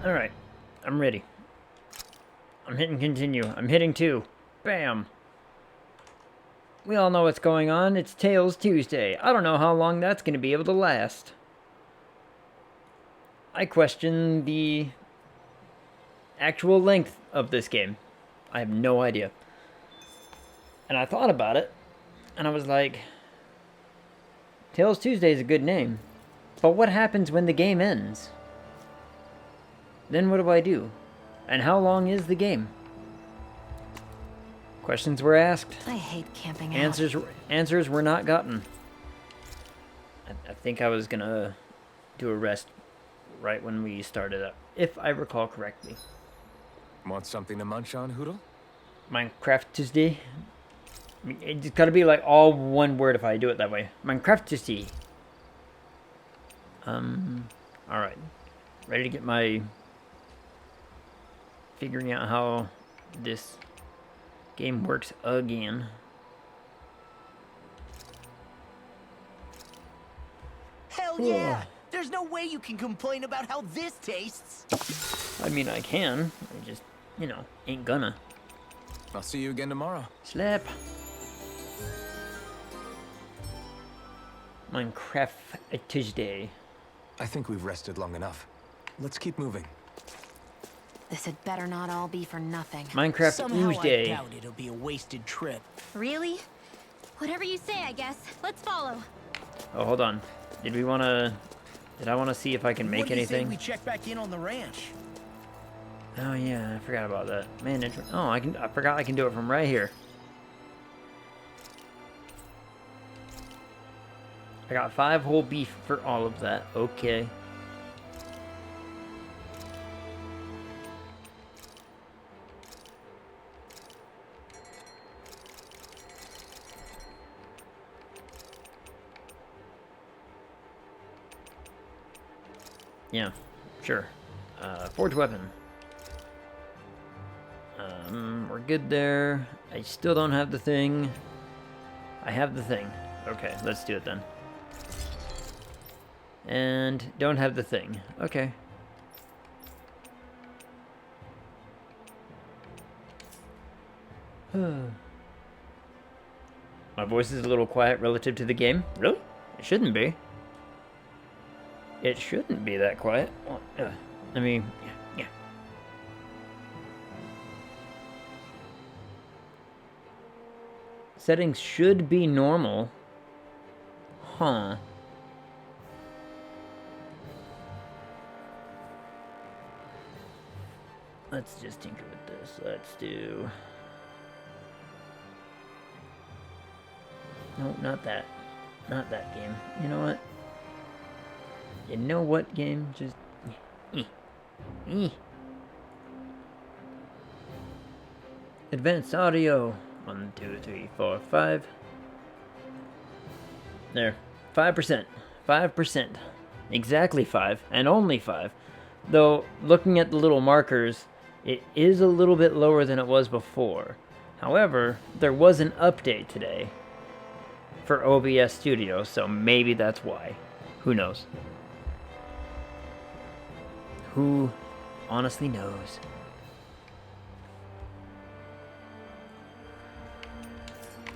Alright, I'm ready. I'm hitting continue. I'm hitting 2. Bam! We all know what's going on. It's Tales Tuesday. I don't know how long that's going to be able to last. I question the actual length of this game. I have no idea. And I thought about it, and I was like, Tales Tuesday is a good name. But what happens when the game ends? Then what do I do? And how long is the game? Questions were asked. I hate camping out. Answers were not gotten. I think I was gonna do a rest right when we started up, if I recall correctly. Want something to munch on, Hoodle? Minecraft Tuesday. I mean, it's gotta be like all one word if I do it that way. Minecraft Tuesday. Alright. Ready to get my... figuring out how this game works again. Hell yeah! There's no way you can complain about how this tastes. I mean, I can. I just, you know, ain't gonna. I'll see you again tomorrow. Slap. Minecraft Tuesday. I think we've rested long enough. Let's keep moving. This had better not all be for nothing. Minecraft Somehow Tuesday. I doubt it'll be a wasted trip. Really? Whatever you say, I guess. Let's follow. Oh, hold on. Did I want to see if I can make What do you say anything? we check back in on the ranch? Oh yeah, I forgot about that. Management. Oh, I forgot I can do it from right here. I got 5 whole beef for all of that. Okay. Yeah, sure. Forge weapon. We're good there. I still don't have the thing. I have the thing. Okay, let's do it then. And don't have the thing. Okay. My voice is a little quiet relative to the game. Really? It shouldn't be. It shouldn't be that quiet. I mean, yeah. Settings should be normal. Huh. Let's just tinker with this. Let's do... No, not that. Not that game. You know what? You know what game? Just... Advanced audio. 1, 2, 3, 4, 5. There. 5%. 5%. Exactly 5. And only 5. Though, looking at the little markers, it is a little bit lower than it was before. However, there was an update today for OBS Studio, so maybe that's why. Who knows? Who honestly knows?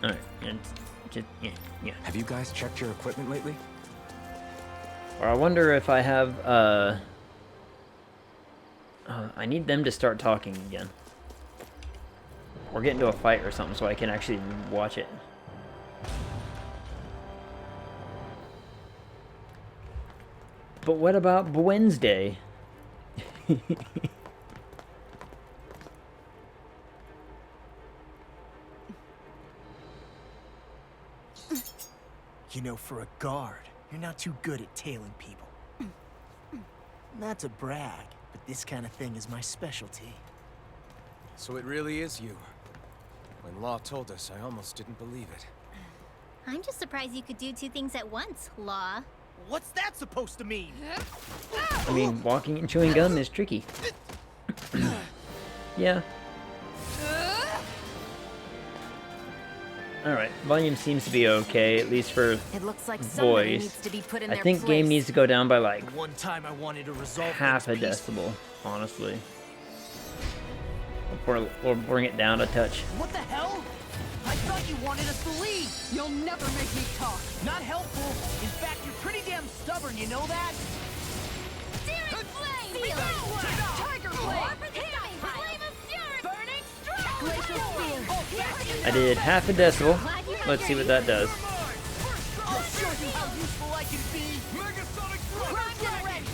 Alright, and just, yeah. Have you guys checked your equipment lately? Or I wonder if I have, I need them to start talking again. Or get into a fight or something so I can actually watch it. But what about Wednesday? You know, for a guard, you're not too good at tailing people. Not to brag, but this kind of thing is my specialty. So it really is you. When Law told us, I almost didn't believe it. I'm just surprised you could do 2 things at once, Law. What's that supposed to mean? I mean, walking and chewing gum is tricky. Yeah. Alright, volume seems to be okay, at least for It looks like somebody voice. needs to be put in I their think game place. needs to go down by like One time I wanted to resolve half a things peacefully. decibel. honestly. Or bring it down a touch. What the hell? I thought you wanted us to leave. You'll never make me talk. Not helpful. In fact, you're pretty damn stubborn, you know that? Searing flame! Tiger blade! Flame of fury! Burning strike! Glacial spear! I did half a decibel. Let's see what that does. I'll show you how useful I can be! Megasonic Prime ready!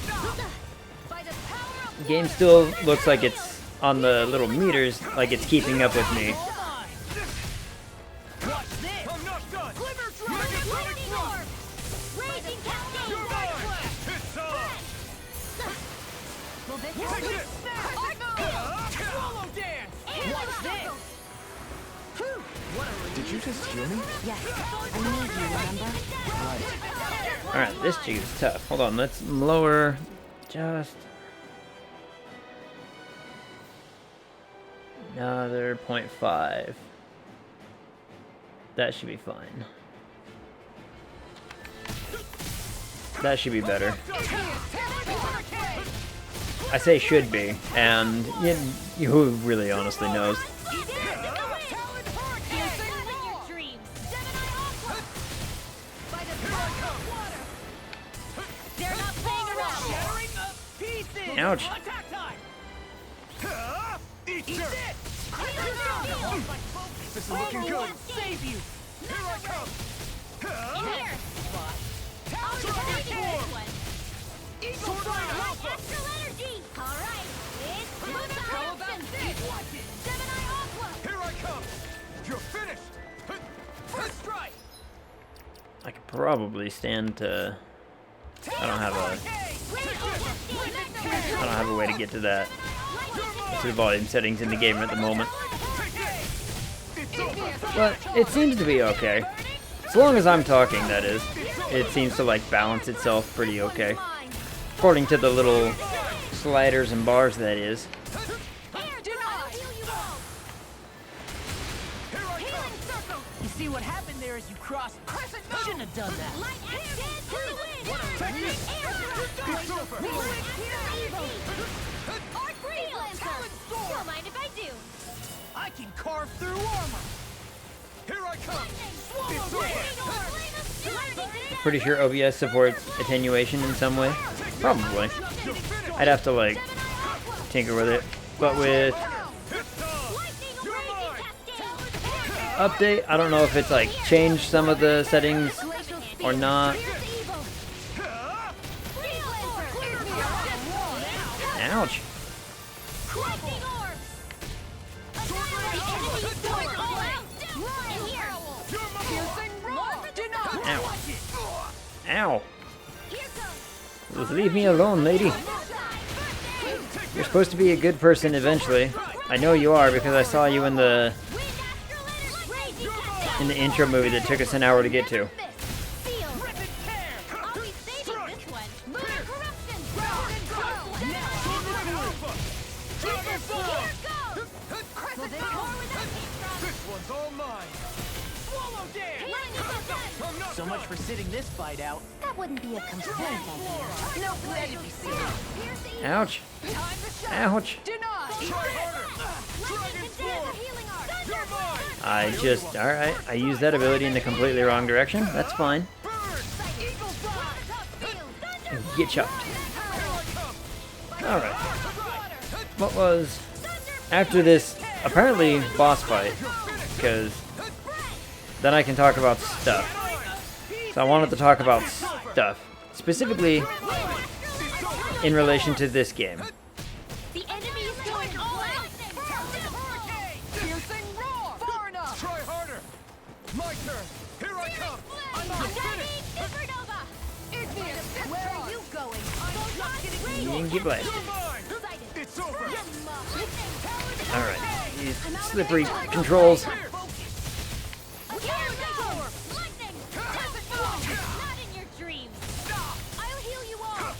By the power of Game still looks like it's on the little meters, like it's keeping up with me. Watch this! I'm not done! Glimmer Lightning orb! Raging cascade! It's on! Will this Take this! Swallow dance! Watch this! Did you just hear me? Yes, I need you, remember? Right. Alright, this jig is tough. Hold on, let's lower just another 0.5. That should be fine. That should be better. I say should be, and who really honestly knows? Ouch. This is looking good. Save you! Here I come! Here! Eagle Fire! Astral energy! Alright, it's How about this? Gemini Aqua! Here I come! You're finished! First strike! I could probably stand to. I don't have a way to get to that, to the volume settings in the game at the moment. But it seems to be okay. As long as I'm talking, that is. It seems to like balance itself pretty okay. According to the little sliders and bars, that is. You see what happened there is you crossed. Shouldn't have done that. Don't mind if I do. I can carve through armor. Here I come! Pretty sure OBS supports attenuation in some way. Probably. I'd have to like tinker with it. But with update, I don't know if it's like changed some of the settings or not. Ouch. Ow. Ow. Just leave me alone, lady. You're supposed to be a good person eventually. I know you are because I saw you in the intro movie that took us an hour to get to. This one's all mine! Swallow dance! So much for sitting this fight out. That wouldn't be a complaint, I hear. No, let it be silly. Ouch. Ouch. Alright, I used that ability in the completely wrong direction. That's fine. Get chopped. Alright. What was... After this, apparently, boss fight, because then I can talk about stuff. So I wanted to talk about stuff. Specifically, in relation to this game. The enemy is going all out. Piercing roar! Far enough! Try harder! My turn! Here I come! Supernova! Where are you going? I'm not getting You can get blasted. It's over! Alright, these slippery controls. Not in your dreams. I'll heal you all.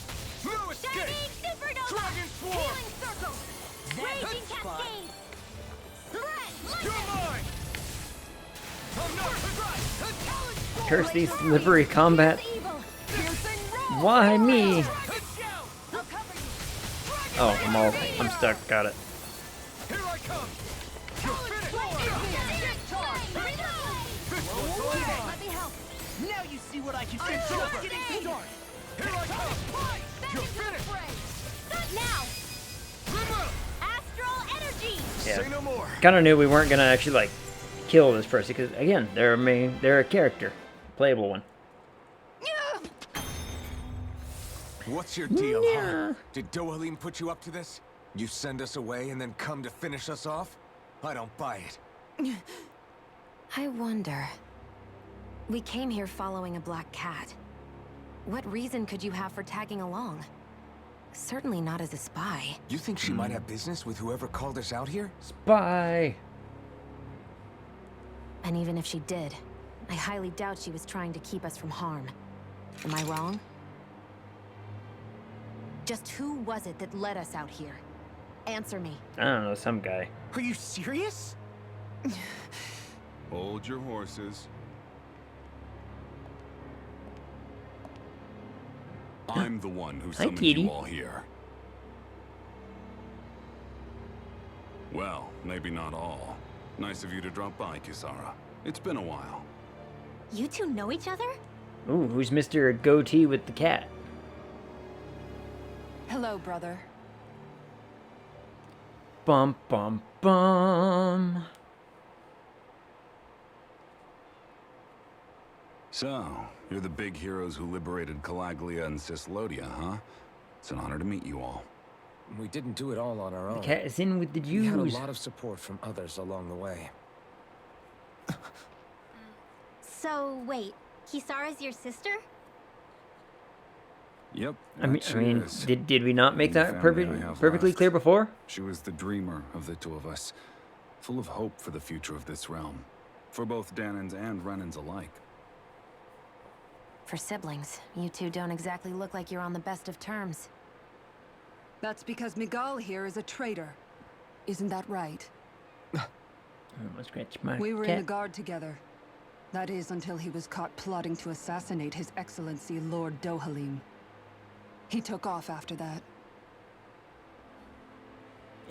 No escape! Shining supernova. Dragon Swarm! Healing circle. Raging cascade. You're mine! I'm not Curse these slippery combat. Why me? I'll cover you. Oh, I'm stuck. Got it. Here I come! Let me help. Now you see what I can do. Just getting started. Here I come! You're finished! Now! Astral energy! Yeah. Say no more. Kind of knew we weren't gonna actually like kill this person because again, they're a character, playable one. What's your deal, huh? Did Dohalim put you up to this? You send us away and then come to finish us off? I don't buy it. I wonder. We came here following a black cat. What reason could you have for tagging along? Certainly not as a spy. You think she might have business with whoever called us out here? Spy. And even if she did, I highly doubt she was trying to keep us from harm. Am I wrong? Just who was it that led us out here? Answer me. I don't know, some guy. Are you serious? Hold your horses. I'm the one who summoned Kitty. you all here. Well, maybe not all. Nice of you to drop by, Kisara. It's been a while. You two know each other? Ooh, who's Mr. Goatee with the cat? Hello, brother. Bum bum bum. So, you're the big heroes who liberated Calaglia and Cislodia, huh? It's an honor to meet you all. We didn't do it all on our own. The cat is in with the We had a Jews. lot of support from others along the way. So, wait. Kisara's your sister? Yep. I mean, did we not make The that family I have perfectly left. clear before? She was the dreamer of the two of us, full of hope for the future of this realm, for both Danans and Renans alike. For siblings, you two don't exactly look like you're on the best of terms. That's because Miguel here is a traitor. Isn't that right? I'm gonna scratch my We were cat. in the guard together. That is until he was caught plotting to assassinate His Excellency Lord Dohalim. He took off after that.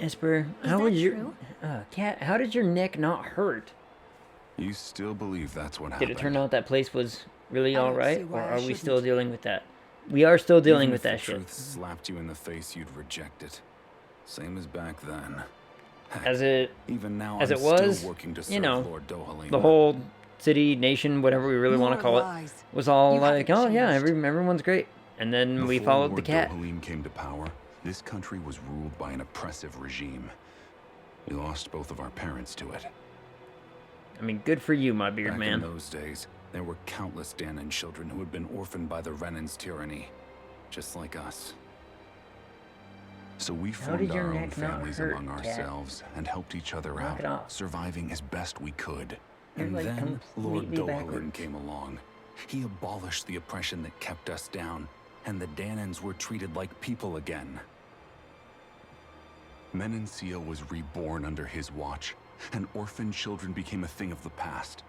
Esper, Is how that was your true? cat? How did your neck not hurt? You still believe that's what Did happened? it turn out that place was really I all don't right, see or why I are we still shouldn't. dealing with that? We are still dealing Even with if that the shit. truth slapped you in the face, you'd reject it. Same as back then. Heck, As it, even now, as I'm it was, still working to serve you know, Lord Dohalim. the whole city, nation, whatever we really want to More call it, lies. was all You like, haven't oh yeah, changed. everyone's great. And then we Before followed the Lord cat. Dohalim came to power, this country was ruled by an oppressive regime. We lost both of our parents to it. I mean, good for you, my beard Back man. in those days, there were countless Danan children who had been orphaned by the Renan's tyranny, just like us. So we How formed did your our own neck not families hurt, among Cat? ourselves and helped each other Knock it out, off. surviving as best we could. You're, And like, then Lord completely Dohalim backwards. came along. He abolished the oppression that kept us down, and the Danans were treated like people again. Menancia was reborn under his watch, and orphan children became a thing of the past.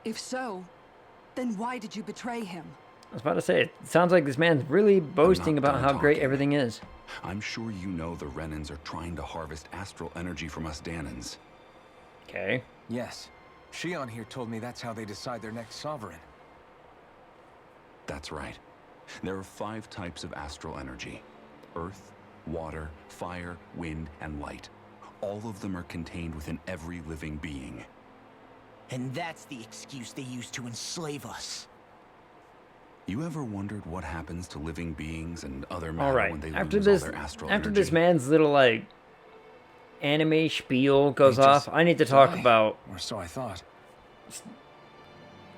If so, then why did you betray him? I was about to say, it sounds like this man's really boasting not about done how great talking. everything is. I'm sure you know the Renans are trying to harvest astral energy from us Danans. Okay. Yes. Shion here told me that's how they decide their next sovereign. That's right. There are 5 types of astral energy. Earth, water, fire, wind, and light. All of them are contained within every living being. And that's the excuse they use to enslave us. You ever wondered what happens to living beings and other All matter right. when they After lose this, all their astral after energy? this man's little like anime spiel goes They just off, I need to talk die. about. Or so I thought.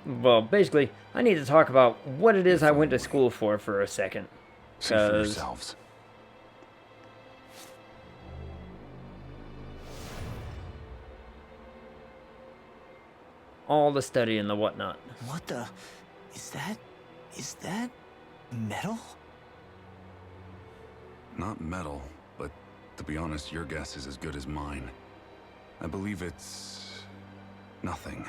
Well, basically, I need to talk about what it is I went to school for a second. See for 'cause yourselves. all the study and the whatnot. What the? Is that metal? Not metal, but to be honest, your guess is as good as mine. I believe it's nothing.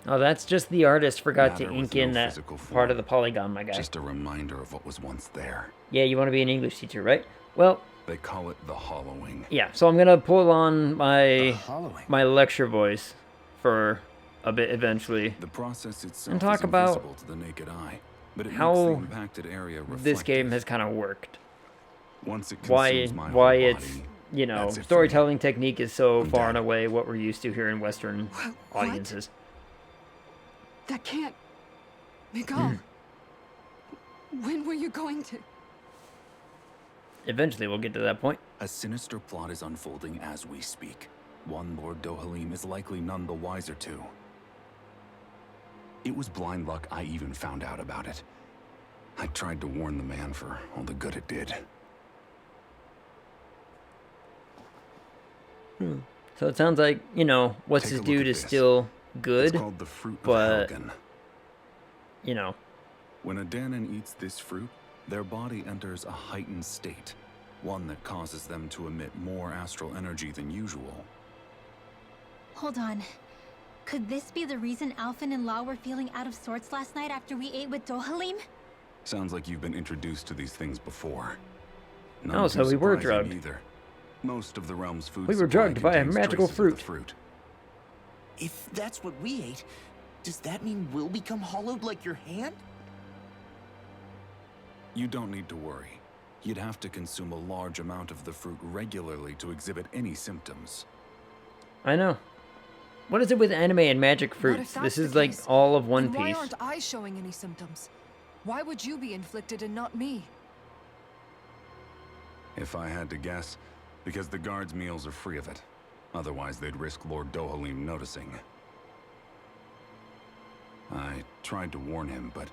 Oh, that's just the artist forgot to Matter with ink in no that physical part form. of the polygon, my guy. Just a reminder of what was once there. Yeah, you want to be an English teacher, right? Well, They call it the hollowing. Yeah, so I'm gonna pull on The hollowing. my lecture voice for a bit eventually. The process itself And talk is about invisible to the naked eye, but it how makes the impacted area reflective. this game has kind of worked. Once it Why consumes my why whole its body, you know that's it for me. storytelling technique is so I'm far and dead. away what we're used to here in Western What? audiences. That can't... Miguel. When were you going to... Eventually, we'll get to that point. A sinister plot is unfolding as we speak. One Lord Dohalim is likely none the wiser to. It was blind luck I even found out about it. I tried to warn the man for all the good it did. So it sounds like, you know, what's Take his a look dude at is this. still It's good, called the fruit of but- Helgen. you know. When a Danon eats this fruit, their body enters a heightened state, one that causes them to emit more astral energy than usual. Hold on. Could this be the reason Alphen and Law were feeling out of sorts last night after we ate with Dohalim? Sounds like you've been introduced to these things before. Oh, so we were surprising drugged. Either. Most of the realm's food We were supply drugged by a contains magical traces of the fruit. fruit. If that's what we ate, does that mean we'll become hollowed like your hand? You don't need to worry. You'd have to consume a large amount of the fruit regularly to exhibit any symptoms. I know. What is it with anime and magic What if fruits? that's This the is like case? all of One Then why Piece. aren't I showing any symptoms? Why would you be inflicted and not me? If I had to guess, because the guards' meals are free of it. Otherwise, they'd risk Lord Dohalim noticing. I tried to warn him, but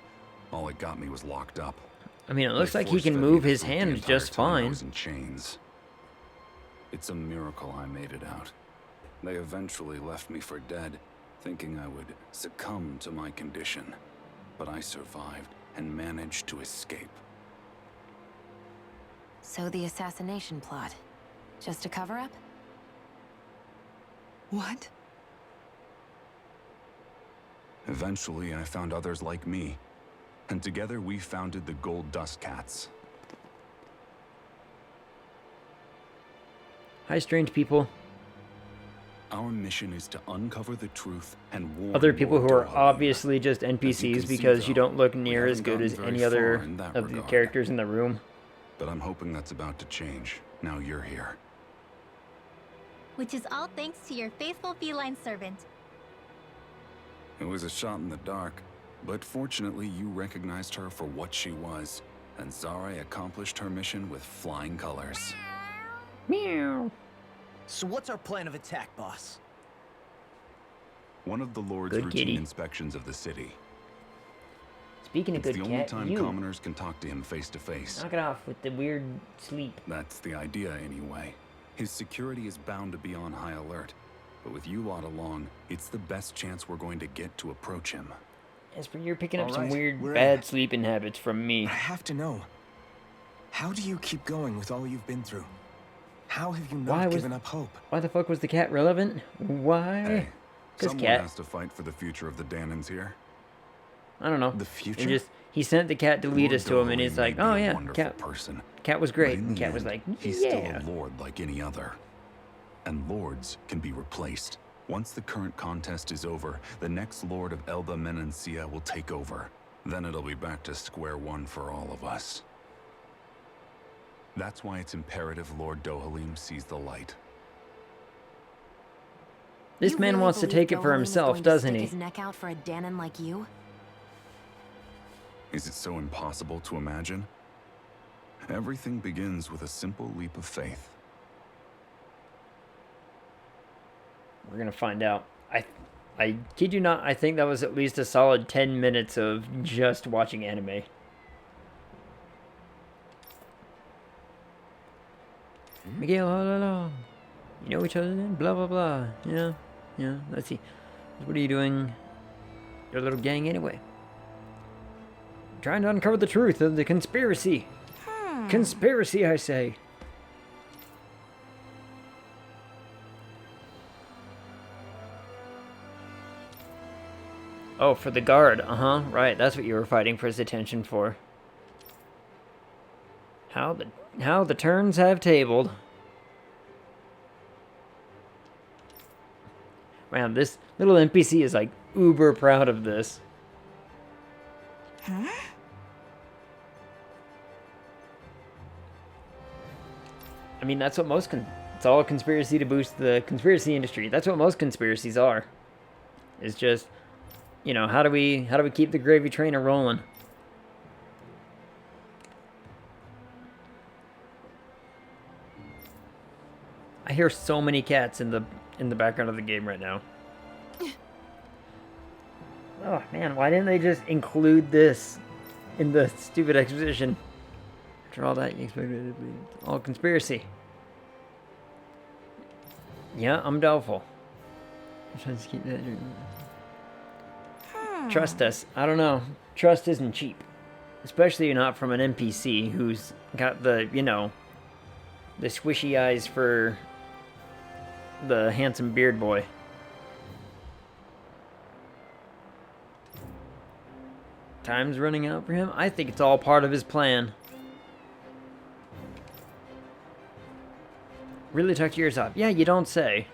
all it got me was locked up. I mean, it looks They like he can force-fed me move the his fruit the hands entire just time I fine. was in chains. It's a miracle I made it out. They eventually left me for dead, thinking I would succumb to my condition. But I survived and managed to escape. So the assassination plot, just a cover-up? What? Eventually, I found others like me, and together we founded the Gold Dust Cats. Hi, strange people. Our mission is to uncover the truth and warn Other people who Lord are Dohalim. obviously just As you NPCs can see, because you though, don't look we near as haven't good as gotten any very other far in that of the regard. characters in the room. But I'm hoping that's about to change, now you're here. Which is all thanks to your faithful feline servant. It was a shot in the dark, but fortunately you recognized her for what she was, and Zare accomplished her mission with flying colors. Meow. So what's our plan of attack, boss? One of the Lord's Good routine kitty. inspections of the city. Speaking of It's good the only cat, time you commoners can talk to him face to face. knock it off with the weird sleep. That's the idea, anyway. His security is bound to be on high alert, but with you lot along, it's the best chance we're going to get to approach him. As for you're picking up All some right, weird we're bad in. sleeping habits from me. I have to know. How do you keep going with all you've been through? How have you Why not was- given up hope? Why the fuck was the cat relevant? Why? Hey, 'Cause someone cat. has to fight for the future of the Danons here. I don't know. The He future? just he sent the cat to lead Lord us to him, and Dohalim he's may like, be "Oh a yeah, wonderful cat. person. Cat was But great." in And the cat was end, like, he's "Yeah." still a lord like any other. And lords can be replaced. Once the current contest is over, the next lord of Elba Menancia will take over. Then it'll be back to square one for all of us. That's why it's imperative Lord Dohalim sees the light. This You man really wants to believe take it for Dohalim is himself, going to doesn't stick he? his neck out for a Danon like you? Is it so impossible to imagine? Everything begins with a simple leap of faith. We're gonna find out. I kid you not. I think that was at least a solid 10 minutes of just watching anime. Miguel, all along. You know each other then? Blah, blah, blah. Yeah, yeah. Let's see. What are you doing? Your little gang anyway. Trying to uncover the truth of the conspiracy. Conspiracy, I say. Oh, for the guard. Uh-huh. Right, that's what you were fighting for his attention for. How the turns have tabled. Man, this little NPC is like uber proud of this. Huh? I mean, that's what most it's all a conspiracy to boost the conspiracy industry. That's what most conspiracies are. It's just, you know, how do we keep the gravy train a rolling? I hear so many cats in the background of the game right now. Oh man, why didn't they just include this in the stupid exposition? After all that, you expected it to be all conspiracy. Yeah, I'm doubtful. I'm trying to keep that. Trust us. I don't know. Trust isn't cheap. Especially not from an NPC who's got the, you know, the squishy eyes for the handsome beard boy. Time's running out for him? I think it's all part of his plan. Really tucked your ears off. Yeah, you don't say.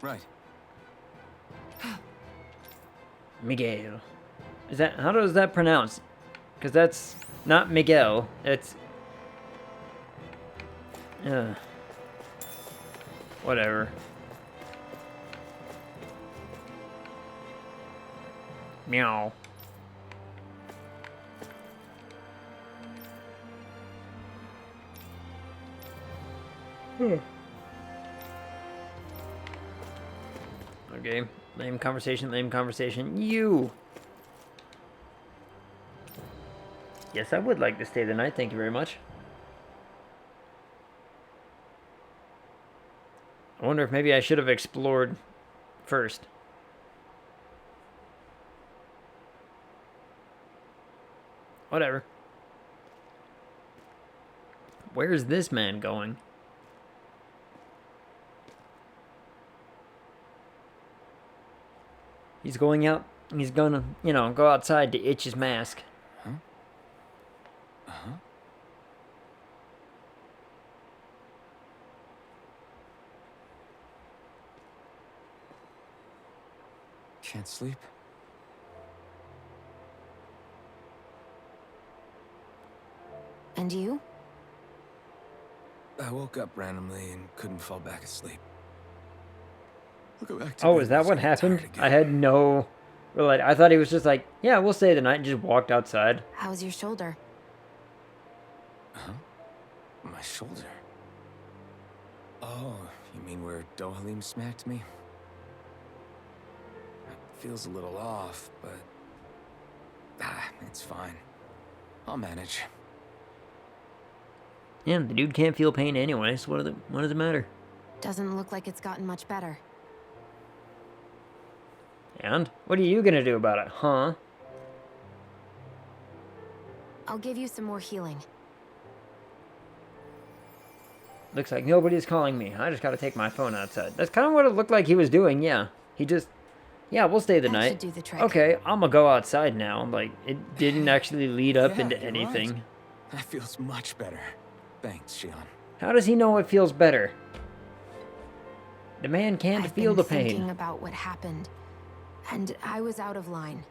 Right. Miguel. Is that, how does that pronounce? Because that's not Miguel. It's... whatever. Meow. Okay, lame conversation, lame conversation. You! Yes, I would like to stay the night, thank you very much. I wonder if maybe I should have explored first. Whatever. Where's this man going? He's going out. He's gonna, you know, go outside to itch his mask. Huh? Uh-huh. Can't sleep? And you? I woke up randomly and couldn't fall back asleep. I'll go back to Oh, bed is that once what I get happened? tired again. I had no... Well, I thought he was just like, yeah, we'll stay the night, and just walked outside. How's your shoulder? Huh? My shoulder? Oh, you mean where Dohalim smacked me? It feels a little off, but... it's fine. I'll manage. Yeah, the dude can't feel pain anyway, so what does it matter? Doesn't look like it's gotten much better. And? What are you gonna do about it, huh? I'll give you some more healing. Looks like nobody's calling me. I just gotta take my phone outside. That's kind of what it looked like he was doing, yeah. He just... Yeah, we'll stay the That night. should do the trick. Okay, I'm gonna go outside now. Like, it didn't actually lead up Yeah, into you're anything. right. That feels much better. Thanks, Shion. How does he know it feels better? The man can't I've feel been the pain. thinking about what happened, and I was out of line.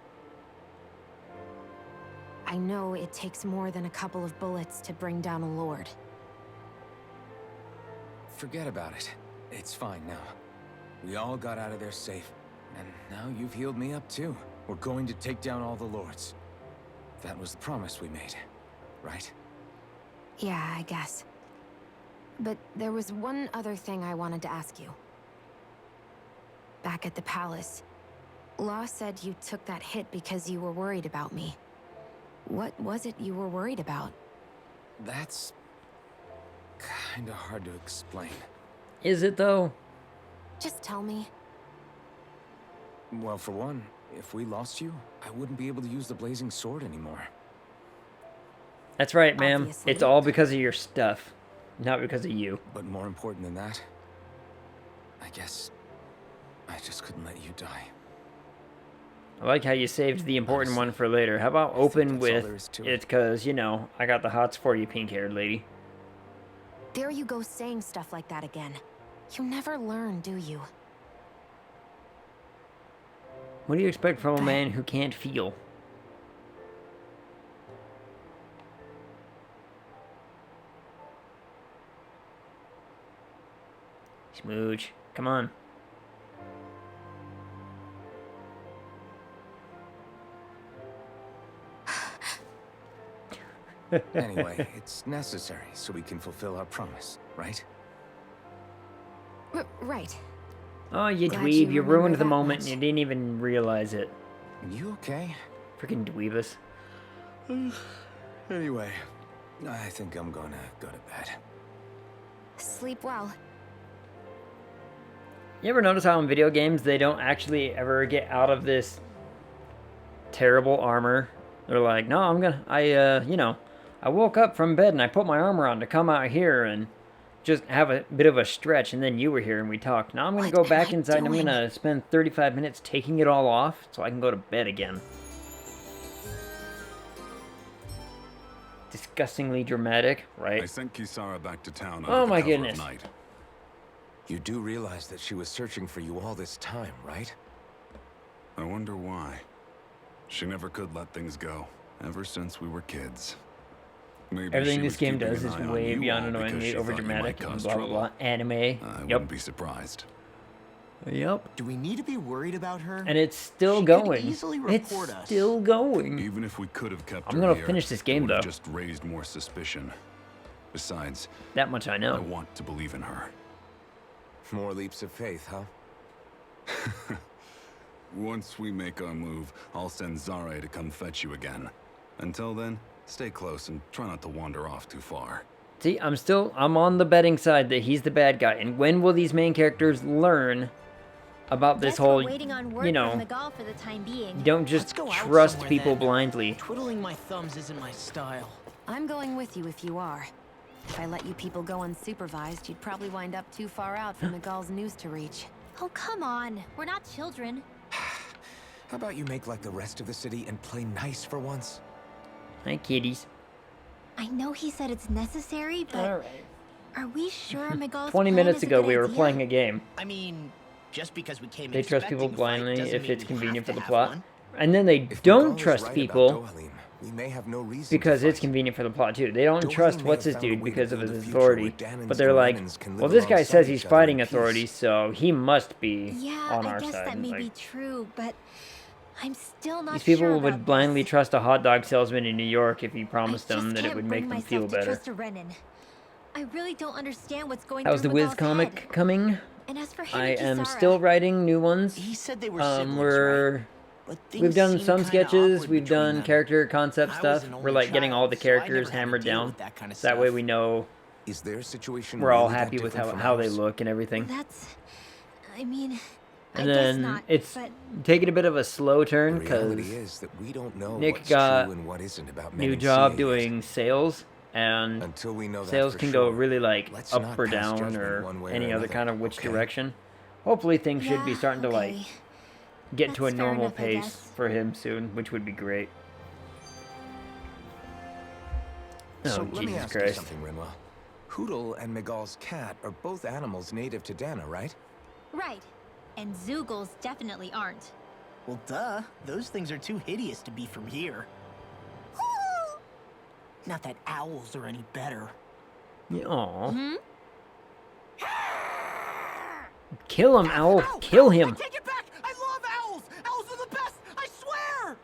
I know it takes more than a couple of bullets to bring down a lord. Forget about it. It's fine now. We all got out of there safe, and now you've healed me up too. We're going to take down all the lords. That was the promise we made, right? Yeah, I guess. But there was one other thing I wanted to ask you. Back at the palace, Law said you took that hit because you were worried about me. What was it you were worried about? That's... kinda hard to explain. Is it though? Just tell me. Well, for one, if we lost you, I wouldn't be able to use the blazing sword anymore. That's right, ma'am. Obviously. It's all because of your stuff, not because of you. But more important than that, I guess I just couldn't let you die. I like how you saved the important one for later. How about open that's all with there is to it's because, you know, I got the hots for you, pink-haired lady. There you go saying stuff like that again. You never learn, do you? What do you expect from a man who can't feel? Smooch. Come on. Anyway, it's necessary so we can fulfill our promise, right? Right. Oh, you Glad dweeb. you You remember ruined the that moment much. and you didn't even realize it. You okay? Freaking dweebus. Anyway, I think I'm gonna go to bed. Sleep well. You ever notice how in video games they don't actually ever get out of this terrible armor? They're like, no, you know, I woke up from bed and I put my armor on to come out here and just have a bit of a stretch, and then you were here and we talked. Now I'm going to go What am back I inside and I'm doing? going to spend 35 minutes taking it all off so I can go to bed again. Disgustingly dramatic, I right? sent Kisara back to town Oh under the my cover goodness. of night. You do realize that she was searching for you all this time, right? I wonder why. She never could let things go, ever since we were kids. Maybe Everything she this was game keeping does an is eye on way you beyond all annoyingly because she thought you overdramatic might and cause blah blah blah. trouble. Anime. I Yep. wouldn't be surprised. Yep. Do we need to be worried about her? And it's still She could going. easily It's report us. still going. Even if we could have kept I'm her gonna here, finish this it game, would have though. just raised more suspicion. Besides, That much I I know. want to believe in her. More leaps of faith, huh? Once we make our move, I'll send Zare to come fetch you again. Until then, stay close and try not to wander off too far. See, I'm on the betting side that he's the bad guy. And when will these main characters learn about this Guess whole, we're waiting on word you know, from Miguel for the time being. you don't Let's just go out trust somewhere people then. blindly. Twiddling my thumbs isn't my style. I'm going with you if you are. If I let you people go unsupervised, you'd probably wind up too far out for Miguel's news to reach. Oh, come on. We're not children. How about you make like the rest of the city and play nice for once? Hi, kitties. I know he said it's necessary, but Alright. are we sure Miguel's 20 plan minutes is a ago, good we were idea? playing a game. I mean, just because we came They trust people expecting a fight blindly doesn't if mean it's we convenient for have the to have plot. one. And then they If don't Miguel is trust right people about Dohalim, we may have no reason because to it's fight. convenient for the plot, too. They don't Dohalim trust may what's have his found a dude way to because of build his a future authority. where Danans But they're and like, Renans can well, live this guy alongside says he's each other fighting in peace. authority, so he must be Yeah, on I our guess side. that may Like, be true, but I'm still not these people sure would about blindly this. trust a hot dog salesman in New York if he I promised just them that it can't would bring make them myself feel to better. trust a Renan. I really don't understand what's going How's the through Wiz Miguel's comic head. coming? And as for him I and am Kisara, still writing new ones. He said they were siblings, right? We're But things we've done seem some kinda sketches, awkward we've between done them. character concept I was stuff. an We're only like getting all the child, so I never characters had to hammered deal down. with that kind of So that way stuff. we know Is their situation we're all really that happy with different from how they ours? look and everything. that's... I mean... I And guess then not, it's but taking a bit of a slow turn The reality because is that we don't know Nick what's got true and what isn't about new men job and doing sales, and Until we know that sales for can go sure, really like let's up not or pass down judgment or one way or any other another, kind of which okay? direction. Hopefully things should be yeah, starting to like okay. get to a That's fair normal enough, I pace guess. for him soon, which would be great. So Oh, let me Jesus ask you Christ. something, Rinwell. Hootle and Miguel's cat are both animals native to Dana, right? Right. And Zoogles definitely aren't. Well, duh. Those things are too hideous to be from here. Not that owls are any better. Yeah, aw. Hmm? Kill him, Owl. Ow! Kill I him. take it back! I love owls! Owls are the best! I swear!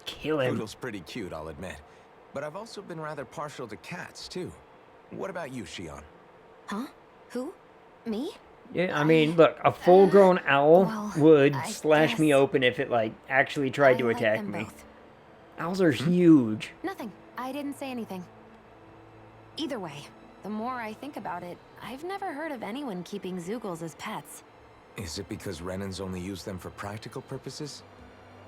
Kill him. Hootle's pretty cute, I'll admit. But I've also been rather partial to cats, too. What about you, Shion? Huh? Who? Me? Yeah, I mean, look, a full-grown owl well, would I slash me guess open if it, like, actually tried to I like attack them me. both. Owls are huge. Nothing. I didn't say anything. Either way, the more I think about it, I've never heard of anyone keeping Zoogles as pets. Is it because Renans only use them for practical purposes?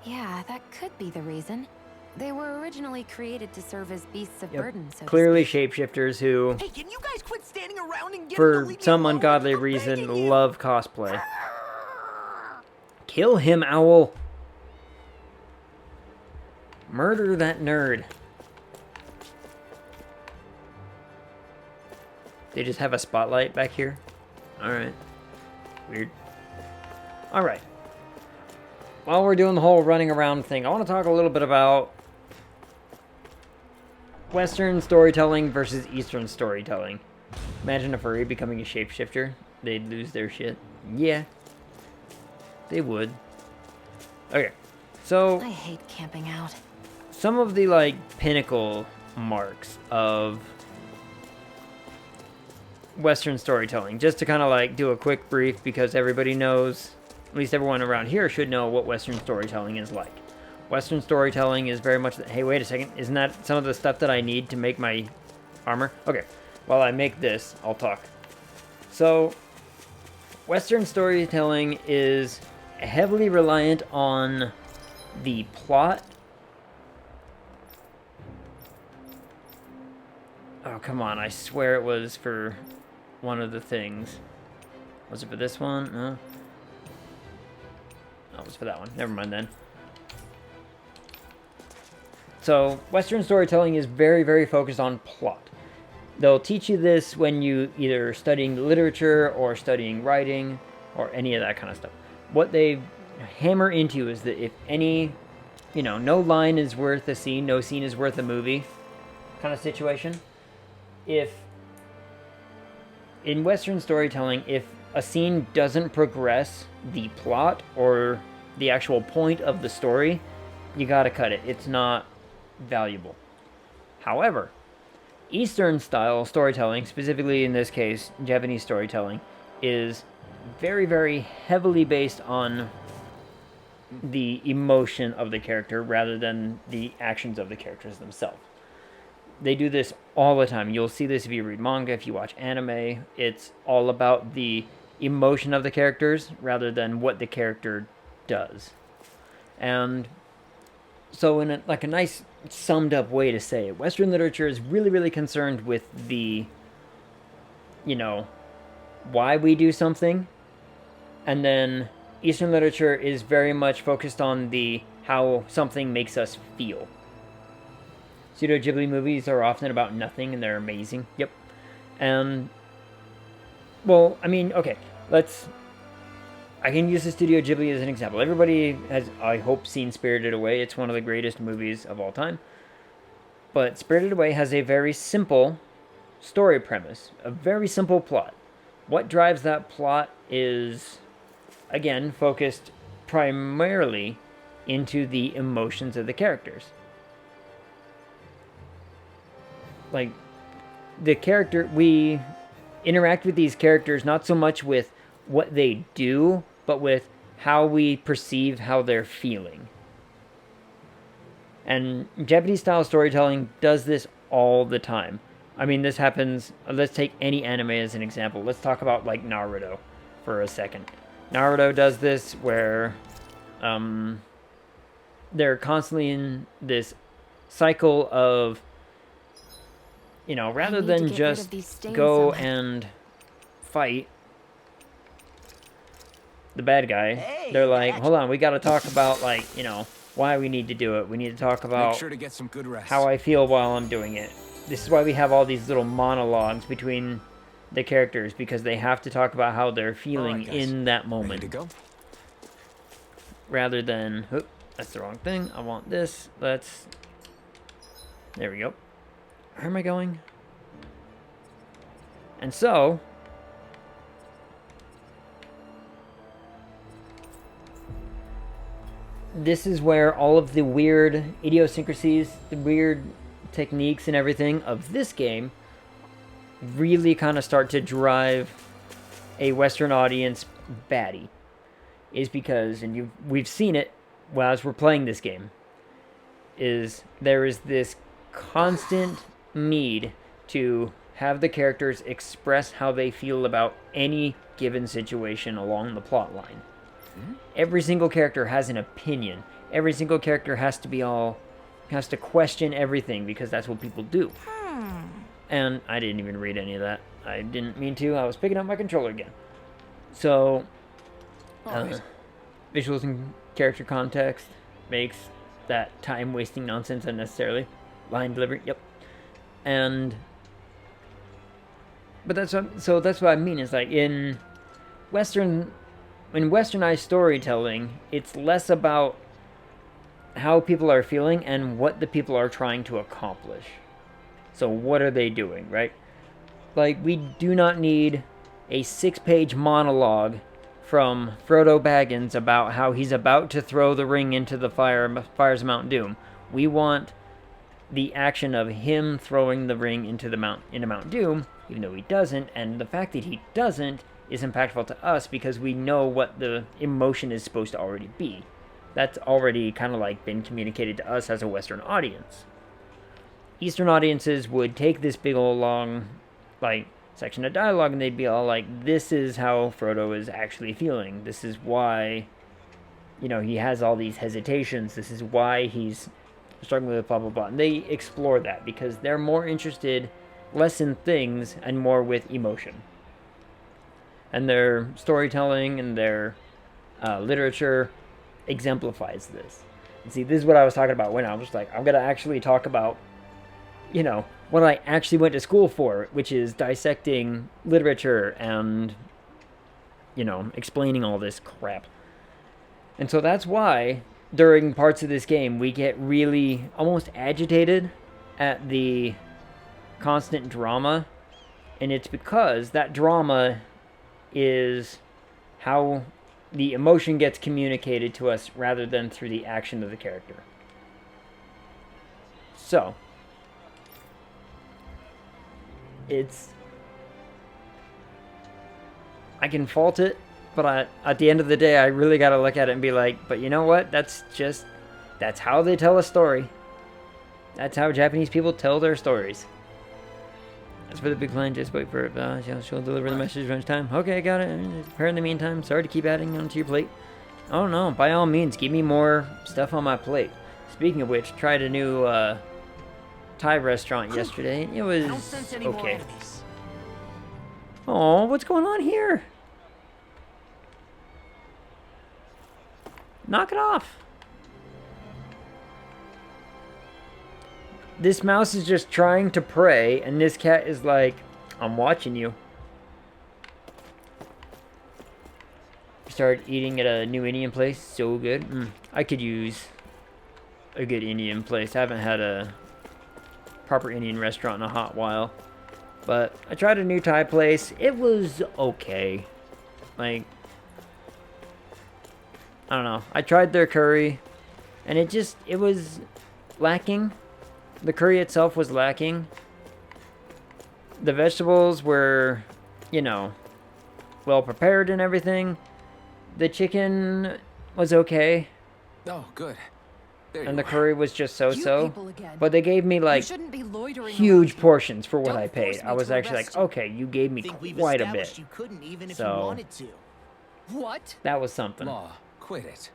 Yeah, that could be the reason. They were originally created to serve as beasts of Yep. burden, so to Clearly speak. shapeshifters who, Hey, can you guys quit standing around and get for some ungodly reason, love cosplay. Kill him, Owl. Murder that nerd. They just have a spotlight back here? Alright. Weird. Alright. While we're doing the whole running around thing, I want to talk a little bit about Western storytelling versus Eastern storytelling. Imagine a furry becoming a shapeshifter. They'd lose their shit. Yeah. They would. Okay. So, I hate camping out. some of the, like, pinnacle marks of Western storytelling, just to kind of, like, do a quick brief, because everybody knows, at least everyone around here should know what Western storytelling is like. Western storytelling is very much, hey, wait a second, isn't that some of the stuff that I need to make my armor? Okay, while I make this, I'll talk. So, Western storytelling is heavily reliant on the plot. Oh, come on, I swear it was for one of the things. Was it for this one? No. Oh, it was for that one. Never mind then. So, Western storytelling is very, very focused on plot. They'll teach you this when you either studying literature or studying writing or any of that kind of stuff. What they hammer into is that if any, you know, no line is worth a scene, no scene is worth a movie kind of situation. If, in Western storytelling, if a scene doesn't progress the plot or the actual point of the story, you gotta cut it. It's not valuable. However, Eastern style storytelling, specifically in this case, Japanese storytelling, is very, very heavily based on the emotion of the character rather than the actions of the characters themselves. They do this all the time. You'll see this if you read manga, if you watch anime. It's all about the emotion of the characters rather than what the character does. And so in a nice summed up way to say it, Western literature is really, really concerned with the, you know, why we do something. And then Eastern literature is very much focused on the how something makes us feel. Studio Ghibli movies are often about nothing, and they're amazing. Yep. And, well, I mean, okay, I can use the Studio Ghibli as an example. Everybody has, I hope, seen Spirited Away. It's one of the greatest movies of all time. But Spirited Away has a very simple story premise, a very simple plot. What drives that plot is, again, focused primarily into the emotions of the characters. Like, the character, we interact with these characters not so much with what they do, but with how we perceive how they're feeling. And Japanese style storytelling does this all the time. I mean, this happens, let's take any anime as an example. Let's talk about, like, Naruto for a second. Naruto does this where they're constantly in this cycle of, you know, rather than just go and fight the bad guy, they're like, hold on, we gotta talk about, like, you know, why we need to do it. We need to talk about Make sure to get some good rest. how I feel while I'm doing it. This is why we have all these little monologues between the characters, because they have to talk about how they're feeling in that moment. Ready to go? Rather than, oop, that's the wrong thing. I want this. There we go. Where am I going? And so, this is where all of the weird idiosyncrasies, the weird techniques and everything of this game really kind of start to drive a Western audience batty. Is because, and we've seen it as we're playing this game, is there is this constant need to have the characters express how they feel about any given situation along the plot line. Every single character has an opinion. Every single character has to question everything, because that's what people do. And I didn't even read any of that. I didn't mean to. I was picking up my controller again. So, visuals and character context makes that time-wasting nonsense unnecessarily. Line delivery, yep. And... But that's what I mean, is like in westernized storytelling, it's less about how people are feeling and what the people are trying to accomplish. So what are they doing, right? Like, we do not need a 6-page monologue from Frodo Baggins about how he's about to throw the ring into the fires of Mount Doom. We want the action of him throwing the ring into Mount Doom, even though he doesn't, and the fact that he doesn't is impactful to us because we know what the emotion is supposed to already be. That's already kind of like been communicated to us as a Western audience. Eastern audiences would take this big old long, like, section of dialogue and they'd be all like, this is how Frodo is actually feeling. This is why, you know, he has all these hesitations. This is why he's struggling with blah, blah, blah. And they explore that because they're more interested less in things and more with emotion. And their storytelling and their literature exemplifies this. And see, this is what I was talking about when I was like, I'm going to actually talk about, you know, what I actually went to school for, which is dissecting literature and, you know, explaining all this crap. And so that's why, during parts of this game, we get really almost agitated at the constant drama. And it's because that drama is how the emotion gets communicated to us rather than through the action of the character. So, I can fault it, but at the end of the day, I really gotta look at it and be like, but you know what? That's how they tell a story. That's how Japanese people tell their stories. As for the big client, just wait for it. She'll deliver the message around time. Okay, got it. Prepare in the meantime. Sorry to keep adding onto your plate. Oh no, by all means, give me more stuff on my plate. Speaking of which, tried a new Thai restaurant yesterday. It was okay. Oh, what's going on here? Knock it off. This mouse is just trying to prey, and this cat is like, I'm watching you. Started eating at a new Indian place. So good. I could use a good Indian place. I haven't had a proper Indian restaurant in a hot while. But I tried a new Thai place. It was okay. Like, I don't know. I tried their curry, and it was lacking. The curry itself was lacking. The vegetables were, you know, well prepared and everything. The chicken was okay. Oh, good. And the curry was just so-so. But they gave me, like, huge portions for what I paid. I was actually like, okay, you gave me quite a bit. So, that was something. Law, quit it.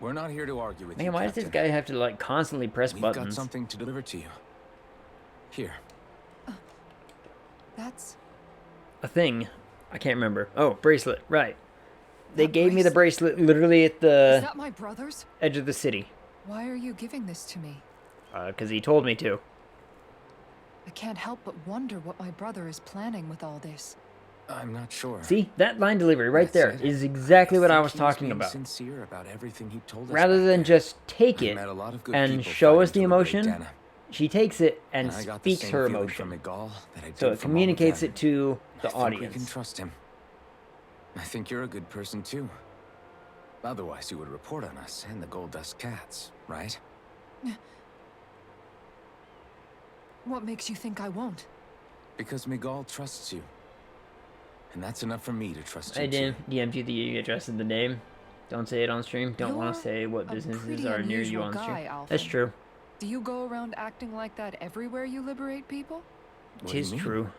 We're not here to argue with you, Man, why does this guy have to, like, constantly press buttons? We've got something to deliver to you. Here. That's a thing. I can't remember. Oh, bracelet. Right. They gave me the bracelet literally at the Is that my brother's? edge of the city. Why are you giving this to me? Because he told me to. I can't help but wonder what my brother is planning with all this. I'm not sure. See, that line delivery right there is exactly what I was talking about. Sincere about everything he told us Rather than just take it and show us the emotion, she takes it and speaks her emotion. So it communicates it to the audience. We can trust him. I think you're a good person too. Otherwise, you would report on us and the Gold Dust Cats, right? What makes you think I won't? Because Miguel trusts you. And that's enough for me to trust you. I DM'd you the address and the name. Don't say it on stream. Don't want to say what businesses are near you on stream. That's true. Do you go around acting like that everywhere you liberate people? It is true.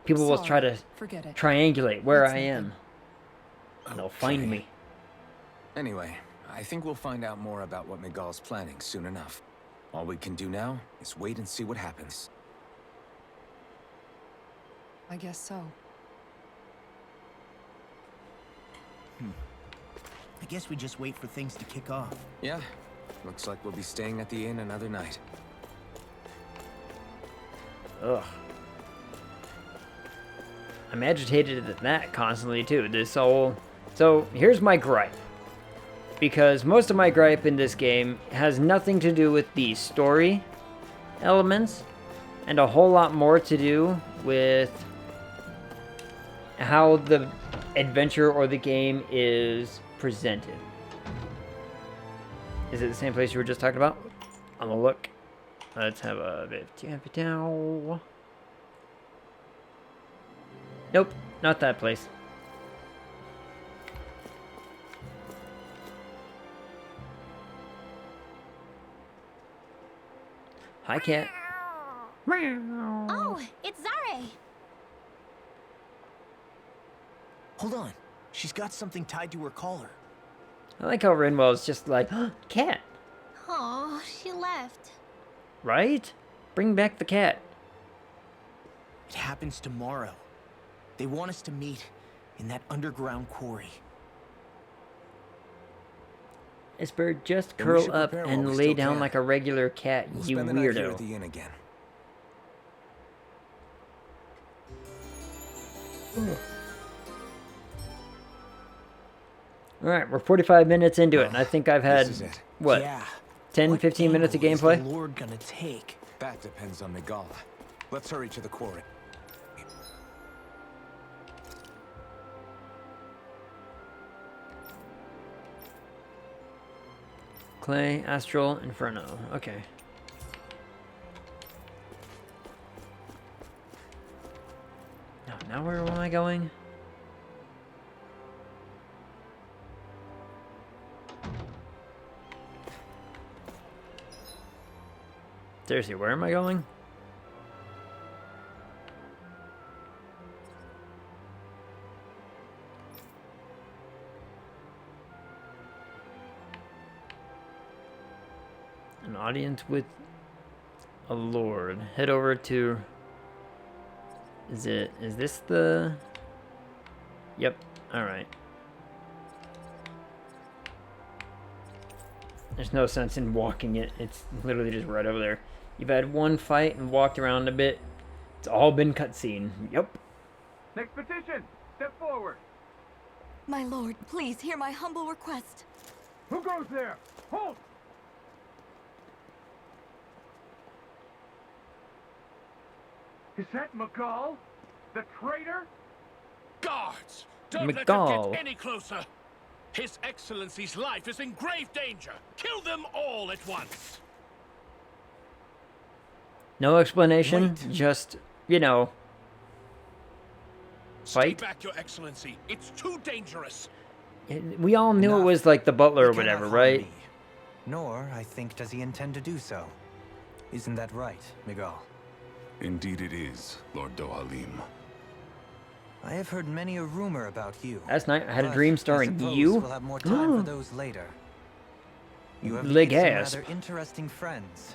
People will try to triangulate where I am. They'll find me. Anyway, I think we'll find out more about what Miguel's planning soon enough. All we can do now is wait and see what happens. I guess so. I guess we just wait for things to kick off. Yeah, Looks like we'll be staying at the inn another night. Ugh. I'm agitated at that constantly, too. This whole... So, here's my gripe. Because most of my gripe in this game has nothing to do with the story elements, and a whole lot more to do with how the adventure or the game is presented. Is it the same place you were just talking about? I'm gonna look. Let's have a bit of down. Nope, not that place. Hi, cat. Oh, it's Zare! Hold on. She's got something tied to her collar. I like how Rinwell's just like, cat, Oh, she left. right? Bring back the cat. It happens tomorrow. They want us to meet in that underground quarry. Esper, just Then we curl should up prepare while and we lay still down can. like a regular cat, We'll you spend the night here weirdo. at the inn again. Alright, we're 45 minutes into it, and I think I've had, This is it. what, Yeah. 10, What 15 minutes of angle is gameplay? the Lord gonna take? That depends on Miguel. Let's hurry to the quarry. Clay, Astral, Inferno. Okay. Now where am I going? Seriously, where am I going? An audience with a lord. Head over to... Is this the... Yep, alright. There's no sense in walking it. It's literally just right over there. You've had one fight and walked around a bit. It's all been cutscene. Yep. Next petition! Step forward! My lord, please hear my humble request. Who goes there? Halt! Is that Miguel? The traitor? Guards! Don't let Miguel. them get any closer! His Excellency's life is in grave danger! Kill them all at once! No explanation. Wait. Just, you know, fight. Stay back, Your Excellency. It's too dangerous. We all knew it Enough. was like the butler or He cannot whatever, harm right? me. Nor, I think, does he intend to do so. Isn't that right, Miguel? Indeed it is, Lord Dohalim. I have heard many a rumor about you. Last night I had a but dream I starring suppose you. We'll have more time for those later. You have Leg made some ass. rather interesting friends.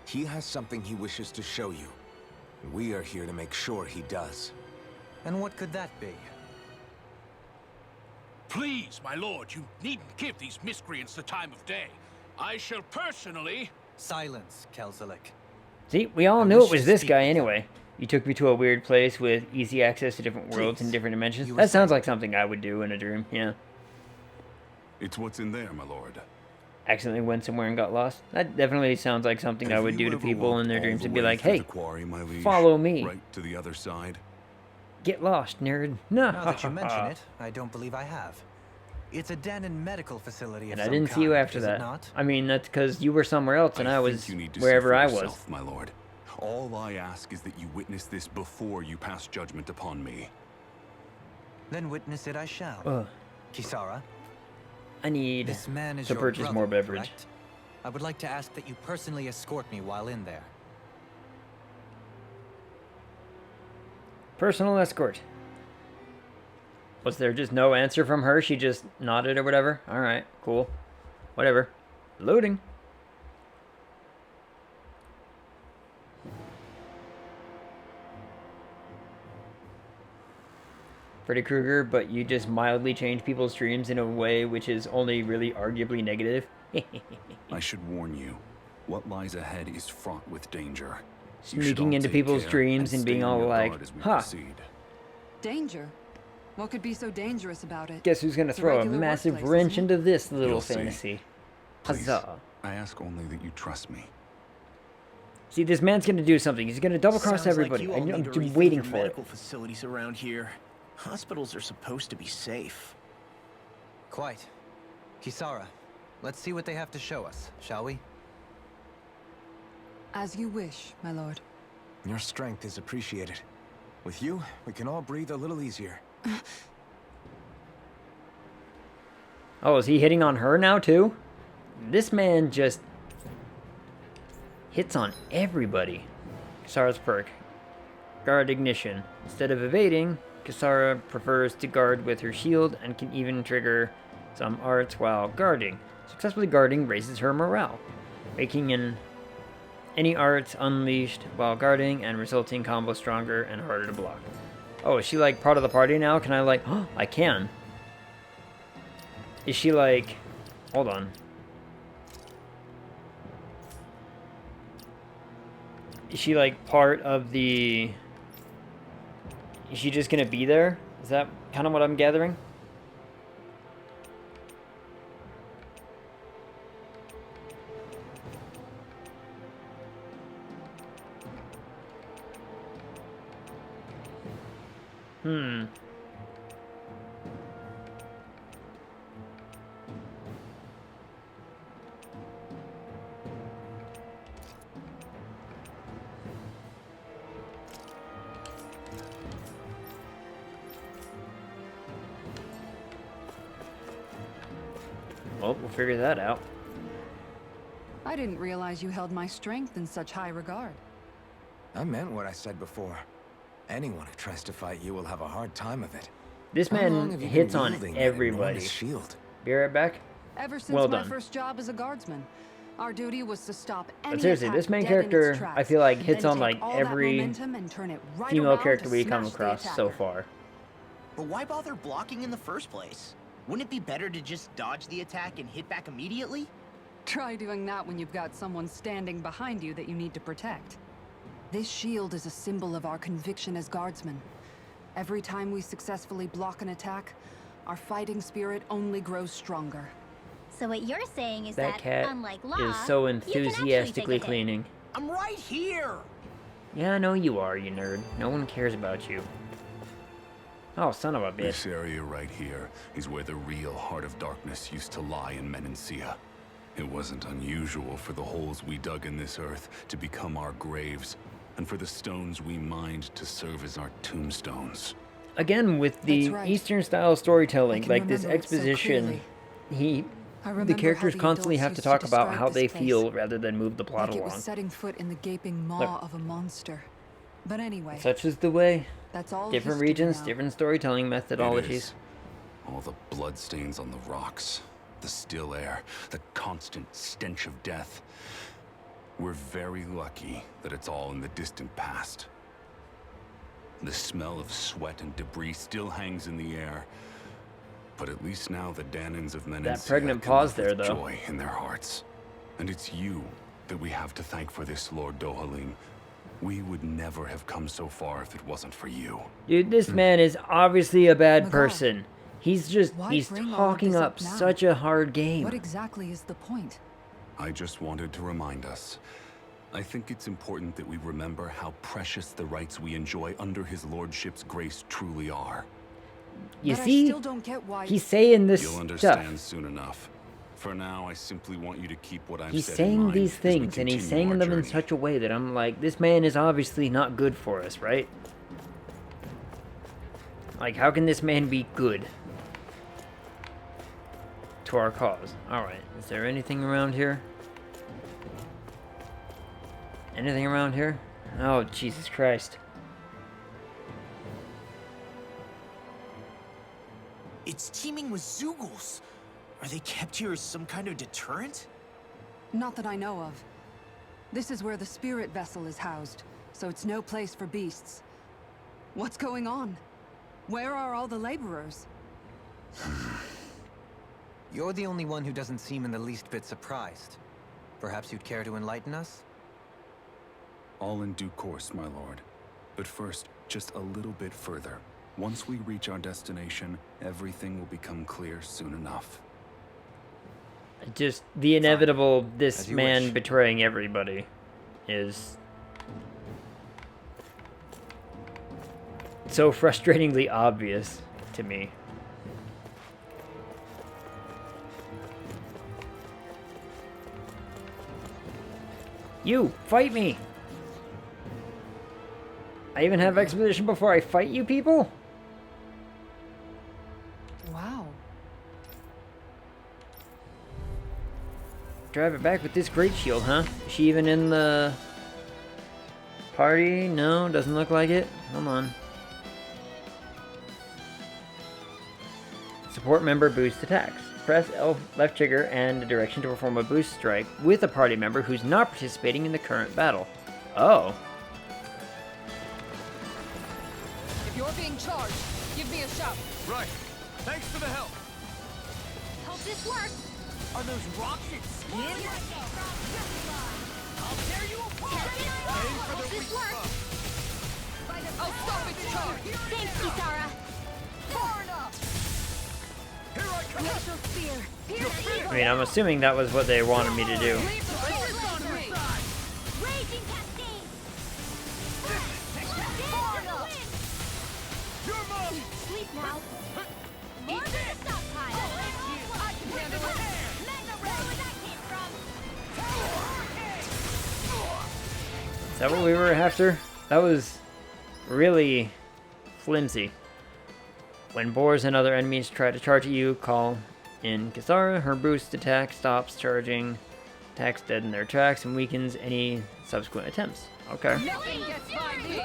He has something he wishes to show you. And we are here to make sure he does. And what could that be? Please, my lord, you needn't give these miscreants the time of day. I shall personally... Silence, Kelzelik. See, we all I knew wish it was to this speak guy with you. anyway. You took me to a weird place with easy access to different worlds and Please. different dimensions. You were That sounds saying- like something I would do in a dream, yeah. It's what's in there, my lord. Accidentally went somewhere and got lost. That definitely sounds like something I Have would you do to ever people in walked their all dreams the and be way like, through hey, the quarry, my liege? follow me. Right to the other side? Get lost, nerd. No. Now that you mention it, I don't believe I have. It's a den and medical facility of And I some didn't see you kind, after is it that. not? I mean, that's because you were somewhere else and I think was you need to wherever see for I was. yourself, my lord. All I ask is that you witness this before you pass judgment upon me. Then witness it I shall. Ugh. Kisara, I need this man is to your purchase brother, more beverage. correct? I would like to ask that you personally escort me while in there. Personal escort. Was there just no answer from her? She just nodded or whatever? Alright, cool. Whatever. Loading. Freddy Krueger, but you just mildly change people's dreams in a way which is only really arguably negative. I should warn you, what lies ahead is fraught with danger. Sneaking into people's dreams and being all like, "Ha! Danger? What could be so dangerous about it? Guess who's gonna It's a throw a regular massive workplace, wrench isn't it? into this little You'll see. fantasy?" Please, Huzzah! I ask only that you trust me. See, this man's gonna do something. He's gonna double cross Sounds like everybody. you all need I'm to just rethink waiting your for it. medical facilities around here. Hospitals are supposed to be safe. Quite. Kisara, let's see what they have to show us, shall we? As you wish, my lord. Your strength is appreciated. With you, we can all breathe a little easier. Oh, is he hitting on her now too? This man just hits on everybody. Kisara's perk. Guard ignition. Instead of evading, Kisara prefers to guard with her shield and can even trigger some arts while guarding. Successfully guarding raises her morale, making any arts unleashed while guarding and resulting combo stronger and harder to block. Oh, is she like part of the party now? Can I like, oh, I can. Is she like, hold on. Is she like part of the, is she just gonna be there? Is that kind of what I'm gathering? Well, we'll figure that out. I didn't realize you held my strength in such high regard. I meant what I said before. Anyone who tries to fight you will have a hard time of it. This How long man have you been hits on wielding that everybody. enormous shield? Be right back. Ever since Well my done. first job as a guardsman, our duty was to stop any But seriously, attack this main dead in its character, tracks, I feel like, hits then on take like all that every momentum and turn it right female around character to we come smash the across so attacker. far. But why bother blocking in the first place? Wouldn't it be better to just dodge the attack and hit back immediately? Try doing that when you've got someone standing behind you that you need to protect. This shield is a symbol of our conviction as guardsmen. Every time we successfully block an attack, our fighting spirit only grows stronger. So what you're saying is That that, cat unlike Law, is so you can actually enthusiastically take a hit. cleaning. I'm right here! Yeah, I know you are, you nerd. No one cares about you. Oh, son of a bitch. This area right here is where the real heart of darkness used to lie in Menancia. It wasn't unusual for the holes we dug in this earth to become our graves, and for the stones we mined to serve as our tombstones. Again, with the That's right. Eastern style storytelling, I can like this remember it so exposition, clearly. I the remember characters how the constantly adults have to used talk about describe how this they place, feel rather than move the plot like it along. was setting foot in the gaping maw Look. of a monster. But anyway, Such is the way. that's all Different history regions, now. different storytelling It methodologies. is. All the bloodstains on the rocks, the still air, the constant stench of death. We're very lucky that it's all in the distant past. The smell of sweat and debris still hangs in the air. But at least now the Danans of Menancia pregnant can pause live with there, though. joy in their hearts. And it's you that we have to thank for this, Lord Dohalim. We would never have come so far if it wasn't for you. Dude, this man is obviously a bad Miguel, person. He's just, why he's bring all of talking this up up now? such a hard game. What exactly is the point? I just wanted to remind us. I think it's important that we remember how precious the rights we enjoy under his lordship's grace truly are. You But I see, still don't get why he's saying this You'll stuff. understand soon enough. For now, I simply want you to keep what I've He's said in saying mind these as we things, and he's continue saying our them in journey. such a way that I'm like, this man is obviously not good for us, right? Like, how can this man be good to our cause? Alright, is there anything around here? Anything around here? Oh, Jesus Christ. It's teeming with Zeugles. Are they kept here as some kind of deterrent? Not that I know of. This is where the spirit vessel is housed, so it's no place for beasts. What's going on? Where are all the laborers? You're the only one who doesn't seem in the least bit surprised. Perhaps you'd care to enlighten us? All in due course, my lord. But first, just a little bit further. Once we reach our destination, everything will become clear soon enough. Just the inevitable, this As you man wish. betraying everybody is so frustratingly obvious to me. You, fight me! I even have exposition before I fight you people? Wow. Drive it back with this great shield, huh? Is she even in the party? No, doesn't look like it. Hold on. Support member boost attacks. Press left trigger and the direction to perform a boost strike with a party member who's not participating in the current battle. Oh. If you're being charged, give me a shout. Right. Thanks for the help. Hope this works. Are those rocks its skin? I'll tear you apart! Hope this works. I'll stop its charge. Thanks, Kisara. Far enough. Here I come. Glacial spear. I mean, I'm assuming that was what they wanted me to do. Leave the charge on me. Raging cascade. Far enough. You're mine. Sleep now. More than a stockpile. I can handle it. Mega ray. Where that came from? Is that what we were after? That was really flimsy. When boars and other enemies try to charge at you, call in Kisara. Her boost attack stops charging, attacks dead in their tracks, and weakens any subsequent attempts. Okay. Nothing gets by me.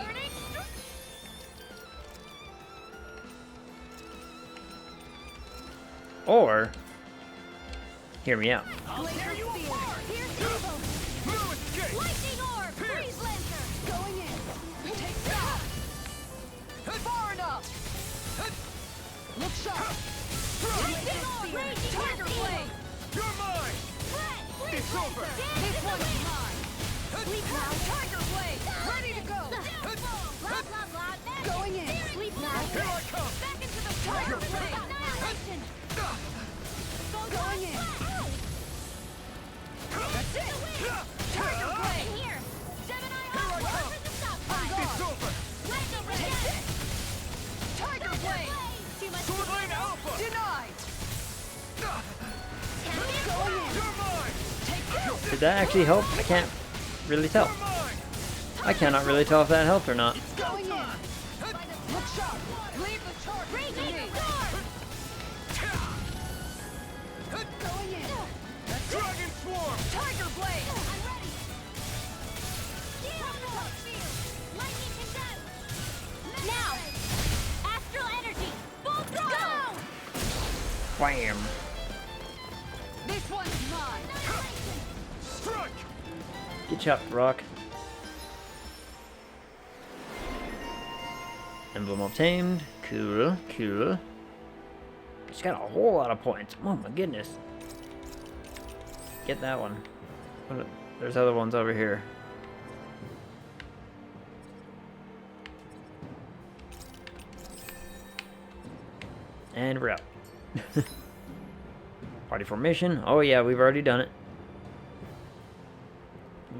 Or, hear me out. I'll tear you apart! No escape. Lightning orb. Freeze lancer. Going in. Take that. Far enough. Look sharp. Lightning orb. Raging Tiger cascade. blade. You're mine. It's over. This one's mine. Sleep now. Tiger blade. Ready to go. Blah, blah, blah. Going in. Sleep now. Here I come. Back into the Tiger fire. blade. Annihilation. Going in. That's it. Tiger blade. Here. Gemini Here I on board come. with the stockpile. It's over. Lightning Take ray. it. Tiger blade. Too much Sword Lane Alpha. Denied. Going in. You're mine. Take this. Did that actually help? I can't really tell. You're mine. I cannot really tell if that helped or not. Going in. Look sharp. Leave the charge to Raging me. storm. Going in. That's it. Dragon Swarm. Tiger blade. I'm ready. Shield. Lightning condemned. Now. Astral energy. Full throttle. Wham! This one's mine. Strike. Get chopped, Rock. Emblem obtained. Cool, cool. It's got a whole lot of points. Oh my goodness. Get that one. There's other ones over here. And we're out. Party formation. Oh yeah, we've already done it.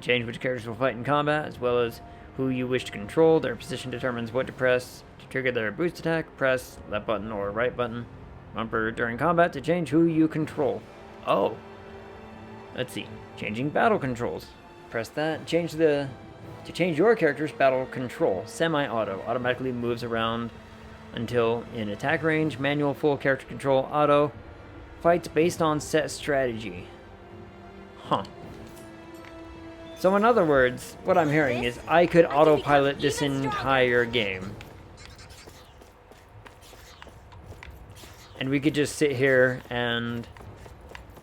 Change which characters will fight in combat, as well as who you wish to control. Their position determines what to press to trigger their boost attack. Press left button or right button bumper during combat to change who you control. Oh. Let's see. Changing battle controls. Press that. To change your character's battle control. Semi-auto. Automatically moves around until in attack range. Manual full character control. Auto. Fights based on set strategy. Huh. So in other words, what I'm hearing is I could autopilot this entire game. And we could just sit here and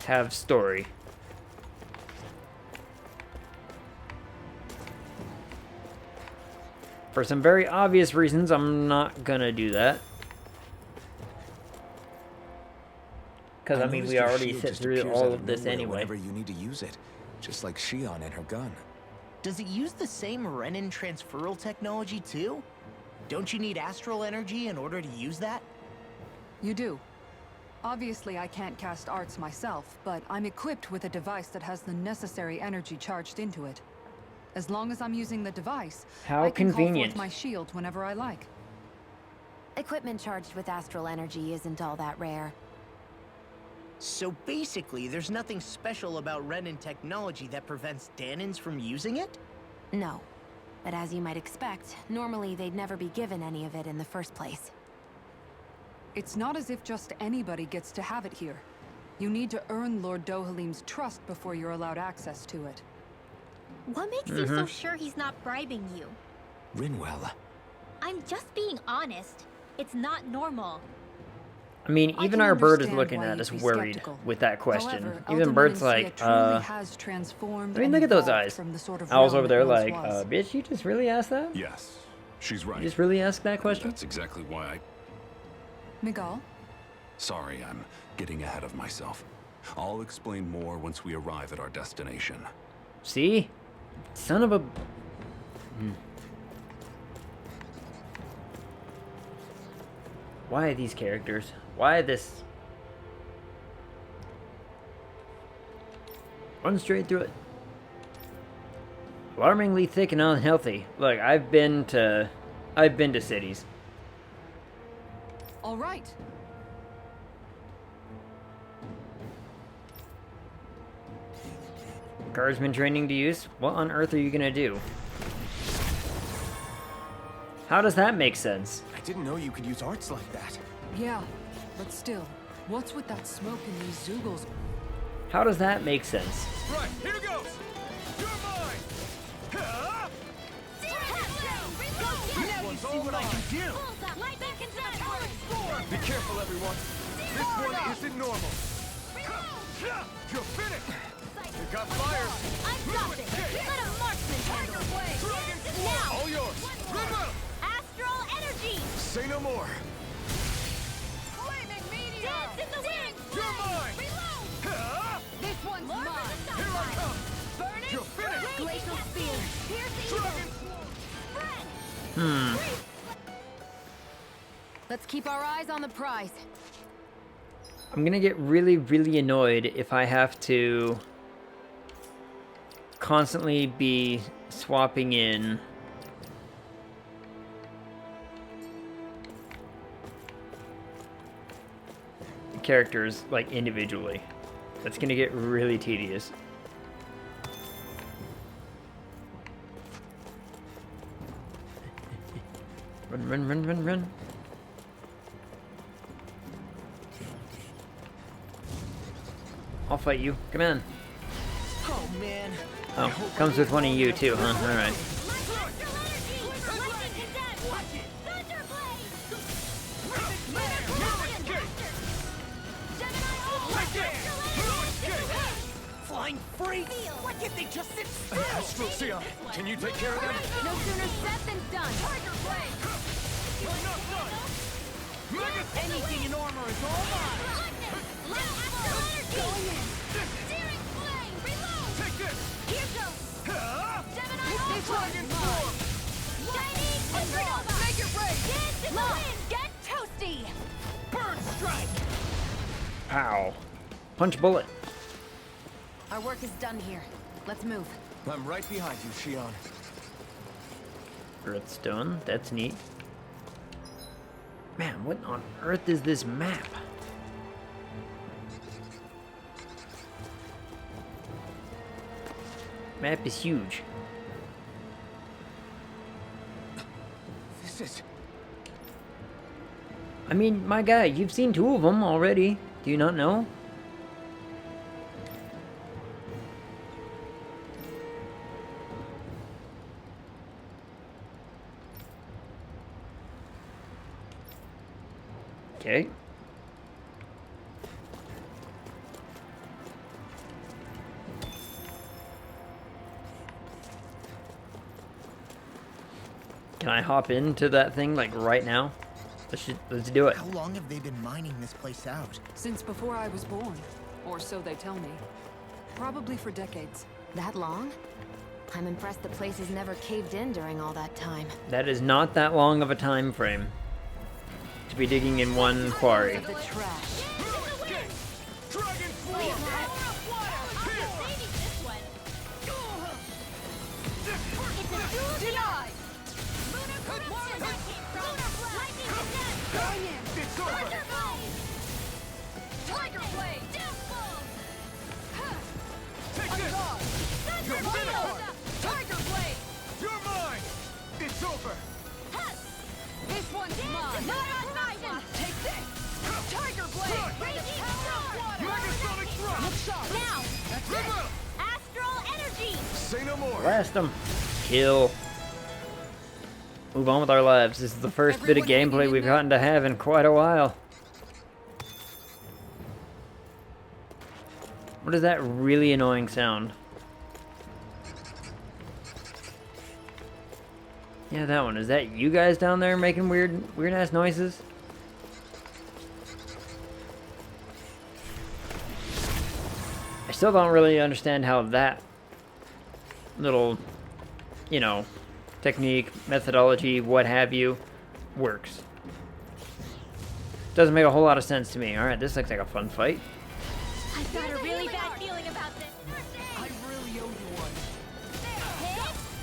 have story. For some very obvious reasons, I'm not gonna do that. Because, I mean, noticed we your already shield sit just through appears all out of this nowhere anyway. Whenever you need to use it, just like Shion and her gun. Does it use the same Renin transferal technology too? Don't you need astral energy in order to use that? You do. Obviously, I can't cast arts myself, but I'm equipped with a device that has the necessary energy charged into it. As long as I'm using the device, How I can convenient. call forth my shield whenever I like. Equipment charged with astral energy isn't all that rare. So basically, there's nothing special about Renin technology that prevents Danins from using it? No. But as you might expect, normally they'd never be given any of it in the first place. It's not as if just anybody gets to have it here. You need to earn Lord Dohalim's trust before you're allowed access to it. What makes you so sure he's not bribing you? Rinwell. I'm just being honest. It's not normal. I mean, I even can our bird is understand looking why at you'd us be worried skeptical. with that question. However, Even Elden bird's Ring like, truly has transformed I mean, and look at those evolved eyes. from the sort of Owl's realm over there it once like, was. bitch, you just really asked that? Yes, she's right. You just really asked that question? That's exactly why I... Miguel? Sorry, I'm getting ahead of myself. I'll explain more once we arrive at our destination. See? Son of a... Why these characters? Why this? Run straight through it. Alarmingly thick and unhealthy. Look, I've been to cities. All right. Guardsman training to use? What on earth are you gonna do? How does that make sense? I didn't know you could use arts like that. Yeah, but still, what's with that smoke in these Zoogles? How does that make sense? Right, here goes! You're mine! Huh? Now you see what I can do! Be careful, everyone! This one isn't normal! You're finished! You got fire! I've got this! Let a marksman handle it! Dragon Swarm! Now! All yours! River! Astral energy! Say no more! Flaming meteor! Dance in the wind! You're mine! Reload! Huh? This one's mine! Here I come! Burning! You're finished! Glacial spear! Pierce Dragon Swarm! Let's keep our eyes on the prize. I'm gonna get really, really annoyed if I have to constantly be swapping in characters like individually. That's gonna get really tedious. Run, run, run, run, run. I'll fight you. Come on. Oh man. Oh, comes with one of you too, huh? Alright. Flying freak! Why can't they just sit still? Astral Sion, can you take care of them? No sooner said than done. You're not done! Mega Anything in armor is all mine! Take this! Huh? This Dragon one's Swarm! Make it rain! Dance in the wind! Get toasty! Bird strike! Ow. Punch bullet. Our work is done here. Let's move. I'm right behind you, Shion. Earthstone. That's neat. Man, what on earth is this map? Map is huge. This is... I mean, my guy, you've seen two of them already. Do you not know? Okay. Can I hop into that thing, like, right now? Let's do it. How long have they been mining this place out? Since before I was born. Or so they tell me. Probably for decades. That long? I'm impressed the place has never caved in during all that time. That is not that long of a time frame to be digging in one quarry. The trash. This one's mine! Not on my one! Take this! Tiger Blade! Raging Storm! Megasonic Thrust! Look sharp! Now! That's it! Astral Energy! Say no more! Blast them. Kill. Move on with our lives. This is the first bit of gameplay we've gotten to have in quite a while. What is that really annoying sound? Yeah, that one. Is that you guys down there making weird ass noises? I still don't really understand how that little, you know, technique, methodology, what have you, works. Doesn't make a whole lot of sense to me. Alright, this looks like a fun fight. I've got a really bad feeling about this. I really owe you one.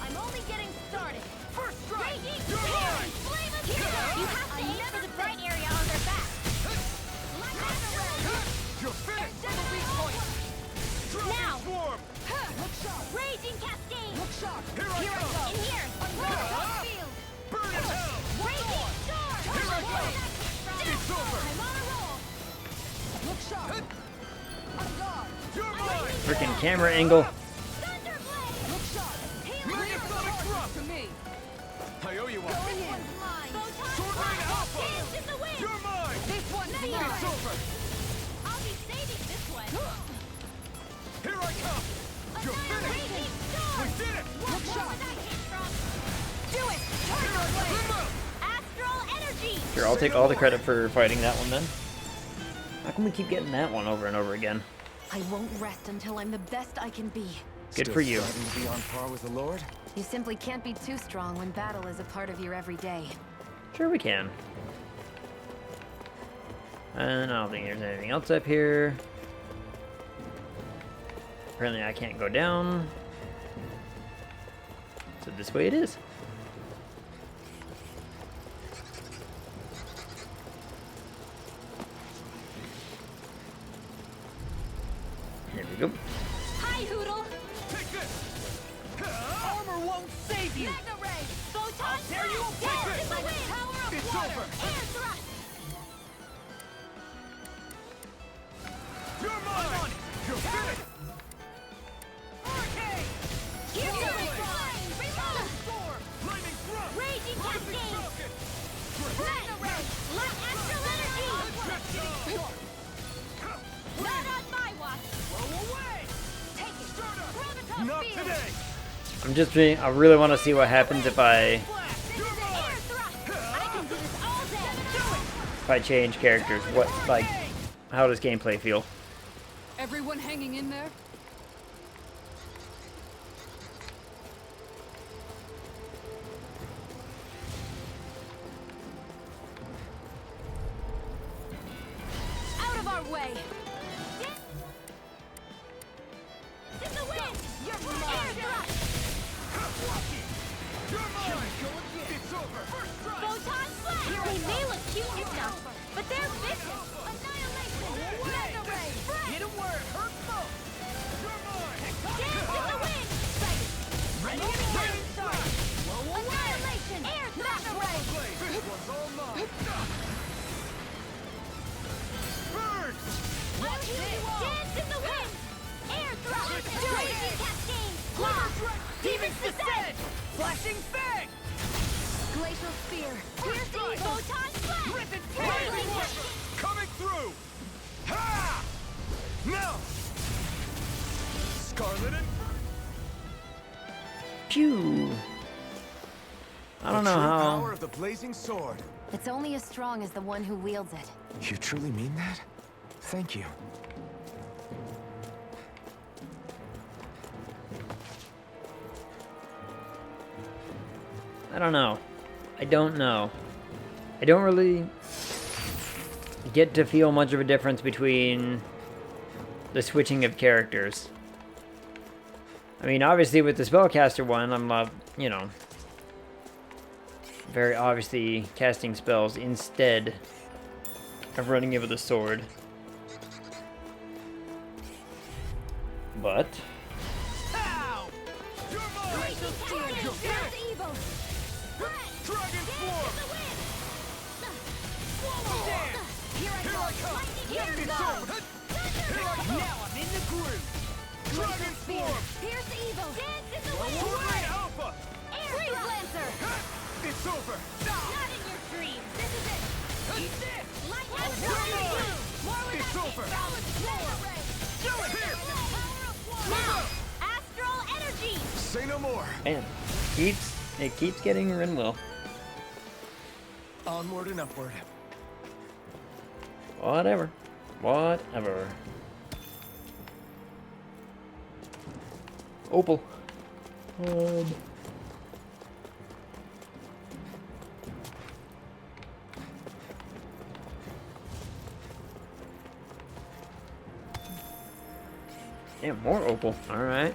I'm only getting started. First strike! Flame of Hero! You have to aim for the bright area on their back. You're finished! Double weak point. Now! Swarm! Look sharp! Raging Cascade! Look sharp! Here I Here I come! go! In here! Field! Burn in hell! Raging Storm! Here I go! It's over! I'm on a roll! Look sharp. On guard. You're mine! Freaking camera angle. Thunderblade! Look sharp. Megasonic Thrust! To me. I owe you one! Going in. Mine! Sword Ring Alpha! Dance in the wind! You're mine! This one's It's mine. over! I'll be saving this one! Here I come! You're finished! Raging Storm! We did it! Look sharp! That came from? Do it! Here I come! Astral Energy! Sure, I'll take all the credit for fighting that one then. How come we keep getting that one over and over again? I won't rest until I'm the best I can be. Good for you. Striving to be on par with the Lord? You simply can't be too strong when battle is a part of your everyday. Sure we can. And I don't think there's anything else up here. Apparently I can't go down. So this way it is. There we go. Hi, Hoodle! Take this! Armor won't save you! Mega Ray! Photon tear you Blast! apart! Dance in the wind! Power of It's water! over! Air thrust! You're mine! You're finished! Hurricane! Here's the flying! Reload! Storm! Flaming Thrust! Raging Lightning Cascade! Falcon! Mega Ray! Let Astral Energy! Not on my watch! Blow away! Take it! Graviton Not Field! today! I'm just being, I really want to see what happens if I This is air thrust! I can do this all day! if I change characters. What, like, how does gameplay feel? Everyone hanging in there? Out of our way! In the wind! You're mine! Air thrust! You're mine! It's over! First strike! Photon blast! They may look cute and stuff, but they're vicious! Annihilation! Mega ray! Hit 'em where it hurts most! You're mine! Dance in the wind! Sight! Raging Storm! Annihilation! Air thrust! This one's all mine! Burn! Watch this! Dance in the wind! Air thrust! Raging Cascade! Demon's Descent! Flashing Fang! Glacial Spear! Piercing Photon Blast! Rip and Boiling tear! Coming through! Ha! Now! Scarlet and... Pew! I don't know The true how. power of the blazing sword. It's only as strong as the one who wields it. You truly mean that? Thank you. I don't know. I don't know. I don't really get to feel much of a difference between the switching of characters. I mean, obviously with the spellcaster one, I'm not, you know, very obviously casting spells instead of running it with a sword. But Ow! You're mine! Dragon form! Here I come! It's over! Now I'm in the groove! Dragon form! Pierce evil! Dance in the wind! Away, Alpha! Freeze Lancer! It's over! Not in your dreams! This is it! Eat this! Light More with it's over! Do it here! Now! Astral energy! Say no more! man, it keeps getting Rinwell. Onward and upward. Whatever. Whatever. Opal. Yeah, more opal. Alright.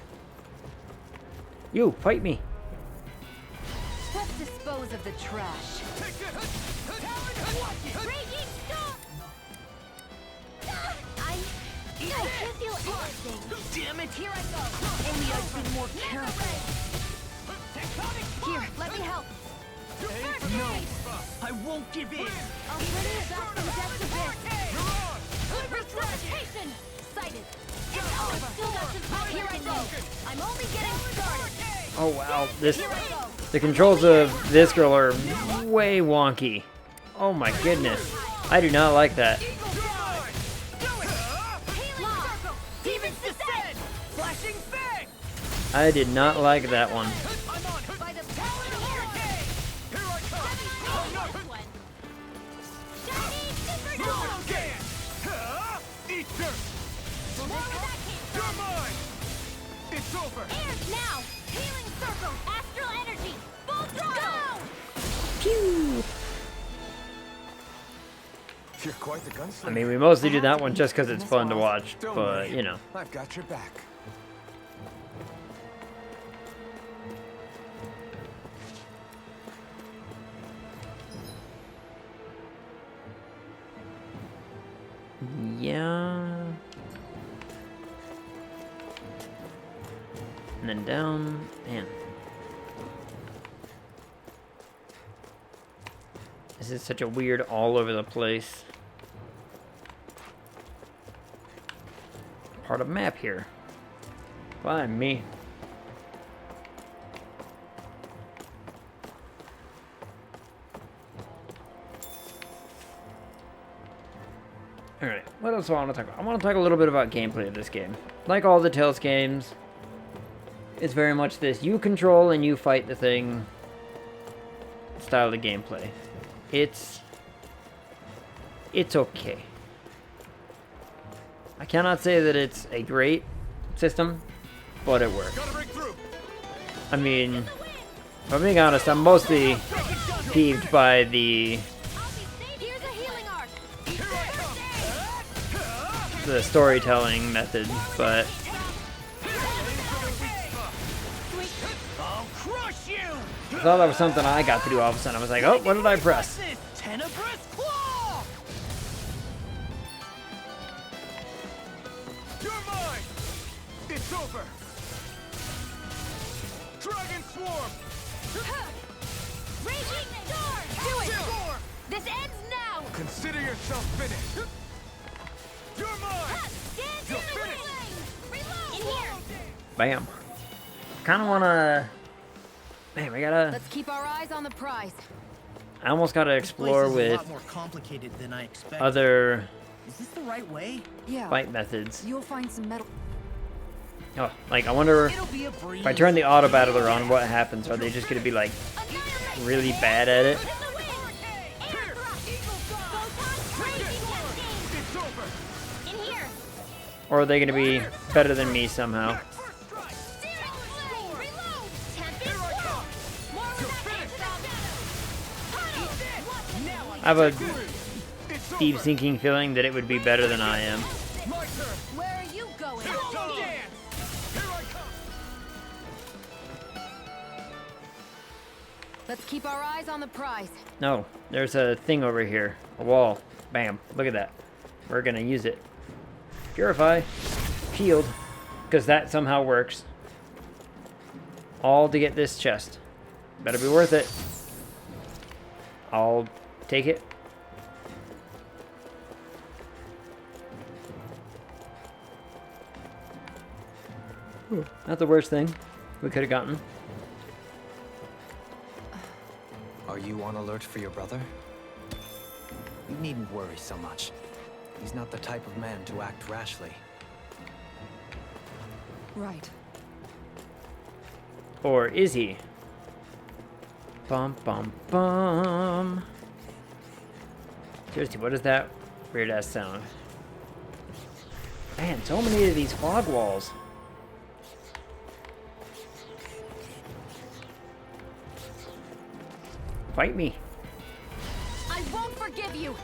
You, fight me. Let's dispose of the trash. Raging storm! I can't feel anything. Damn it! Here I go. Only I've been more careful. Here, let me help. No, I won't give in. I'll bring you back from death to this. Good resuscitation! Sighted. It's over. Still got some time. Here I go. I'm only getting started. Oh wow, this Here I go. the controls of this girl are way wonky. Oh my goodness. I do not like that. Demons descend! Flashing fang! I did not like that one. I'm on it! By the power of the hurricane! Here I come! Eat dirt! You're mine! It's over! Airs now! Healing circle! Astral energy! Full throttle! Pew! You're quite the gunslinger. I mean, we mostly do that one just because it's fun to watch, Don't but worry. you know. I've got your back. Yeah. And then down. Man. This is such a weird all over the place part of map here. Fine, me. Alright, what else do I want to talk about? I want to talk a little bit about gameplay of this game. Like all the Tales games, it's very much this you control and you fight the thing style of gameplay. It's okay. I cannot say that it's a great system, but it works. I mean, if I'm being honest, I'm mostly peeved by the storytelling method, but I'll crush you! I thought that was something I got to do all of a sudden. I was like, oh, what did I press? Tenebrous claw! You're mine! It's over! Dragon swarm! Raging storm! Do it! This ends now! Consider yourself finished! You're mine! You're finished! In here! Bam. Kind of want to... Man, we gotta... Let's keep our eyes on the prize. I almost gotta explore This place is with a lot more complicated than I expected. other Is this the right way? Yeah. fight methods. You'll find some metal. Oh, like, I wonder It'll be a breeze. if I turn the auto battler on, what happens? Are they just gonna be, like, really bad at it? In here. Or are they going to be better than me somehow? I have a deep sinking feeling that it would be better than I am. Where are you going? Let's keep our eyes on the prize. No, there's a thing over here. A wall. Bam. Look at that. We're going to use it. Purify. Shield. Because that somehow works. All to get this chest. Better be worth it. I'll take it. Not the worst thing we could have gotten. Are you on alert for your brother? You needn't worry so much. He's not the type of man to act rashly. Right. Or is he? Bum bum bum. Seriously, what is that weird ass sound? Man, so many of these fog walls. Fight me. I won't forgive you.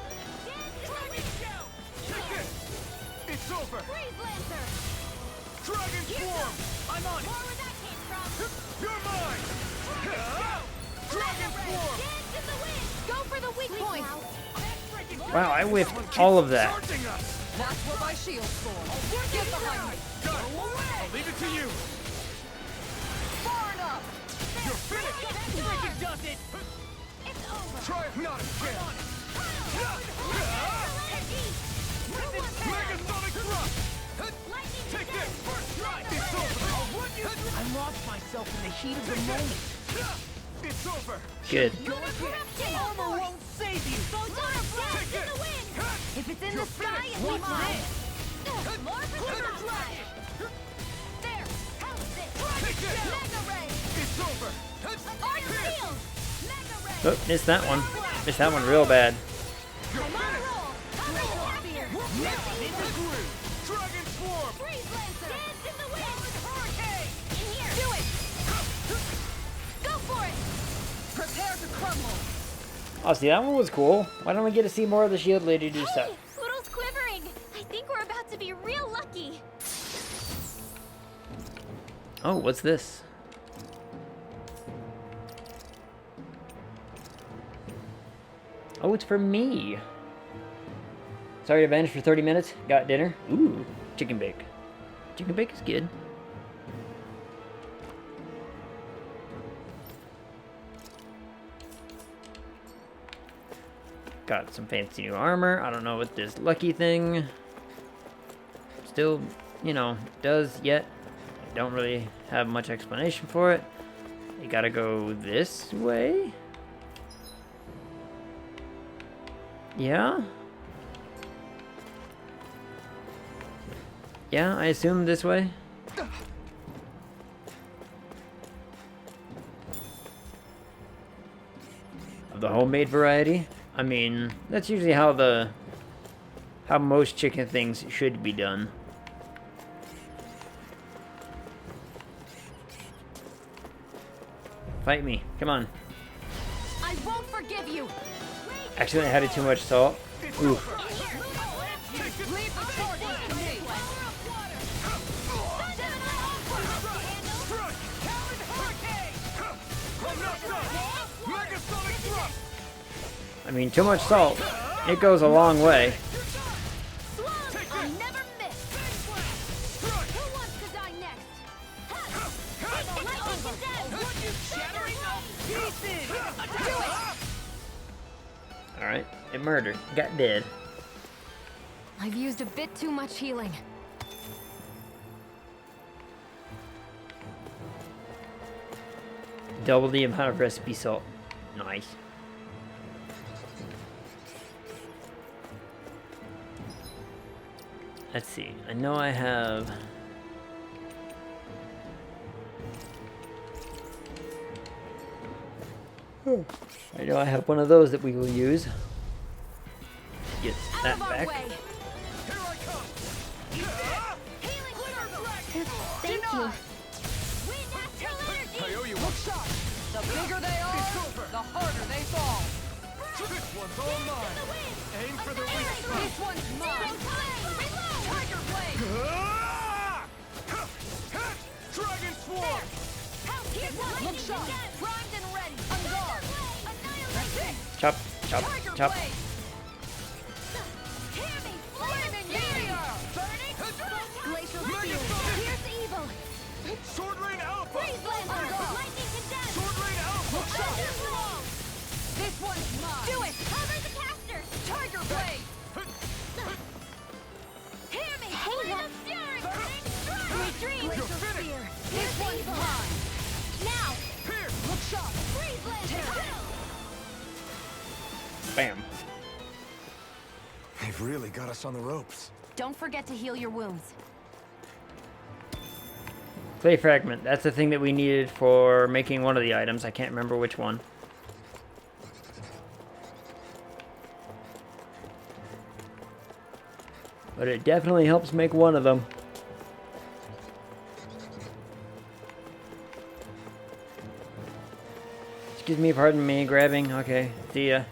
It's over. Freeze Lancer. Dragon Swarm. I'm on it. More where that came from. You're mine. Dragon Swarm. Dance in the wind. Go for the weak point. Wow, I whiffed all of that. That's what my shield's for. Get behind me. Got it. I'll leave it to you. Far enough. You're finished. Freaking does it. It's over. Try it not again. Megasonic thrust. Take this. First strike. It's over. I lost myself in the heat of the moment. It's over. Good. Armor won't save you. Take it. If it's in the sky, it's What's mine. this? More for the outside. There. How is it? Take it. Mega Ray. It's over. Iron Shield. Mega Ray. Oh, missed that one. Missed that one real bad. You're I'm on a finished. roll. Spear. Now I'm in the groove. Dragon Swarm. Freeze Lancer. Dance in the wind. Hurricane. In here. Do it. Go for it. Prepare to crumble. Oh, see, that one was cool. Why don't we get to see more of the shield lady do stuff? Hey, Poodle's quivering. I think we're about to be real lucky. Oh, what's this? Oh, it's for me. Sorry to vanish for 30 minutes. Got dinner. Ooh, chicken bake. Chicken bake is good. Got some fancy new armor. I don't know what this lucky thing still, you know, does yet. I don't really have much explanation for it. You gotta go this way? Yeah? Yeah, I assume this way. Of the homemade variety? I mean, that's usually how most chicken things should be done. Fight me. Come on. I won't forgive you. Accidentally added too much salt. Ooh. I mean, too much salt. It goes a long way. I'll never miss. Who wants to die next? Alright, it murdered. Got dead. I've used a bit too much healing. Double the amount of recipe salt. Nice. Let's see. I know I have... I know I have one of those that we will use. Get that back. Thank you. I owe you Look sharp. The bigger they are, the harder they fall. This one's all mine. Aim for the weak spot. This one's mine. Tiger blade. Dragon swarm. Look sharp. Primed and ready. On guard. That's it. Chop, chop, Tiger chop. blade. Flaming meteor. Glacial spear. Here's evil! Sword Rain Alpha. Lightning condemned! Sword Rain Alpha. Look sharp. This one's mine. Do it! Cover the caster! Tiger blade. Hear me! Flame of fury! Burning strike! Retreat! You're finished. Spear! This one's mine. Now! Here. Look sharp. Freeze laser! Bam. They've really got us on the ropes. Don't forget to heal your wounds. Clay fragment. That's the thing that we needed for making one of the items. I can't remember which one. But it definitely helps make one of them. Excuse me, pardon me, grabbing. Okay, see ya.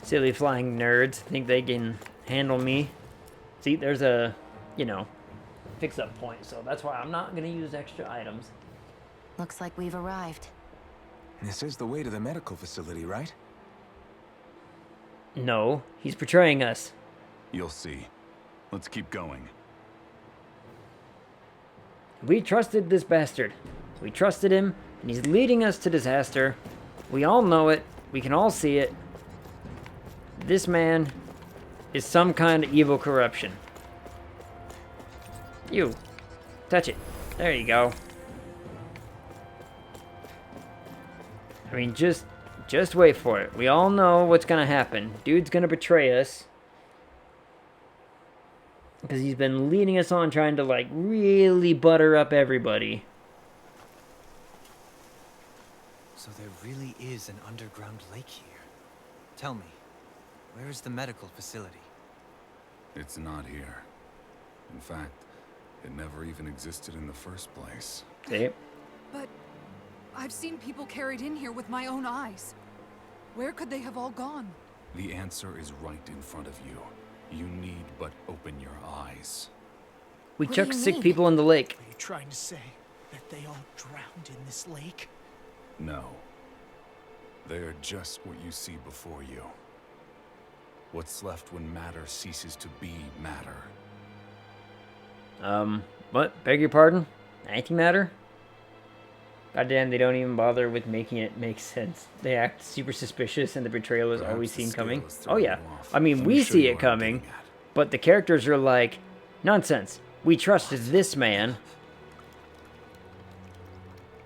Silly flying nerds think they can handle me. See, there's a, you know, fix-up point, so that's why I'm not gonna use extra items. Looks like we've arrived. This is the way to the medical facility, right? No, he's betraying us. You'll see. Let's keep going. We trusted this bastard. We trusted him, and he's leading us to disaster. We all know it. We can all see it. This man is some kind of evil corruption. You. Touch it. There you go. I mean, just wait for it. We all know what's gonna happen. Dude's gonna betray us. Because he's been leading us on trying to, like, really butter up everybody. So there really is an underground lake here. Tell me, where is the medical facility? It's not here. In fact, it never even existed in the first place. See? But I've seen people carried in here with my own eyes. Where could they have all gone? The answer is right in front of you. You need but open your eyes. We What do chuck you sick mean? people in the lake. Are you trying to say that they all drowned in this lake? No. They are just what you see before you. What's left when matter ceases to be matter. What? Beg your pardon? Antimatter? Goddamn, they don't even bother with making it make sense. They act super suspicious and the betrayal is Perhaps always the seen scale coming. is Oh throwing yeah. you off. I mean, Let me we show see you it what I'm coming, getting at. but the characters are like, nonsense. We trust this man.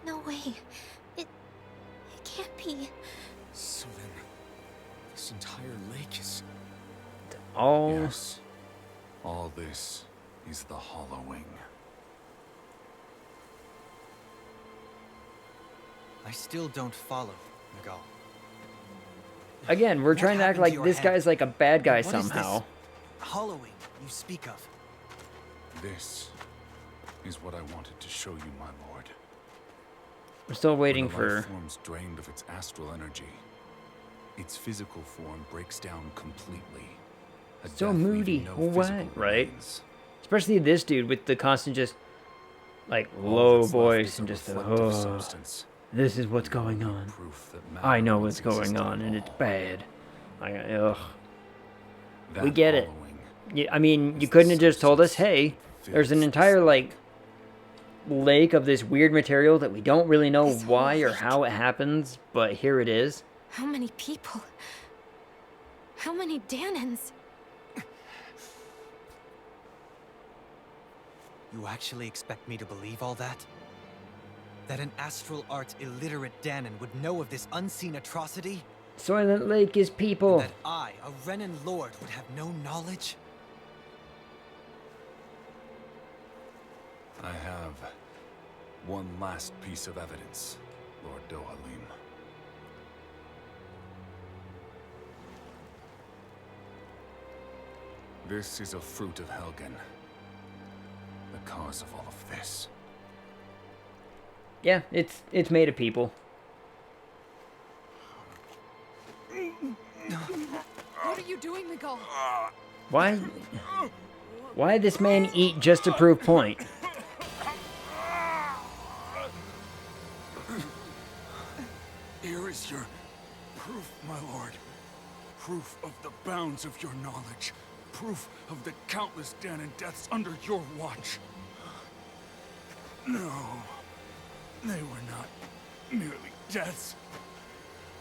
No way. It can't be. So then, this entire lake is... All... Yes. All this is the hollowing. I still don't follow, Miguel. Again, we're What trying to act happened like your this hand? guy's like a bad guy What is this somehow. hollowing you speak of? This is what I wanted to show you, my lord. We're still waiting When a life for... form's drained of its astral energy, its physical form breaks down completely. A So death leaving moody. no What? physical Right? remains. Especially this dude with the constant just... like, All low that's left voice is and a just reflective oh, substance. this is what's going on. Proof that matter I know once what's going existed on at and it's all. bad. Ugh. That We get it. hollowing Yeah, I mean, is you the couldn't have just told us, substance hey, that there's an fills entire, this like, lake of this weird material that we don't really know This whole why or lake. how it happens, but here it is. How many people? How many Danons? You actually expect me to believe all that? That an astral art illiterate Danon would know of this unseen atrocity? Soylent Lake is people. And that I, a Renan lord, would have no knowledge? I have one last piece of evidence, Lord Dohalim. This is a fruit of Helgen. The cause of all of this. Yeah, it's made of people. What are you doing, Miguel? Why this man eat just to prove point? Here is your proof, my lord. Proof of the bounds of your knowledge. Proof of the countless Danon deaths under your watch. No, they were not merely deaths.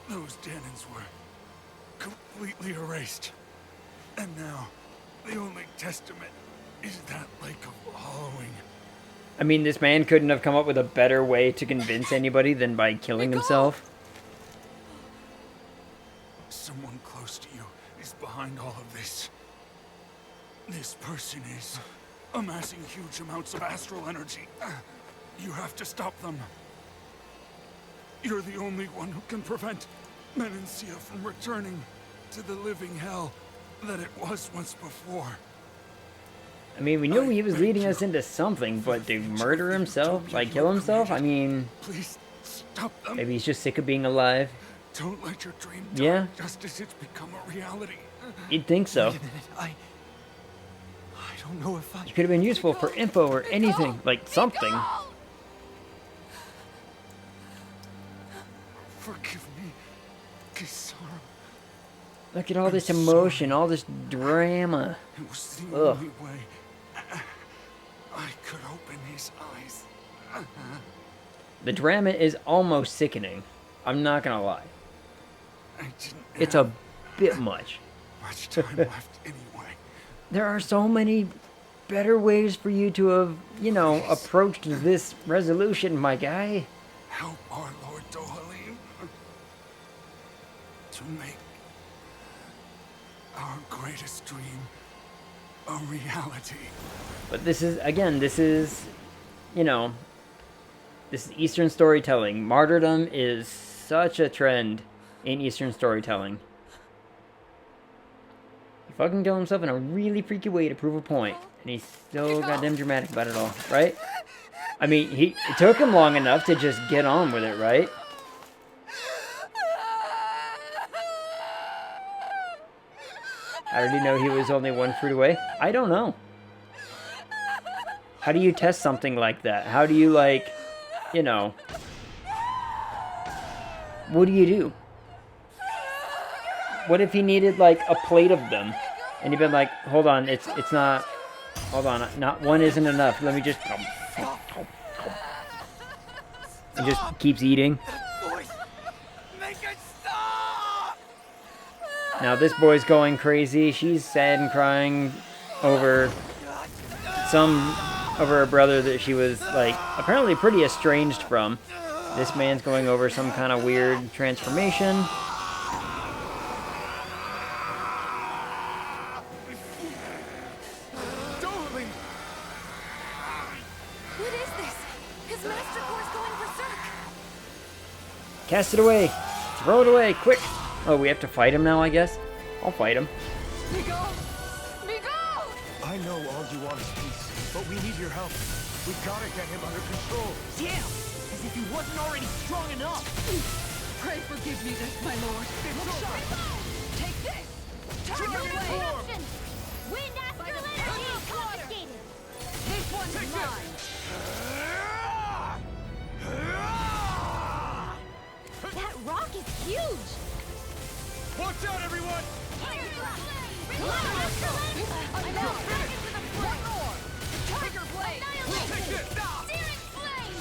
Those Danons were completely erased. And now, the only testament is that lake of hollowing. I mean, this man couldn't have come up with a better way to convince anybody than by killing himself. Someone close to you is behind all of this. This person is amassing huge amounts of astral energy. You have to stop them. You're the only one who can prevent Menancia from returning to the living hell that it was once before. I mean, we knew he was leading us into something, but to murder himself, like kill himself, I mean... Please stop them. Maybe he's just sick of being alive. Don't let your dream die, Yeah. just as it's become a reality. You'd think so. Wait a minute, I don't know if I... You could have been useful for info or anything, like something. Forgive me, Kisara. Look at all this emotion, all this drama. It was the Ugh. only way I could open his eyes. The drama is almost sickening. I'm not gonna lie. I didn't It's have a bit much. much time left anyway. There are so many better ways for you to have, you know, approached this resolution, my guy. Help our Lord Dohalim to make our greatest dream a reality. But this is, again, this is, you know, this is Eastern storytelling. Martyrdom is such a trend in Eastern storytelling. He fucking killed himself in a really freaky way to prove a point. And he's so goddamn dramatic about it all, right? I mean, it took him long enough to just get on with it, right? How did he know he was only one fruit away? I don't know. How do you test something like that? How do you, like, you know... What do you do? What if he needed, like, a plate of them? And he'd been like, hold on, it's not... Hold on, not one isn't enough. Let me just... And just keeps eating. Now this boy's going crazy. She's sad and crying over over her brother that she was, like, apparently pretty estranged from. This man's going over some kind of weird transformation. What is this? His master core's going berserk. Cast it away. Throw it away, quick. Oh, we have to fight him now, I guess? I'll fight him. Miguel! Miguel! I know all you want is peace, but we need your help. We gotta get him under control. Damn! As if he wasn't already strong enough! Pray forgive me this, my lord. Take this! Turn your blade! Wind after energy confiscated! This one's mine. That rock is huge! Watch out, everyone! Tiger blade. Take this!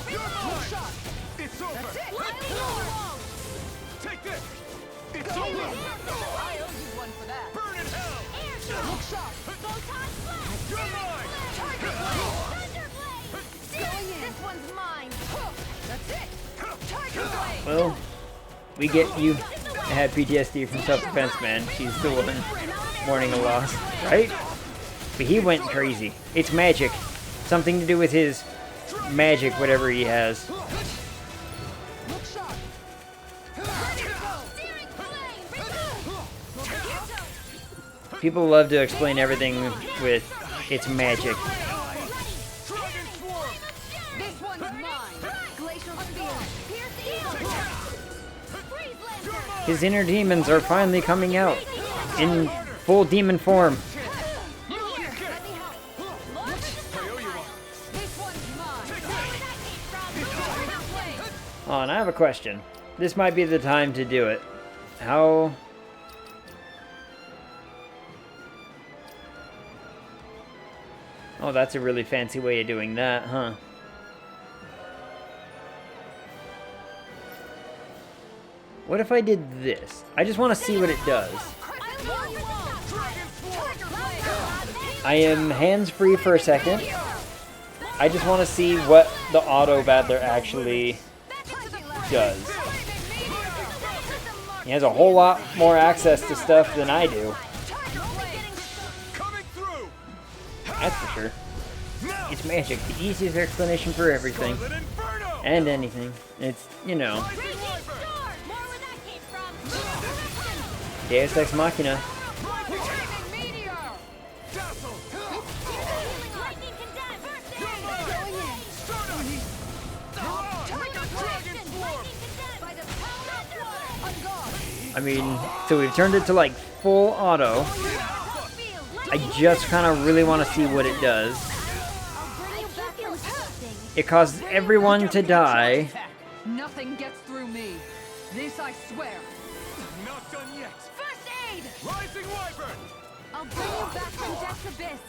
You're mine! It's over! Take this! It's over! I owe you one for that. Burn in hell! Look sharp. You're mine! Going in. This one's mine! That's it. Tiger blade. Well, we get you had PTSD from self-defense, man. She's the one mourning a loss, right? But he went crazy. It's magic. Something to do with his magic, whatever he has. Look sharp. People love to explain everything with its magic. This one's mine. Glacial spear. His inner demons are finally coming out in full demon form. Oh, and I have a question. This might be the time to do it. How... Oh, that's a really fancy way of doing that, huh? What if I did this? I just want to see what it does. I am hands-free for a second. I just want to see what the auto battler actually does. He has a whole lot more access to stuff than I do. That's for sure. It's magic, the easiest explanation for everything. And anything. It's, you know. Deus Ex Machina. I mean, so we've turned it to like full auto. I just kind of really want to see what it does. It causes everyone to die. Nothing gets through me. This I swear. Not done yet. First aid! Rising Wyvern! I'll bring you back from Death's Abyss.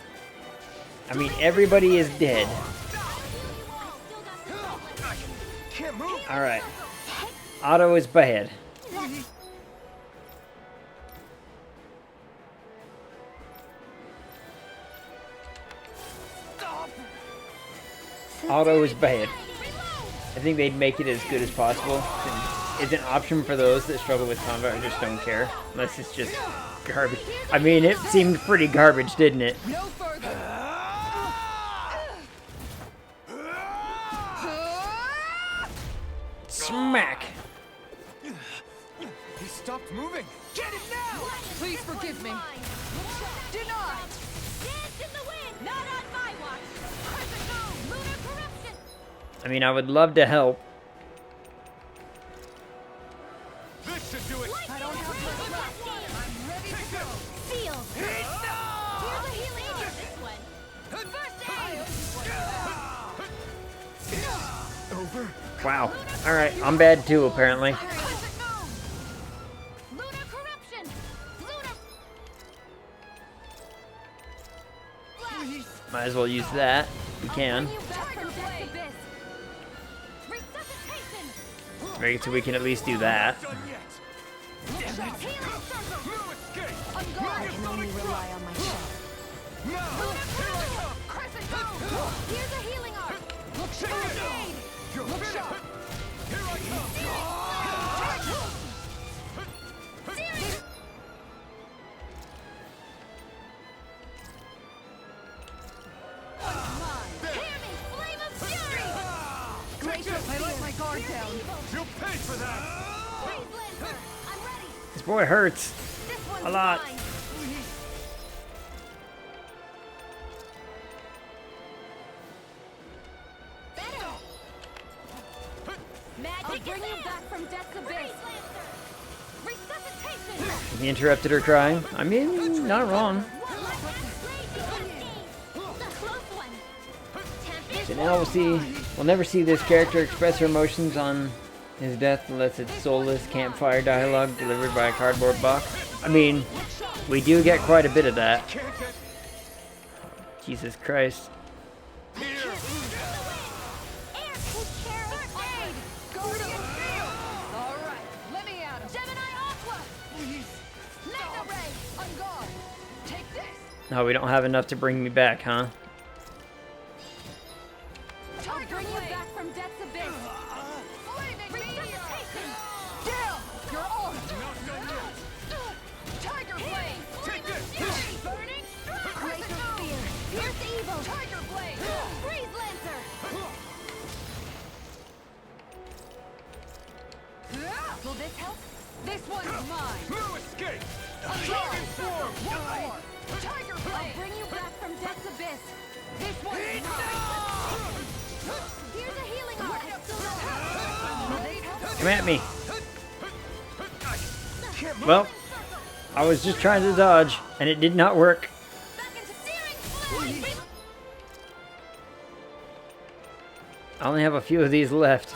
I mean, everybody is dead. Can't move. Alright. Auto is bad. Auto is bad. I think they'd make it as good as possible. It's an option for those that struggle with combat or just don't care. Unless it's just garbage. I mean, it seemed pretty garbage, didn't it? No further. Smack! He stopped moving. Get it now! Please forgive me. Denied. Dance in the wind! Not on my watch! Crescent Moon! Lunar corruption! I mean, I would love to help. This should do it. I don't have much left. I'm ready to go. Seal! Here's a healing art! This one! First aid! Over. Wow. Alright, I'm bad too, apparently. Crescent Moon! Lunar corruption! Lunar... Might as well use that. We can. Bring you back from Death's Abyss. Resuscitation! Right, so we can at least do that. Done yet. Healing circle! No escape. I can only rely on myself. Now. Crescent Moon! Here's a healing art! Look aid. You're finished. Here I I let my guard down. You'll pay for that. This boy hurts. A lot. I'll bring you back from Death's Abyss. Resuscitation! He interrupted her crying. I mean, not wrong. So now we'll never see this character express her emotions on his death unless it's soulless campfire dialogue delivered by a cardboard box. I mean, we do get quite a bit of that. Jesus Christ. No, we don't have enough to bring me back, huh? I'll bring you back from Death's Abyss. Resuscitation! Gale, you're on. Tiger Blade. Take this. Burning strike! Glacial Spear! Pierce Evil! Tiger Blade. Freeze Lancer! Will this help? This one's mine. No escape. escape! Dragon form! One more! Tiger Blade! I'll bring you back from Death's Abyss! This one's Here's a healing arc! Come at me. Well, I was just trying to dodge, and it did not work. I only have a few of these left.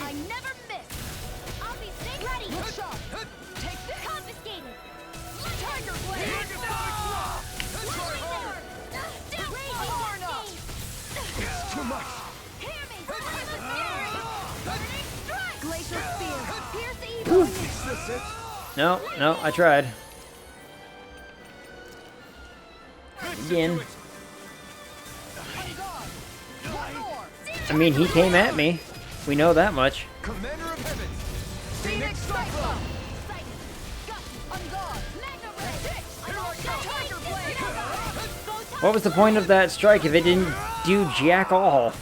I never miss. I'll be safe ready. Take this. Confiscated. Tiger Blade. Too much! Hear me. Glacial spear. Pierce the evil. Is this it? No, I tried. Again. I mean, he came at me. We know that much. Commander of Heavens! Phoenix Cyclone! What was the point of that strike if it didn't do jack all?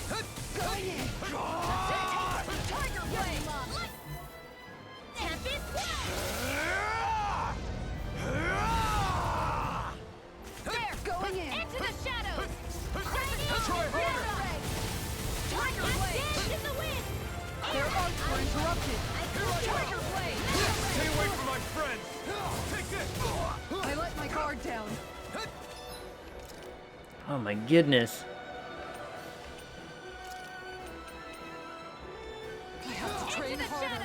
Stay away from my friends! Take this! I let my guard down. Oh my goodness. I have to train harder.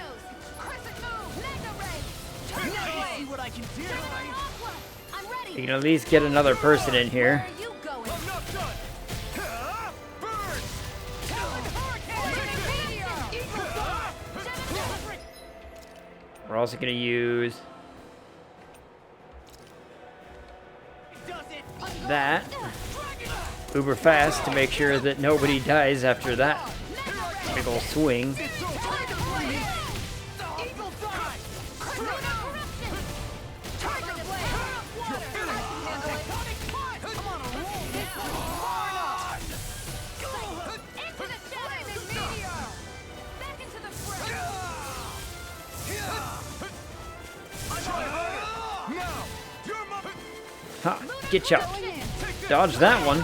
Now you see what I can do! I'm ready. You can at least get another person in here. Where are you going? I'm not done! Burn! We're also gonna use that uber fast to make sure that nobody dies after that big ol' swing. Ha! Get chopped. Dodge that one.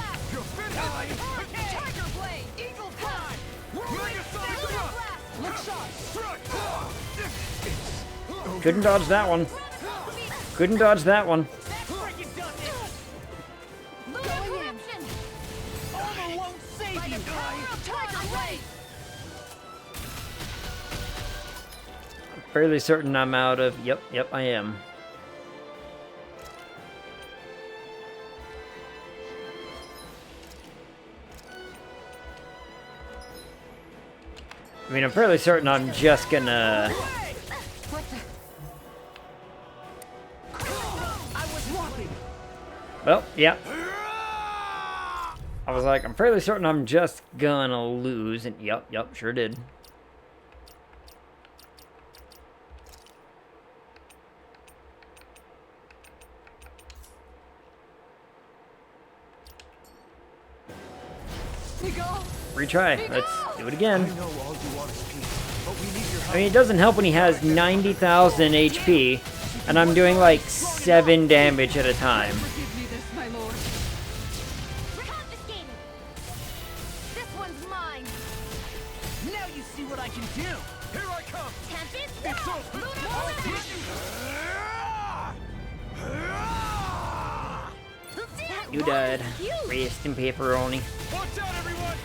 Couldn't dodge that one. Couldn't dodge that one. I'm fairly certain I'm out of... Yep, I am. I mean, I'm fairly certain I'm just gonna... Well, yeah. I was like, I'm fairly certain I'm just gonna lose, and yep, sure did. Retry. Let's do it again. I mean, it doesn't help when he has 90,000 HP, and I'm doing like 7 damage at a time. Forgive me this, my lord. Confiscated. This one's mine. Now you see what I can do! Here I come! Tempest. It's over! You died. Rest in pepperoni. Watch out, everyone!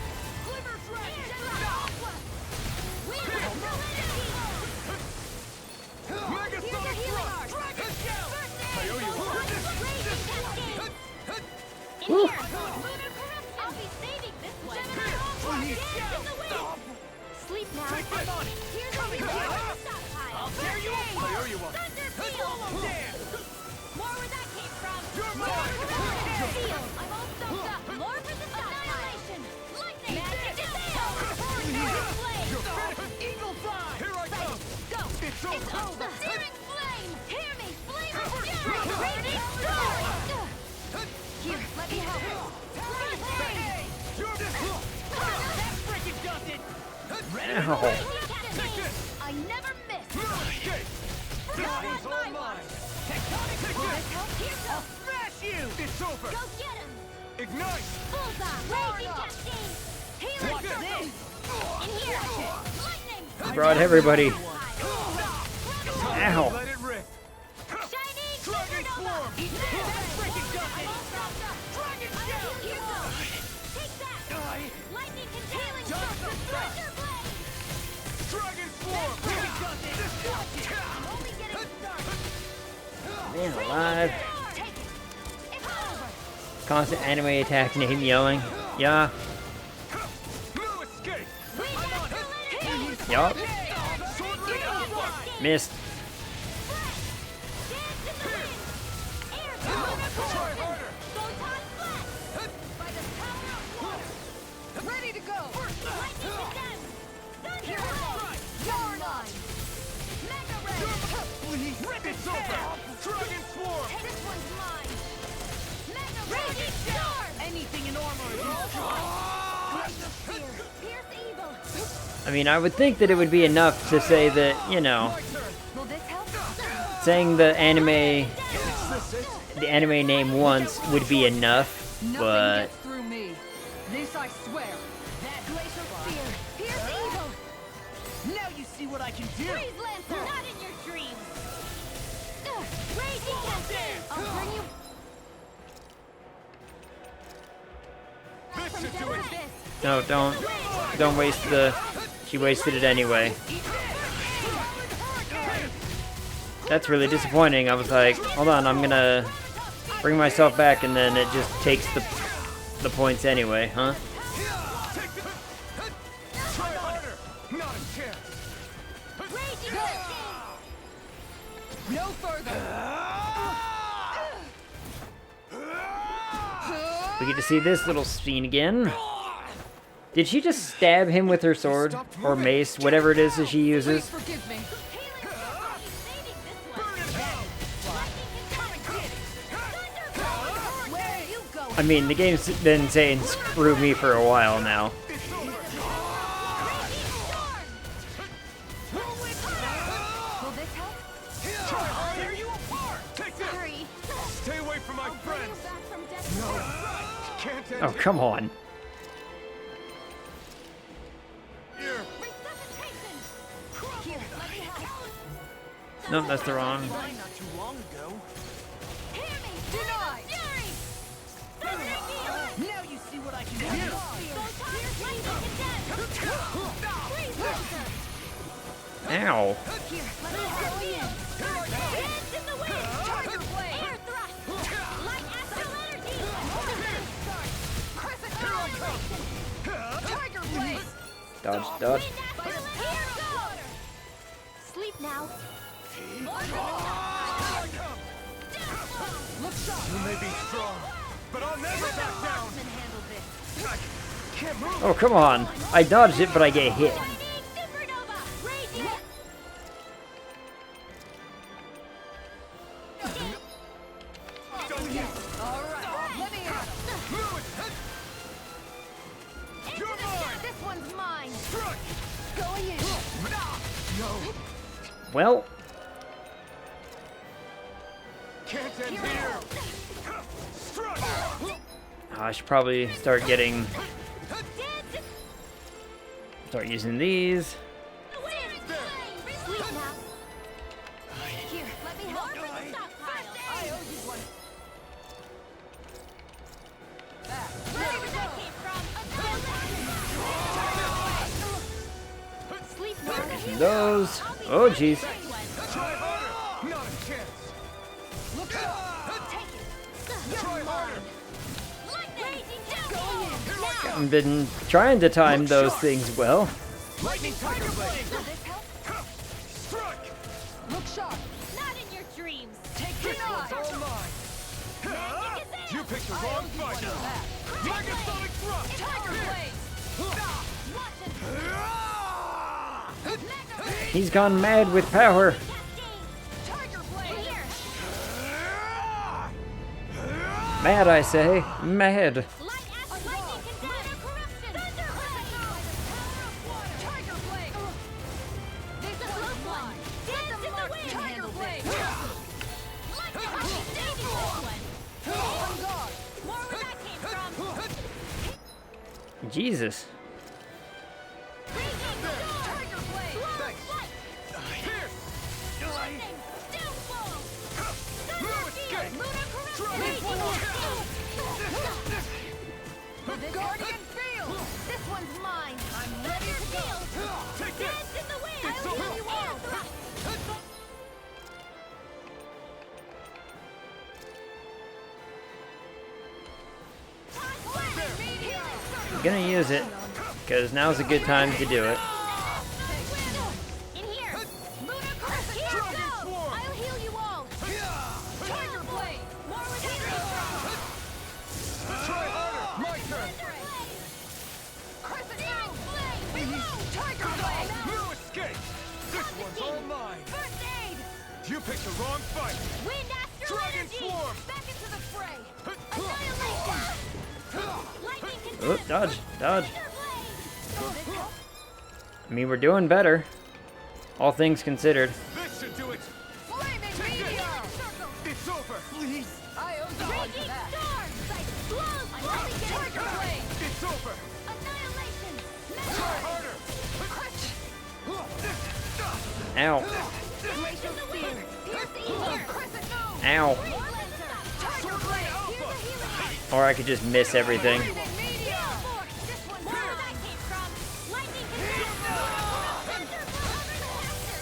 Mega Sonic Thrust! Dragon Scale! I owe you one! Woo. I'll be saving this one. Sleep now. Take this! Here's a stockpile. I'll tear you up! I owe you one! Almost there! More where that came from. You're More mine! for the field. I'm all soaked up. More for the stockpile. Lightning. Ow. I never miss. Not on my watch. Tectonic Will push! this help? Here I'll goes. smash you! It's over. Go get him. Ignite. Bullseye. Raging cascade. Healing Watch circle. this! In here. Lightning. I brought everybody. Ow. Let it rip. Shining Dragon supernova. Swarm. That's freaking justice! Dragon Shell. Here goes. Take that. Lightning containment. Thunder blade. Dragon Swarm. I'm only getting started. Man alive. Take it. It's over. Constant anime attack name yelling. Yeah. No escape. We got the Yup. Sword Ring Alpha. Missed. Dance in the wind. Air Try harder. Photon flash. By the power of water. Ready to go! Lightning condemned. Thunder blade. Yarn line. Mega ray. Rip it's over. Dragon Swarm. This one's mine. Mega raging storm. Anything in armor is yours! Pierce evil. I mean, I would think that it would be enough to say that, you know, Will this help? saying the anime name once would be enough, Nothing but gets through me. This I swear. That glacial spear. Pierce evil. Now you see what I can do! Freeze lancer. Not in your dreams. Raging cascade. I'll bring you. This should do it. no, don't waste the. She wasted it anyway. That's really disappointing. I was like, hold on, I'm gonna bring myself back, and then it just takes the points anyway, huh? Try harder. Not a chance. Raging cascade. No further. We get to see this little scene again. Did she just stab him with her sword? Or mace, whatever it is that she Please uses? forgive me. I mean, the game's been saying screw me for a while now. Tear you apart. Take this. Stay away from my friends. Can't end Oh, come on. here. Nope, that's the wrong. Not too long ago. Denied. Now you see what I can do! Ow. Dodge, dodge. Sleep now. You may be strong, but I'll never back down. I can't move. Oh, come on. I dodged it, but I get hit. This one's mine. Going in. No. Well, Can't end here. Struck. I should probably start using these. Sleep now. Here, let me help with the stockpile. I owe you one. Wherever that came from. Sleep now. Those. Oh, jeez. Try harder. Not a chance. Look out. Take it. Try harder. I've been trying to time those things well. Lightning Tiger Blade. Struck. Look sharp. Not in your dreams. Take this one's all mine. You picked the wrong fighter. Dragon Sonic Thrust. He's gone mad with power. Mad, I say. Mad. Jesus. Guardian Field! This one's mine! I'm ready to go! Dance in the wind! I'll heal you all! I'm gonna use it, because now's a good time to do it. In here! Lunar Crest! Here go! I'll heal you all! Tiger Blade! More with healing! Try harder! My turn! Crescent Moon! Tiger Blade! No escape! This one's all mine! First aid! You picked the wrong fight! Wind Astral Dragon Energy! Swarm! Back into the fray! Annihilation! Lightning Oh, Control! dodge, dodge. Blade! I mean, we're doing better. All things considered. This should do it! Flaming Meteor! It's over! Please. I owe you one for that. Blows! Tiger Blade! It's over! Annihilation! Try harder! Ow. Glacial Spear! Pierce Ether! Crescent Moon! Ow. Tiger Blade! Here's a healing arc! Or I could just miss everything. Meteor! This one's where that came from! Lightning Control!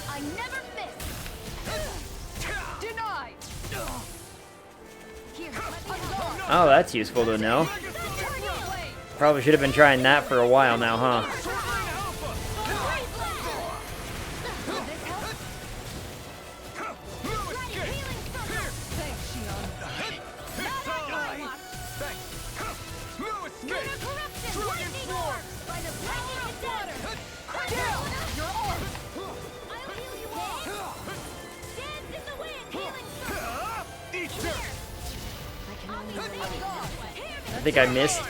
I never miss! Denied. Here, let me help! Oh, that's useful to know. Probably should have been trying that for a while now, huh? I think I missed.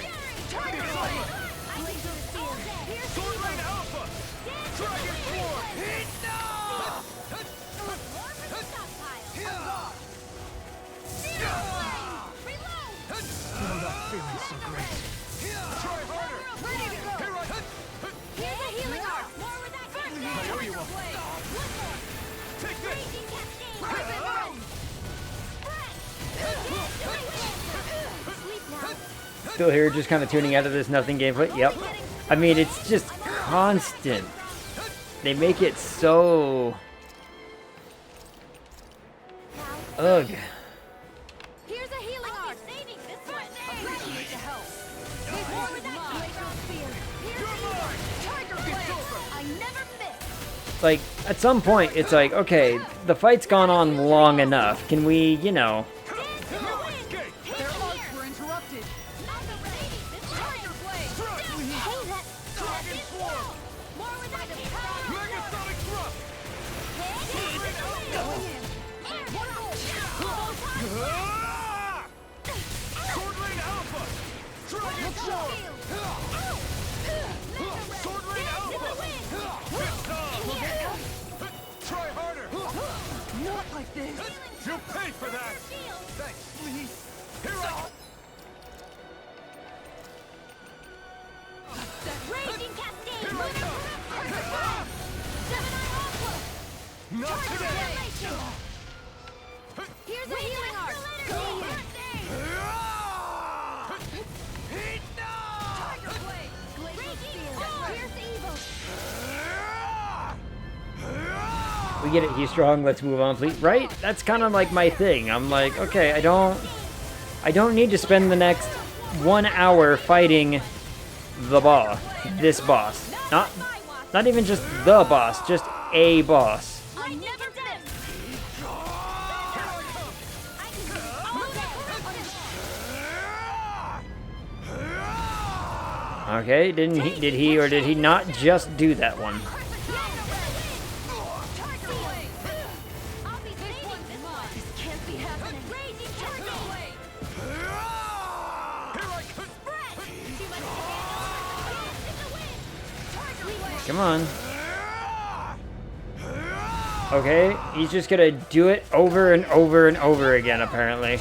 Still here, just kind of tuning out of this nothing gameplay. Yep. I mean, it's just constant. They make it so... Ugh. Here's a healing arc. Saving this one. Appreciate the help. More with that glacial spear. Here's Tiger Blade. I never miss. Like, at some point, it's like, okay, the fight's gone on long enough. Can we, you know... Their arcs were interrupted. Tiger Blade. Hey, that Dragon Swarm. More with that Megasonic thrust! Sword Lane Alpha! Dragon Swarm! Sword Lane Alpha! It's on! Try harder! Not like this. You'll pay for that! Thanks. Please. Here I... Raging Cascade. Here I come! Gemini Aqua. Not today! Here's a healing arc. Go here. Tiger Blade. Glacial Spear. Pierce Evil. We get it, he's strong, let's move on, please. Right? That's kind of like my thing. I'm like, okay, I don't need to spend the next 1 hour fighting the boss. This boss. Not even just the boss, just a boss. I never miss. Okay, did he or did he not just do that one? Tiger Come on. Okay, he's just gonna do it over and over and over again, apparently.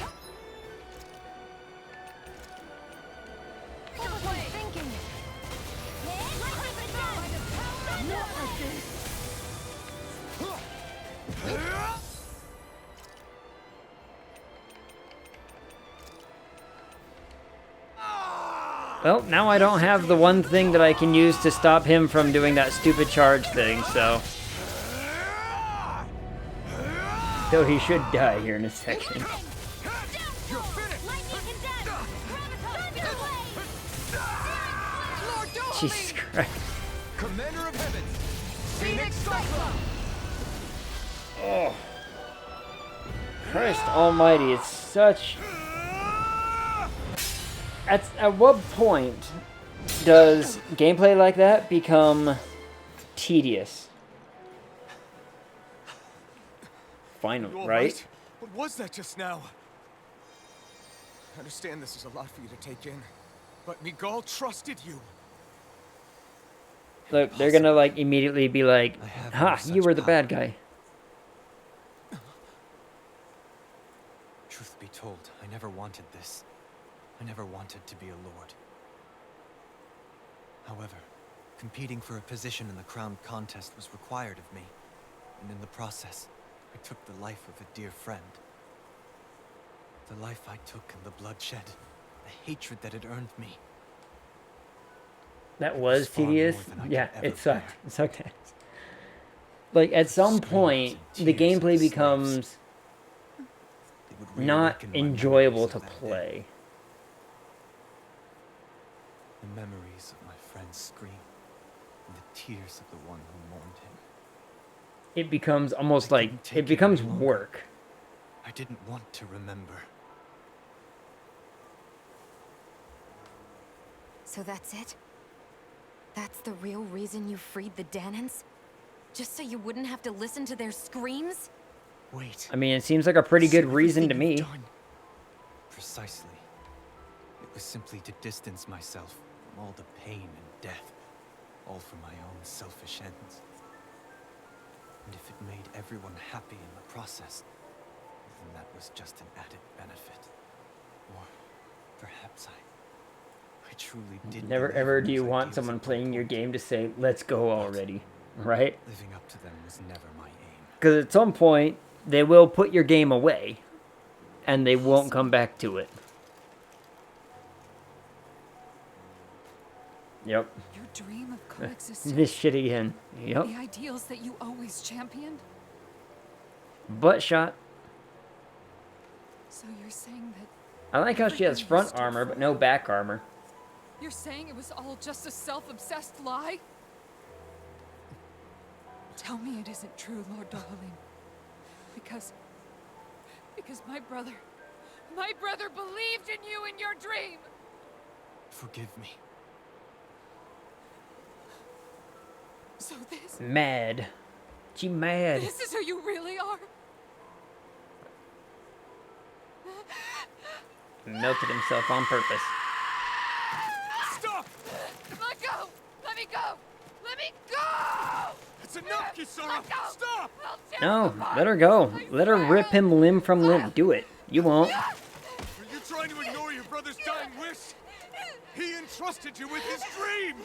Well, now I don't have the one thing that I can use to stop him from doing that stupid charge thing, so... Though he should die here in a second. Jesus Christ. Commander of Heavens, Phoenix Cyclone. Oh. Christ almighty, it's such... At what point does gameplay like that become tedious? Finally, right? What was that just now? I understand this is a lot for you to take in, but Miguel trusted you. Look, they're gonna like immediately be like, "Ha, you were the bad guy." Truth be told, I never wanted this. I never wanted to be a lord. However, competing for a position in the crown contest was required of me, and in the process, I took the life of a dear friend. The life I took and the bloodshed, the hatred that it earned me. That was tedious. Yeah, it sucked. It sucked. Like, at some point, the gameplay becomes not enjoyable to play. The memories of my friend's scream, and the tears of the one who mourned him. It becomes almost like, it becomes work. I didn't want to remember. So that's it? That's the real reason you freed the Danans? Just so you wouldn't have to listen to their screams? Wait. I mean, it seems like a pretty good reason to me. Precisely. It was simply to distance myself from all the pain and death, all for my own selfish ends. And if it made everyone happy in the process, then that was just an added benefit. Or perhaps I truly did. Never ever do you want someone playing your game to say, "Let's go already," right? Living up to them was never my aim. Because at some point, they will put your game away, and they won't come back to it. Yep. Your dream of coexistence. This shit again. Yep. The ideals that you always championed. Butt shot. So you're saying that... I like how she has front armor, but no back armor. You're saying it was all just a self-obsessed lie? Tell me it isn't true, Lord Dohalim. Because my brother believed in you in your dream! Forgive me. So this... Mad. She mad. This is who you really are? Melted himself on purpose. Stop! Let go! Let me go! Let me go! It's enough, Kisara! Stop! No, let her go. Let her rip him limb from limb. Do it. You won't. Are you trying to ignore your brother's dying wish? He entrusted you with his dream!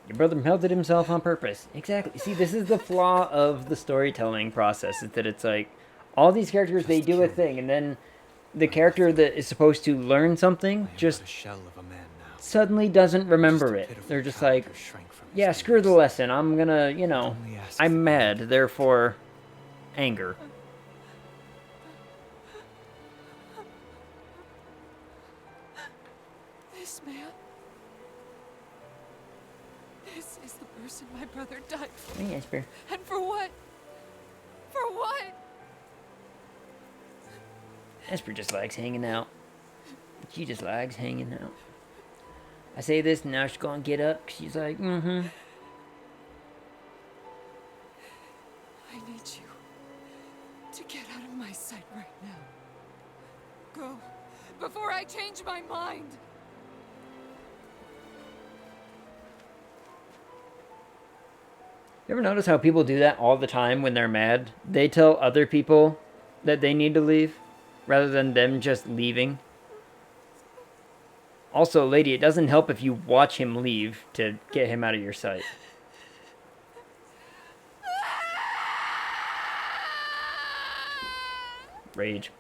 Your brother melted himself on purpose. Exactly. See, this is the flaw of the storytelling process, is that it's like, all these characters, they do a thing, and then the character that is supposed to learn something just suddenly doesn't remember it. They're just like, yeah, screw the lesson. I'm gonna, you know, I'm mad, therefore, anger. This man... This is the person my brother died for. Hey, Esper. And for what? For what? Esper just likes hanging out. She just likes hanging out. I say this, and now she's gonna get up. She's like, mm-hmm. I need you to get out of my sight right now. Go, before I change my mind. You ever notice how people do that all the time when they're mad? They tell other people that they need to leave, rather than them just leaving. Also, lady, it doesn't help if you watch him leave to get him out of your sight. Rage.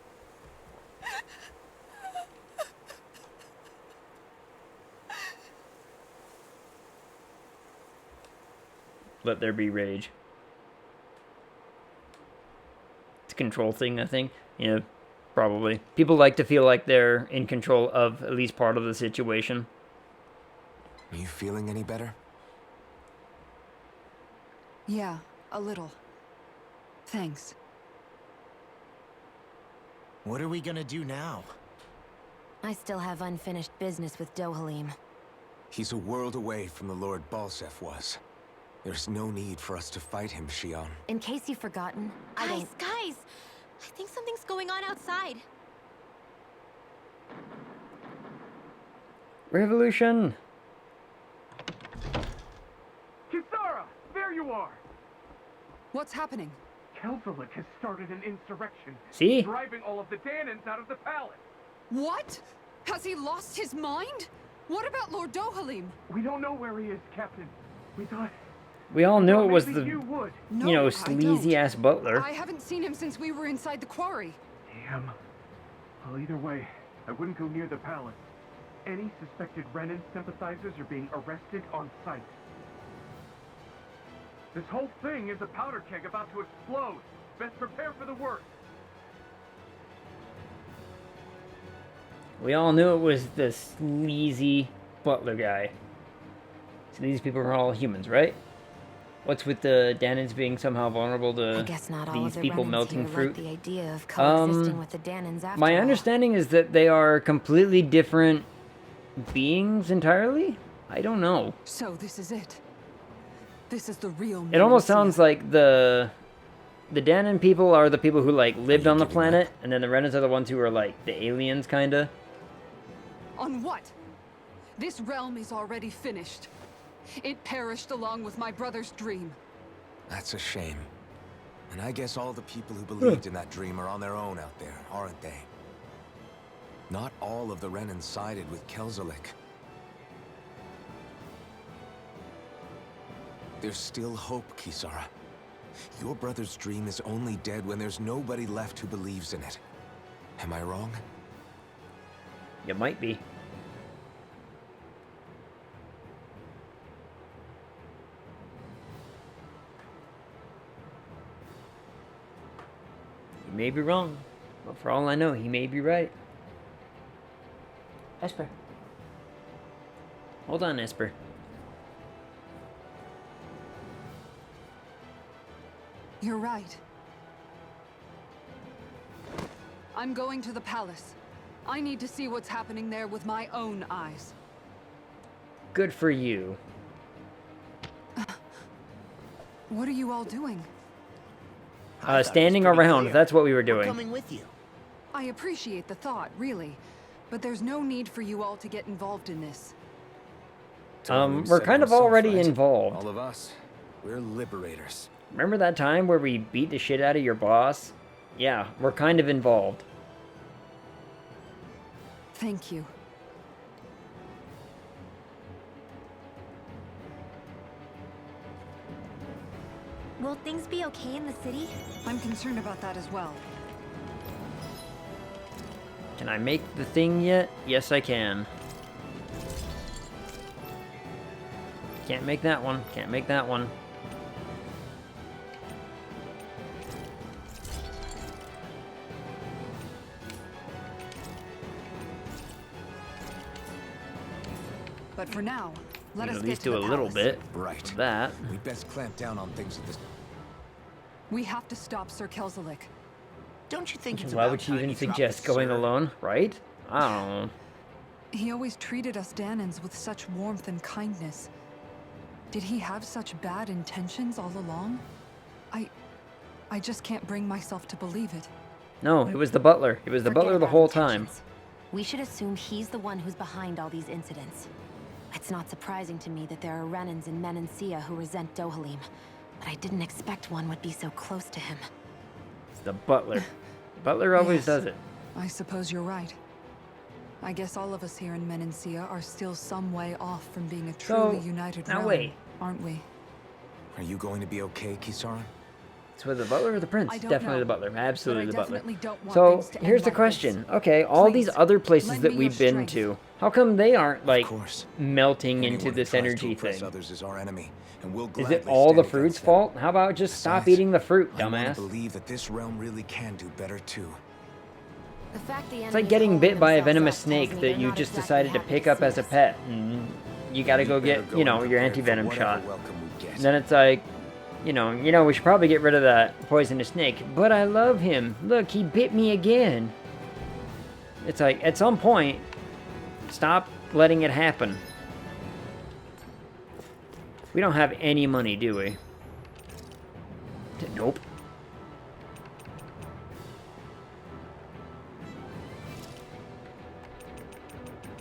Let there be rage. It's a control thing, I think. Yeah, probably. People like to feel like they're in control of at least part of the situation. Are you feeling any better? Yeah, a little. Thanks. What are we gonna do now? I still have unfinished business with Dohalim. He's a world away from the Lord Balsef was. There's no need for us to fight him, Shion. In case you've forgotten, Guys, I think something's going on outside. Revolution! Kisara! There you are! What's happening? Kel'Thuzad has started an insurrection. See? Driving all of the Danans out of the palace. What? Has he lost his mind? What about Lord Dohalim? We don't know where he is, Captain. We thought... We all knew it was maybe the, you would. No, you know, I sleazy-ass don't. butler. I haven't seen him since we were inside the quarry. Damn. Well, either way, I wouldn't go near the palace. Any suspected Renan sympathizers are being arrested on sight. This whole thing is a powder keg about to explode. Best prepare for the worst. We all knew it was the sleazy butler guy. So these people are all humans, right? What's with the Danans being somehow vulnerable to I guess not all of these the people Renans melting here fruit? like the idea of coexisting with the Danans after My all. understanding is that they are completely different beings entirely? I don't know. So this is it. This is the real. It almost sounds like the Danan people are the people who like lived on the planet, and then the Renans are the ones who are like the aliens, kinda. On what? This realm is already finished. It perished along with my brother's dream. That's a shame. And I guess all the people who believed in that dream are on their own out there, aren't they? Not all of the Renan sided with Kel'Thuzad. There's still hope, Kisara. Your brother's dream is only dead when there's nobody left who believes in it. Am I wrong? You might be. You may be wrong, but for all I know, he may be right. Esper. Hold on, Esper. You're right. I'm going to the palace. I need to see what's happening there with my own eyes. Good for you. What are you all doing? Standing around. That's what we were We're doing. coming with you. I appreciate the thought, really. But there's no need for you all to get involved in this. We're kind of already involved. All of us. We're liberators. Remember that time where we beat the shit out of your boss? Yeah, we're kind of involved. Thank you. Will things be okay in the city? I'm concerned about that as well. Can I make the thing yet? Yes, I can. Can't make that one. Can't make that one. But for now, let us at get least to do the a little palace. bit. Right. of that. We best clamp down on things at this. We have to stop Sir Kel'Thuzad. Don't you think it's Why about would you time even you dropped suggest the going sir? alone, right? I don't know. He always treated us Danans with such warmth and kindness. Did he have such bad intentions all along? I just can't bring myself to believe it. No, it was the butler. It was the Forget butler the about whole time. intentions. We should assume he's the one who's behind all these incidents. It's not surprising to me that there are Renans in Menancia who resent Dohalim. but I didn't expect one would be so close to him. It's the butler. Butler always Yes, does it. I suppose you're right. I guess all of us here in Menancia are still some way off from being a truly united now realm, wait. aren't we? Are you going to be okay, Kisara? It's with the butler or the prince? I don't Definitely know, the butler. Absolutely but the I butler. definitely don't want So things to here's end the like question. this. Okay, all these Please, other places lend that me we've your been strength. to, how come they aren't like Of course. melting Anyone into who this tries to energy oppress thing? others is our enemy, and we'll Is gladly it all stand the against fruit's them. fault? How about just stop Besides, eating the fruit, I want dumbass? to believe that this realm really can do better too. The fact the It's like getting bit by a venomous snake that you just decided to pick up as a pet, and you gotta go get, you know, your anti-venom shot. And then it's like, you know, we should probably get rid of that poisonous snake. But I love him. Look, he bit me again. It's like, at some point, stop letting it happen. We don't have any money, do we? Nope.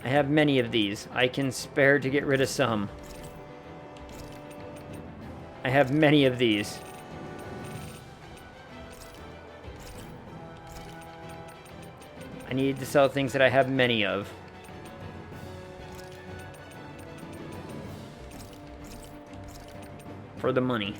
I have many of these. I can spare to get rid of some. I have many of these. I need to sell things that I have many of. For the money.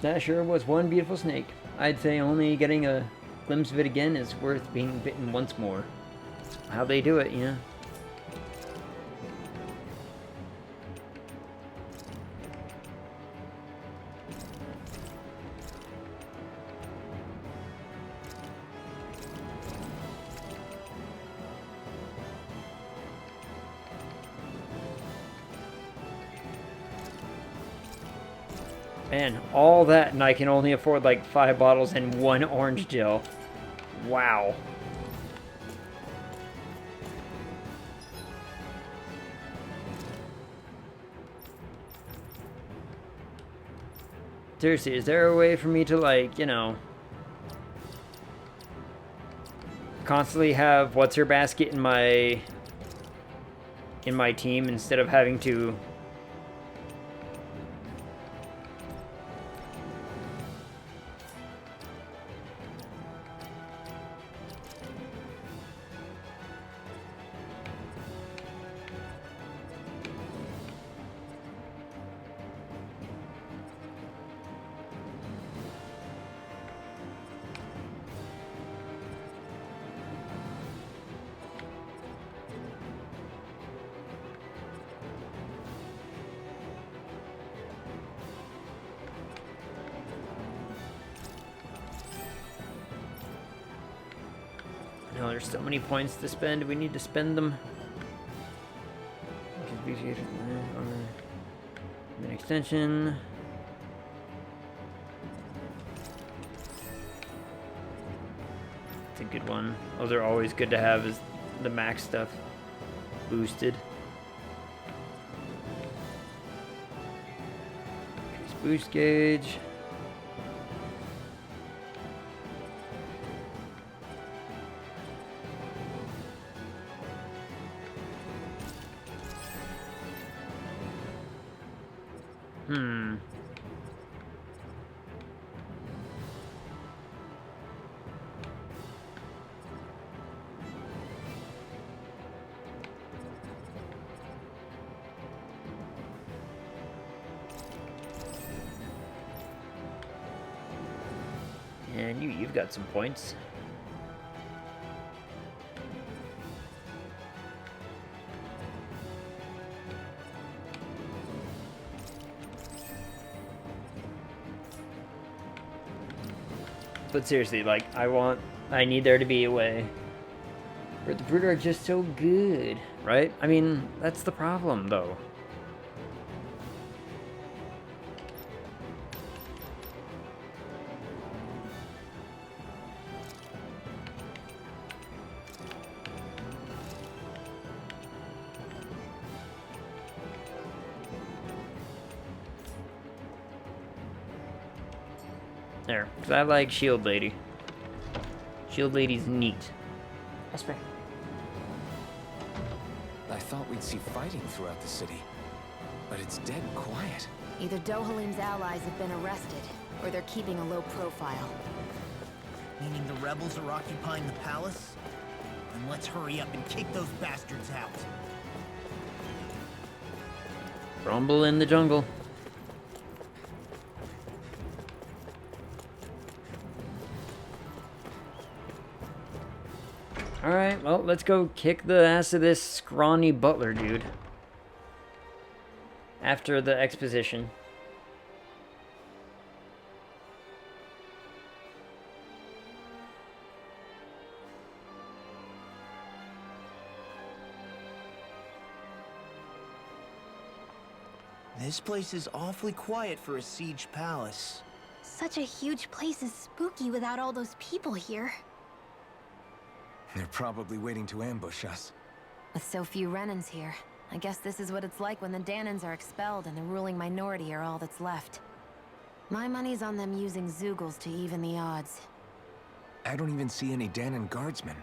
That sure was one beautiful snake. I'd say only getting a glimpse of it again is worth being bitten once more. How they do it, you know? Man, all that and I can only afford like 5 bottles and 1 orange gel. Wow. Seriously, is there a way for me to like, you know, constantly have what's her basket in my team instead of having to No, there's so many points to spend. We need to spend them. An extension. It's a good one. Those are always good to have as the max stuff boosted. Increase boost gauge. And you've got some points. But seriously, like, I need there to be a way where the Brood are just so good, right? I mean, that's the problem, though. There, because I like Shield Lady. Shield Lady's neat. Esper. I thought we'd see fighting throughout the city, but it's dead quiet. Either Dohalim's allies have been arrested, or they're keeping a low profile. Meaning the rebels are occupying the palace? Then let's hurry up and kick those bastards out. Rumble in the jungle. Alright, well, let's go kick the ass of this scrawny butler dude. After the exposition. This place is awfully quiet for a siege palace. Such a huge place is spooky without all those people here. They're probably waiting to ambush us. With so few Renans here, I guess this is what it's like when the Danans are expelled and the ruling minority are all that's left. My money's on them using Zeugles to even the odds. I don't even see any Danan guardsmen.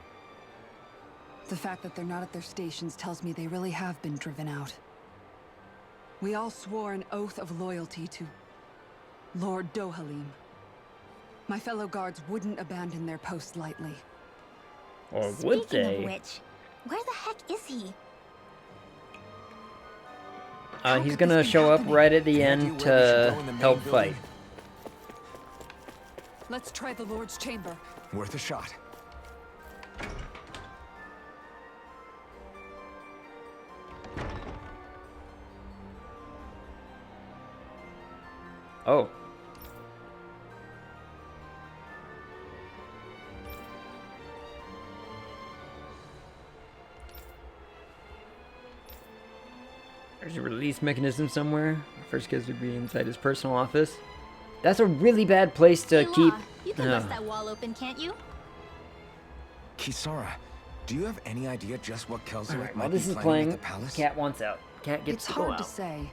The fact that they're not at their stations tells me they really have been driven out. We all swore an oath of loyalty to Lord Dohalim. My fellow guards wouldn't abandon their post lightly. Or would Speaking they? of which, where the heck is he? He's gonna show up right at the end to help fight. Let's try the Lord's chamber. Worth a shot. Oh. There's a release mechanism somewhere. First guest would be inside his personal office. That's a really bad place to Hey, keep. Law, you can bust that wall open, can't you? Kisara, do you have any idea just what Kelzarek Alright, might while this be is planning playing, at the palace? Cat wants out. Cat gets It's to go hard to out. say.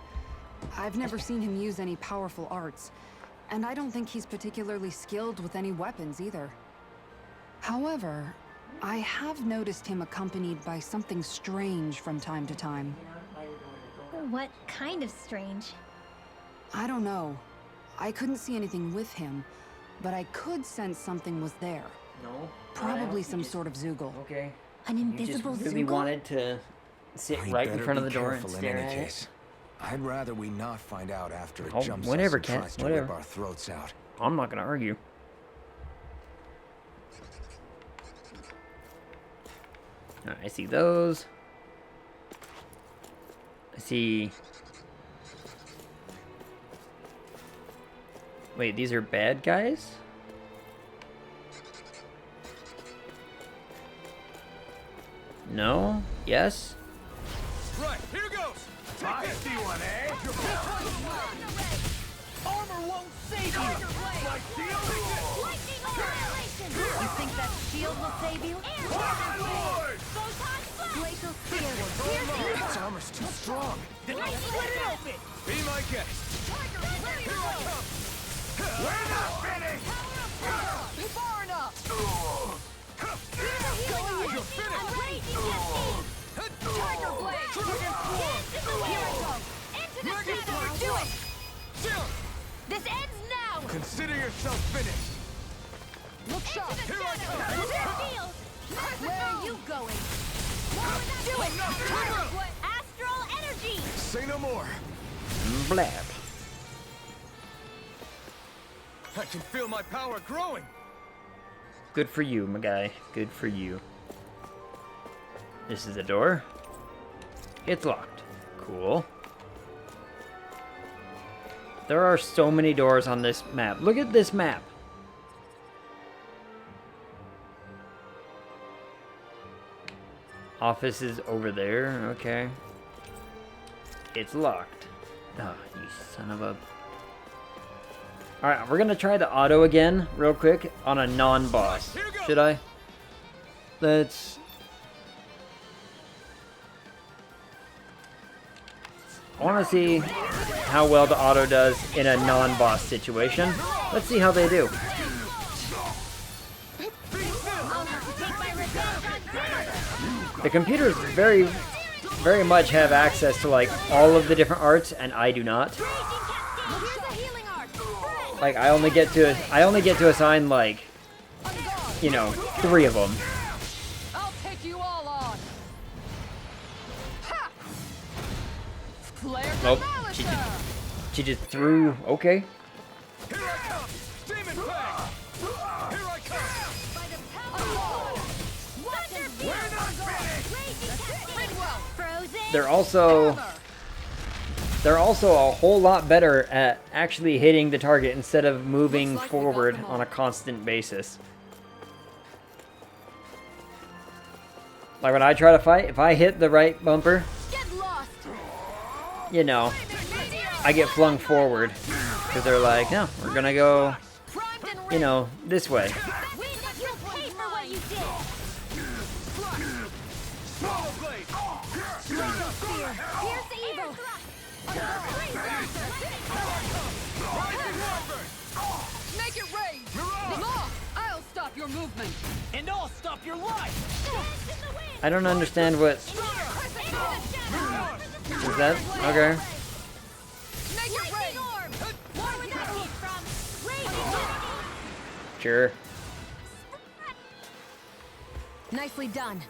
I've never seen him use any powerful arts, and I don't think he's particularly skilled with any weapons either. However, I have noticed him accompanied by something strange from time to time. What kind of strange? I don't know. I couldn't see anything with him, but I could sense something was there. No. Probably some sort of Zeugle. Okay. An You just invisible really Zeugle? wanted to sit We'd right in better front of be the door and careful in stare any at it. case. I'd rather we not find out after it Oh, jumps whatever, us and Cat, tries to whatever. rip our throats out. I'm not gonna argue. Alright, I see those. I see. Wait, these are bad guys? No? Yes? Right, here goes! I see one, eh? Armor won't save you! My shield? Lightning annihilation! You think that shield will save you? Photon blast! Glacial spear! Piercing! Its armor's too strong. Then I'll split it open! Be my guest! Here I come! We're not finished! Be far enough! You're finished! Tiger blade! Dragon Swarm! Here I go! Into the Dragon shadows! Swarm! Do it! Chill! This ends now! Consider yourself finished! Look sharp! Into the Here I shadows! come. Shield! Where are you going? Do it! Enough, Tiger enough. blade! Astral energy! Say no more. Blab. I can feel my power growing! Good for you, my guy. Good for you. This is a door. It's locked. Cool. There are so many doors on this map. Look at this map. Office is over there. Okay. It's locked. Oh, you son of a... Alright, we're gonna try the auto again, real quick, on a non-boss. Should I? Let's... I wanna see... how well the auto does in a non-boss situation. Let's see how they do. The computers very much have access to like all of the different arts, and I do not. Like I only get to assign like, you know, 3 of them. I'll take you all on. Ha! Flare Nope. She just threw. Okay. Here I come! Demon Fang! Here I come! We're not finished! They're also a whole lot better at actually hitting the target instead of moving forward on a constant basis. Like when I try to fight, if I hit the right bumper, you know, I get flung forward. Because they're like, no, we're gonna go, you know, this way. Make it rain! I'll stop your movement! And I'll stop your life! I don't understand what... Is that? Okay. Sure. Nicely done.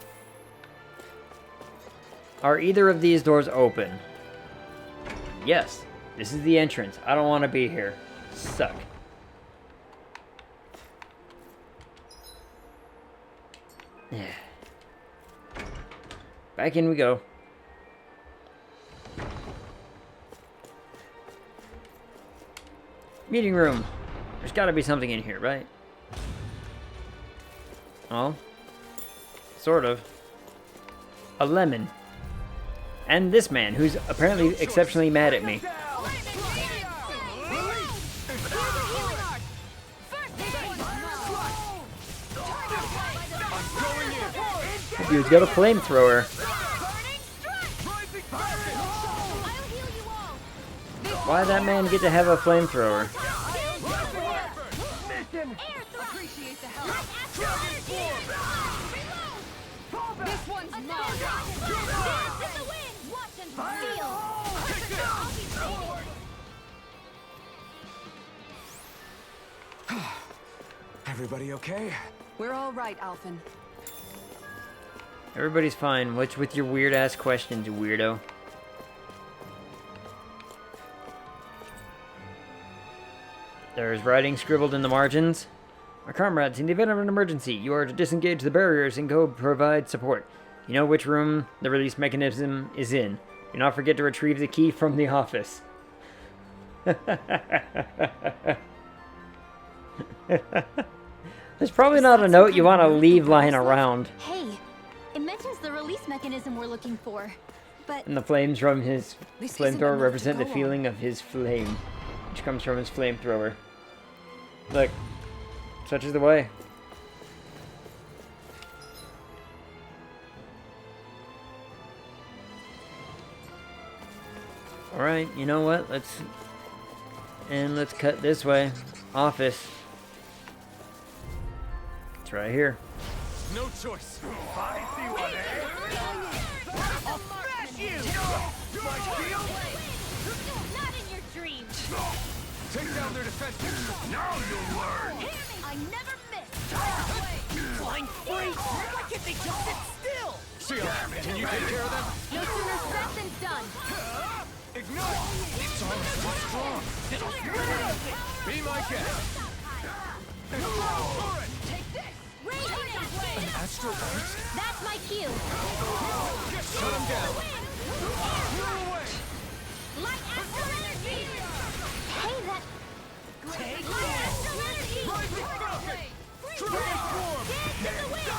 Are either of these doors open? Yes. This is the entrance. I don't want to be here. Suck. Yeah. Back in we go. Meeting room. There's got to be something in here, right? Oh. Sort of. A lemon. And this man, who's apparently exceptionally mad at me. Dude's got a flamethrower. Why did that man get to have a flamethrower? This one's mine! Everybody okay? We're all right, Alphen. Everybody's fine. What's with your weird ass questions, you weirdo? There's writing scribbled in the margins. Our comrades, in the event of an emergency, you are to disengage the barriers and go provide support. You know which room the release mechanism is in. Do not forget to retrieve the key from the office. There's probably not a note you want to leave lying around. Hey, it mentions the release mechanism we're looking for, but... And the flames from his This isn't flamethrower enough represent to the go feeling of his flame, which comes from his flamethrower. Look, such is the way. Alright, you know what? Let's cut this way. Office. It's right here. No choice. I see what, I'll smash you! My shield? Not in your dreams. Take down their defenses. Now you'll learn. I never miss. Flying freak! Why can't they just sit still? Shield, can you take care of them? No sooner said than done. Ignite! It's almost too strong. Be my guest. Take this. An astral arts? That's my cue. Shut him down. You're away. Light astral energy. Hey, that... Take light astral energy. Rising Falcon. Transform. Dance in the wind.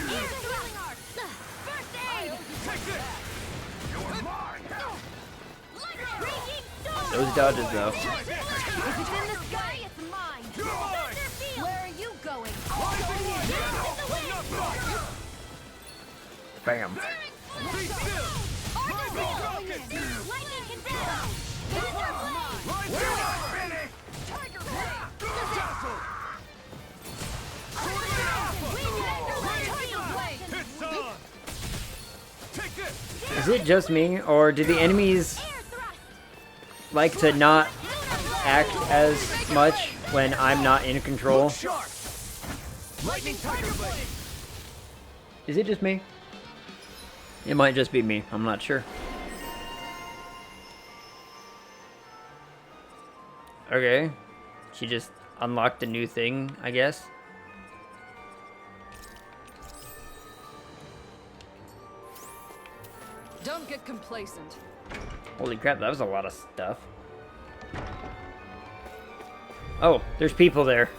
Here's the healing art. First aid. Take this. You're mine. Raging storm. Those dodges, though. If it's in the sky, it's mine. Thunder field. Where are you going? Dance in the wind. Bam. Be still. Lightning condemned. Is it just me, or do the enemies like to not act as much when I'm not in control? Is it just me? It might just be me. I'm not sure. Okay. She just unlocked a new thing, I guess. Don't get complacent. Holy crap, that was a lot of stuff. Oh, there's people there.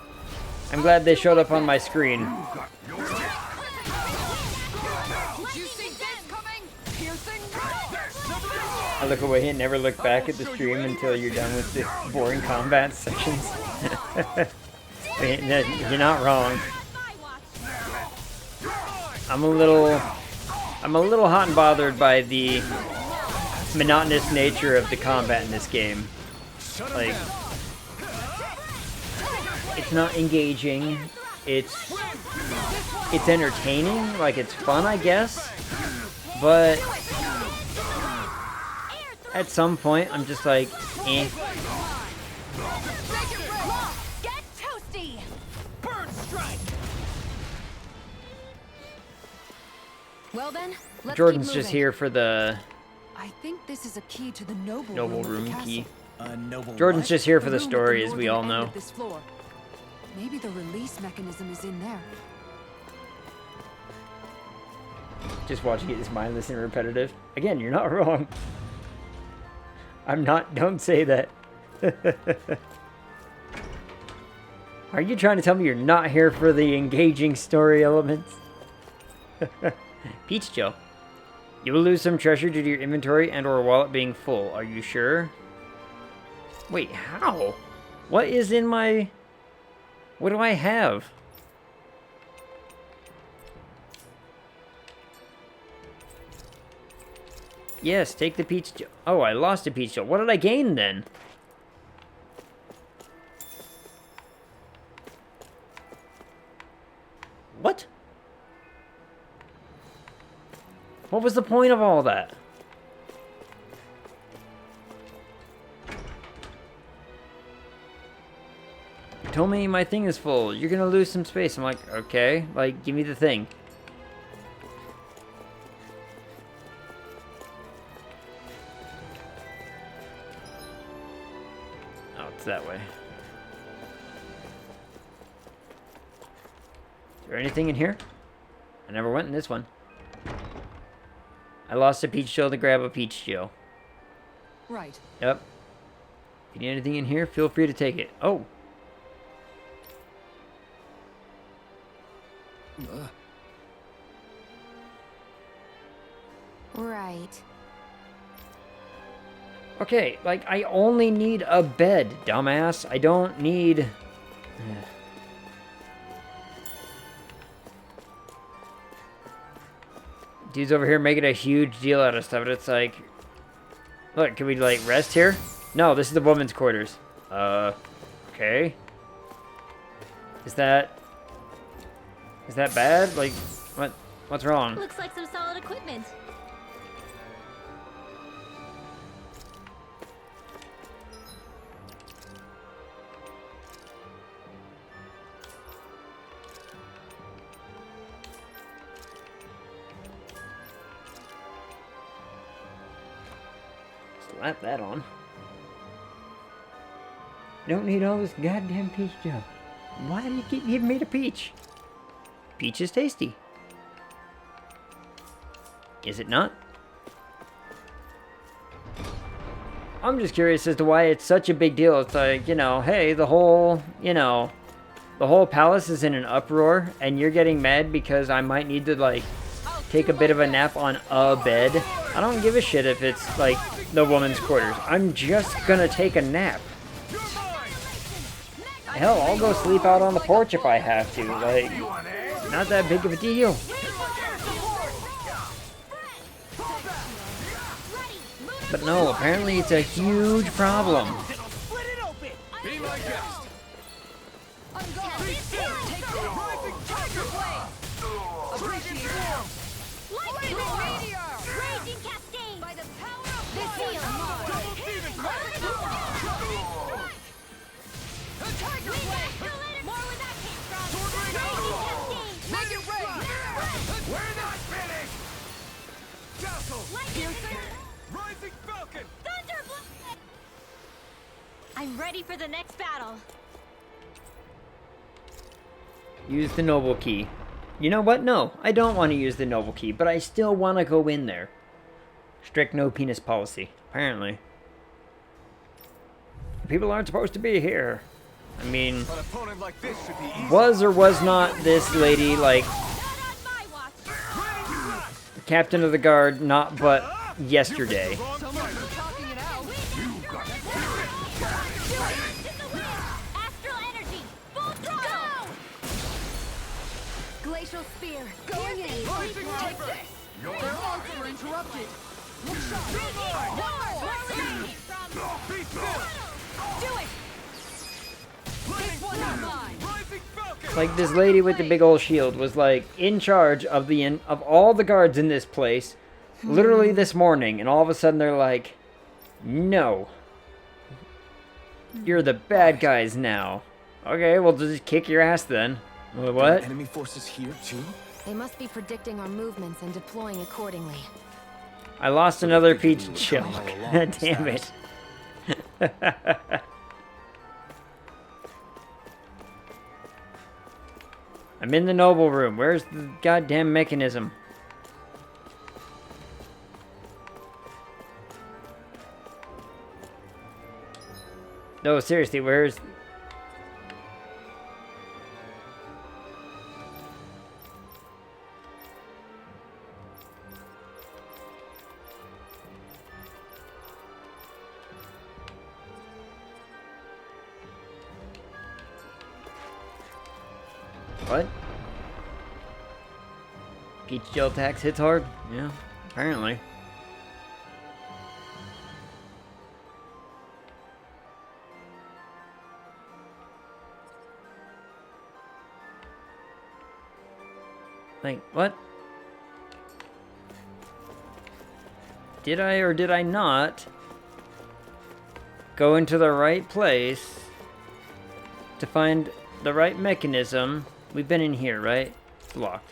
I'm glad they showed up on my screen. Did you see this coming? Piercing. I look away and never look back at the stream until you're done with the boring combat sections. You're not wrong. I'm a little hot and bothered by the monotonous nature of the combat in this game. Like, it's not engaging. It's entertaining. Like, it's fun, I guess. But at some point, I'm just like, eh. Get toasty! Burn strike! Well then, let's Jordan's keep just moving. here for the I think this is a key to the noble room of the key. castle. Noble Jordan's what? just here for the room at story, as we northern all end know. of this floor. Maybe the release mechanism is in there. Just watching it is mindless and repetitive. Again, you're not wrong. I'm not. Don't say that. Are you trying to tell me you're not here for the engaging story elements? Peach Joe. You will lose some treasure due to your inventory and or wallet being full. Are you sure? Wait, how? What is in my... What do I have? Yes, take the peach Joe. Oh, I lost a peach Joe. What did I gain then? What? What was the point of all that? You told me my thing is full. You're gonna lose some space. I'm like, okay. Like, give me the thing. Oh, it's that way. Is there anything in here? I never went in this one. I lost a peach shell to grab a peach shell. Right. Yep. If you need anything in here, feel free to take it. Oh. Right. Okay, like, I only need a bed, dumbass. I don't need... Dude's over here making a huge deal out of stuff, and it's like... Look, can we, like, rest here? No, this is the woman's quarters. Okay. Is that bad? Like, what's wrong? Looks like some solid equipment. Slap that on. Don't need all this goddamn peach gel. Why do you keep giving me the peach? Peach is tasty. Is it not? I'm just curious as to why it's such a big deal. It's like, you know, hey, the whole palace is in an uproar, and you're getting mad because I might need to, like, take a bit of a nap on a bed. I don't give a shit if it's, like, the woman's quarters. I'm just gonna take a nap. Hell, I'll go sleep out on the porch if I have to. Like, not that big of a deal. But no, apparently it's a huge problem. Be my guest. Raging Cascade! the power of This fire. heal. Double demon strike. Tiger blade. More where that came from. Sword ring Crazy out. cascade. Make it rain. We're not finished. Dazzle. Lightning. Rising Falcon. Thunderblade. I'm ready for the next battle. Use the noble key. You know what? No, I don't want to use the noble key, but I still want to go in there. Strict no penis policy, apparently. People aren't supposed to be here. I mean, An opponent like this should be easy. was or was not this lady, like, Not on my watch. captain of the guard, not but yesterday? Someone's talking it out. Astral energy. Full throttle. Glacial spear. Going in. Take this. Their arms were interrupted. Look sharp. Be still. Do it. This one is mine. Rising Falcon. Like, this lady with the big old shield was like in charge of of all the guards in this place literally this morning, and all of a sudden they're like, no, you're the bad guys now. Okay, well, just kick your ass then. What? Enemy forces here too? They must be predicting our movements and deploying accordingly. I lost another They could peach be joke. coming all along, Damn it. I'm in the noble room. Where's the goddamn mechanism? No, seriously, where's... What? Peach gel tax hits hard? Yeah, apparently. Like, what? Did I or did I not go into the right place to find the right mechanism? We've been in here, right? It's locked.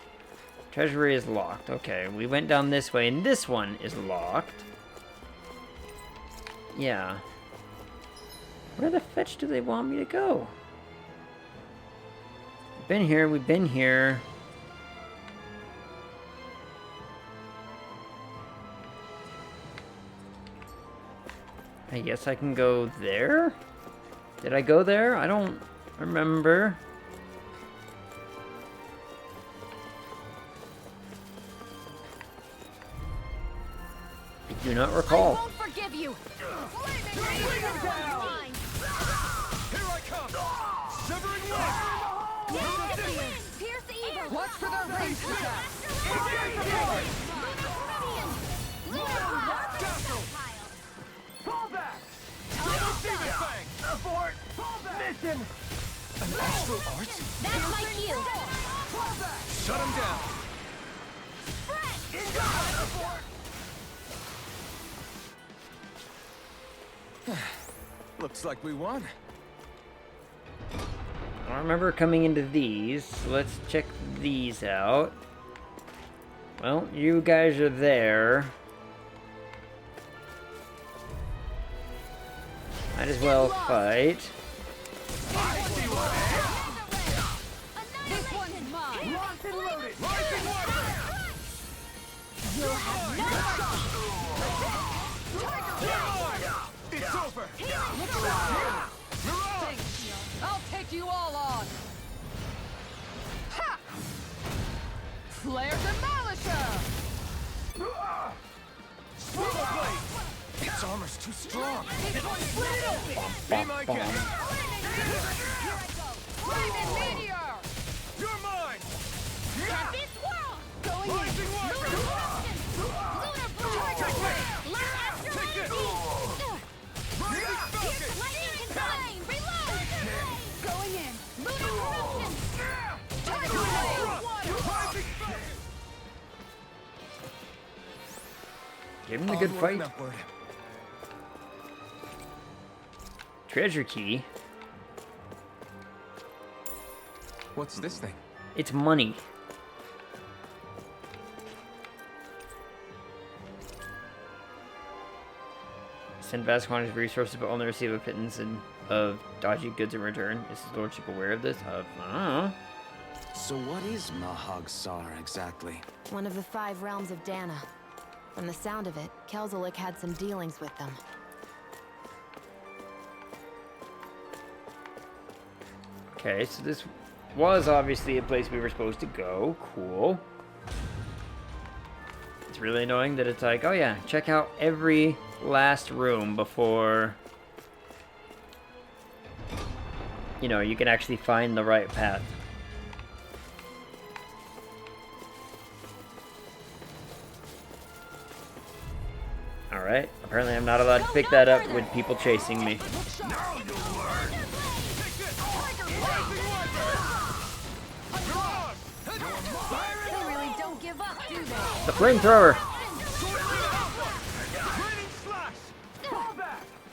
Treasury is locked. Okay, we went down this way, and this one is locked. Yeah. Where the fetch do they want me to go? We've been here, we've been here. I guess I can go there? Did I go there? I don't remember. I do not recall. I won't forgive you. Here I come. Severing one. Pierce evil. Watch for their ranged attack. Fall back. Demon Fang. Abort. Mission. An astral art? That's my cue. Shut him down. Looks like we won. I don't remember coming into these, so let's check these out. Well, you guys are there. Might as well fight. This one's mine. Locked and loaded. Rising water. You'll have no It's over. I'll take you all on. Ha! Flare Demolisher! Swivel blade. Its armor's too strong. Be my guest. Flaming Meteor! You're mine. Tempest Swirl. Going in. Rising water. Lunar Blast. Light Astral Take this. Energy. Rising Falcon. Lightning Flame. Reload. Going in. Lunar Corruption. Tiger Blade! Rising Falcon. Gave him a good Onward and fight. upward. Treasure key. What's this thing? It's money. Send vast quantities of resources, but only receive a pittance of dodgy goods in return. Is his lordship aware of this? I don't know. So what is Mahag Sar exactly? One of the 5 realms of Dana. From the sound of it, Kelzelik had some dealings with them. Okay, so this was obviously a place we were supposed to go. Cool. It's really annoying that it's like, oh yeah, check out every last room before, you know, you can actually find the right path. Alright, apparently I'm not allowed to pick that up with people chasing me. They really don't give up, do they? The flamethrower!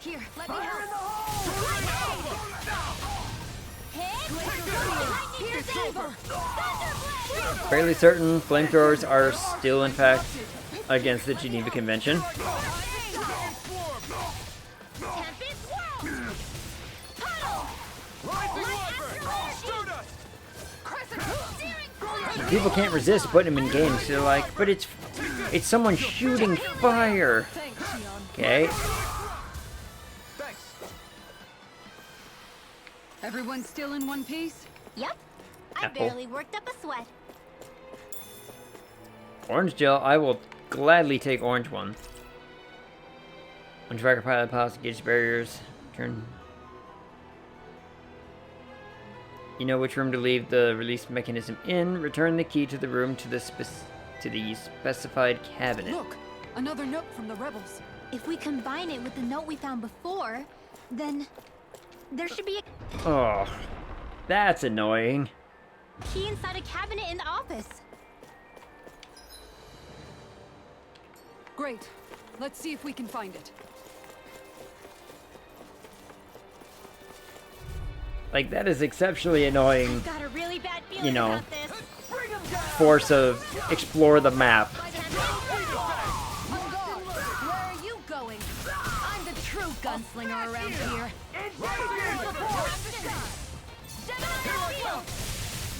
Here, let me help. Here's Ava. Thunderblade! Fairly certain flamethrowers are still, in fact, against the Geneva Convention. Tempest Whirl! Puddle! People can't resist putting them in games. They're like, but it's someone shooting fire. Okay. Everyone still in one piece? Yep. I Apple. barely worked up a sweat. Orange gel, I will gladly take orange one. When tracker pilot pilots engage barriers, turn. You know which room to leave the release mechanism in. Return the key to the room to the specified cabinet. Look, another note from the rebels. If we combine it with the note we found before, then there should be a Oh, that's annoying. key inside a cabinet in the office. Great. Let's see if we can find it. Like, that is exceptionally annoying. Got a really bad feeling You know. about this. Force of explore the map. Where are you going? I'm the true gunslinger around here.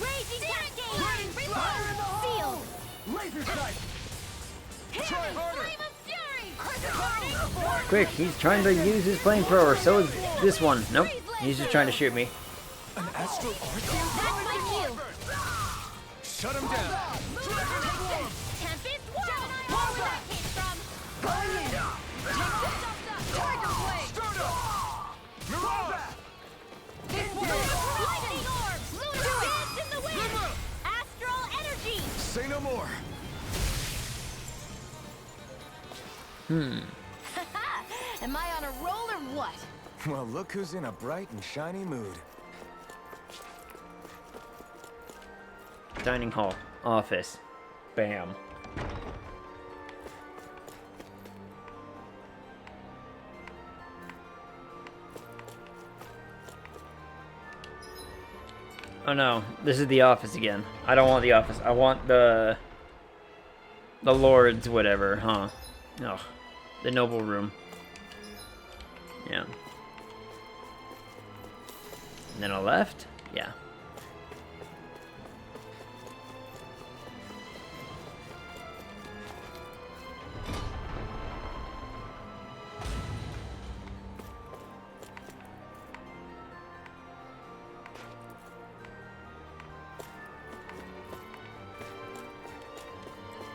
Raging cascade! Sealed! Laser sight! Try harder! Flame of fury! Quick, he's trying to use his flamethrower. So is this one. Nope, he's just trying to shoot me. An astral arc? That's my cue! Shut him down! Tempest Whirl! Where that came from? Tiger Blade! This one! Lightning Orb! Lunar Dance in the wind! Astral Energy! Say no more! Am I on a roll or what? Well, look who's in a bright and shiny mood. Dining hall. Office. Bam. Oh no, this is the office again. I don't want the office. I want the Lord's whatever, huh? Ugh. The noble room. Yeah. And then a left? Yeah.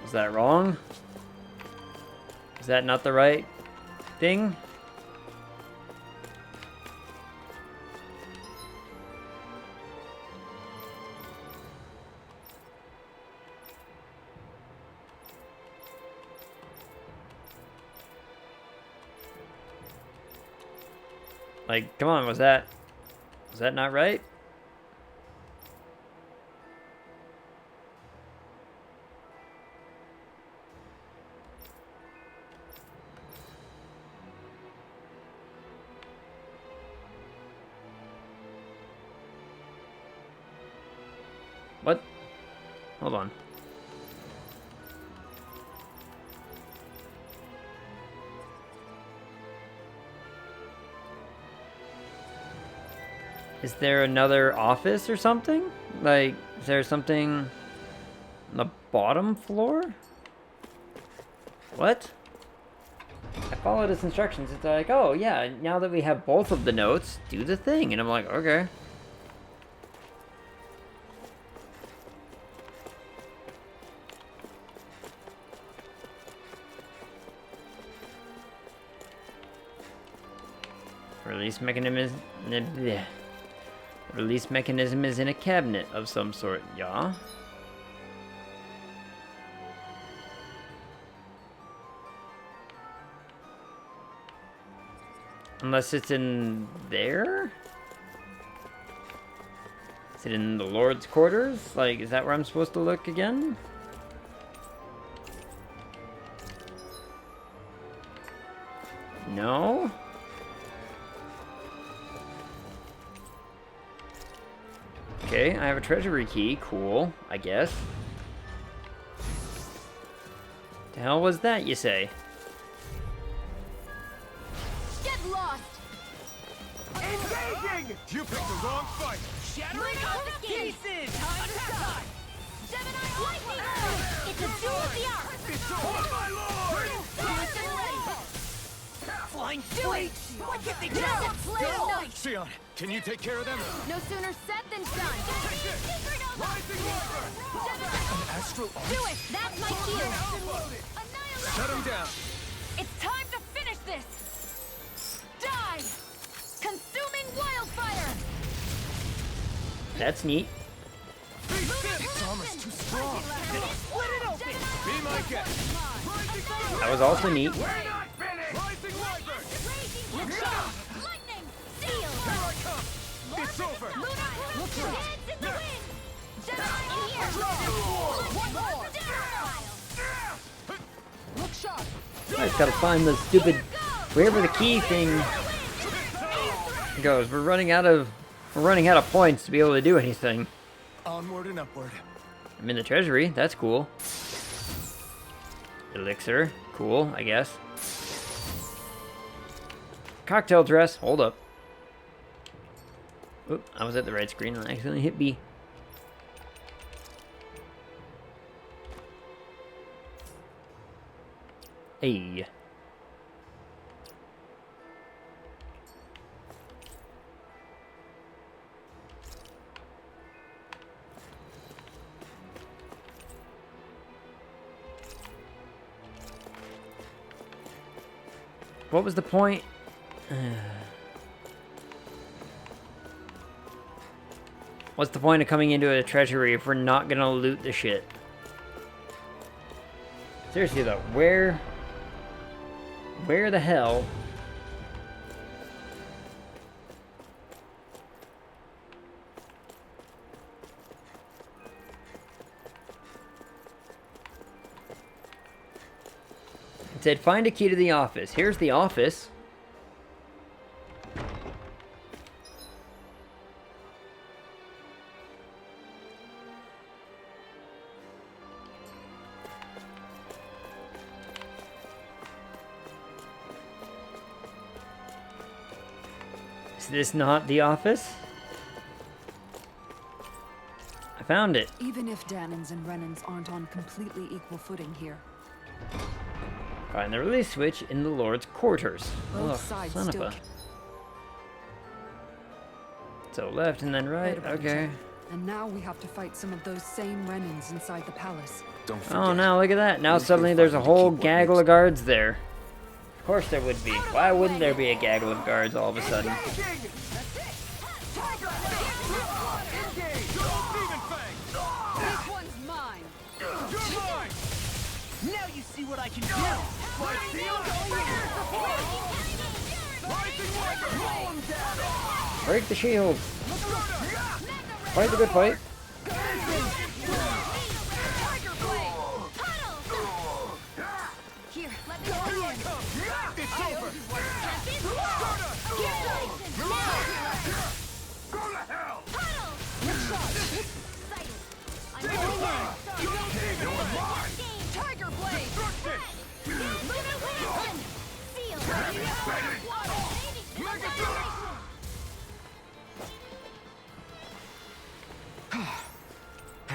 Is that wrong? Is that not the right thing? Like, come on, was that not right? What? Hold on. Is there another office or something? Like, is there something on the bottom floor? What? I followed his instructions. It's like, oh yeah, now that we have both of the notes, do the thing. And I'm like, okay. Release mechanism is in a cabinet of some sort, yeah. Unless it's in there? Is it in the Lord's quarters? Like, is that where I'm supposed to look again? No? Okay, I have a treasury key. Cool, I guess. The hell was that, you say? Get lost! Engaging! You picked the wrong fight! Shattering all to pieces! Time to die! Gemini lightning round! It's a duel of the arts! It's all my lord! Fast and ready! Flying Do it! Why can't they Just play nice! Sion, can you take care of them? No sooner said than done! Rising Wyvern! Gemini! Astral Do it! That's my cue! Annihilate! Shut him down. It's time to finish this! Die! Consuming wildfire! That's neat. Its armor's too strong! Split it open! Be my guest! That was also neat. We're not finished! Rising Wyvern! Lightning! Steel! Here I come! It's over! Look your heads in the wind! Gemini in here! One more! Look sharp! I just gotta find the stupid, wherever the key thing goes. We're running out of points to be able to do anything. Onward and upward. I'm in the treasury. That's cool. Elixir. Cool, I guess. Cocktail dress. Hold up. Oop, I was at the right screen and I accidentally hit B. Hey. What was the point? What's the point of coming into a treasury if we're not gonna loot the shit? Seriously though, where the hell? It said find a key to the office. Here's the office. Is this not the office? I found it. Even if Danons and Renans aren't on completely equal footing here, Find the release switch in the Lord's quarters. both Ugh, sides son of still a... So left and then right, about each okay. other. And now we have to fight some of those same Renans inside the palace. Don't forget. Oh, now look at that. Now We'll suddenly still there's a fighting to whole keep what gaggle makes of guards there. Of course there would be. Why wouldn't there be a gaggle of guards all of a sudden? Engaging! Tiger! Engage! Demon Fang! This one's mine! You're mine! Now you see what I can do! My seal! Rising Wyvern! Roll him down! Break the shield. Fight the good fight. Here, let me Here I in. come! It's over! Go to hell!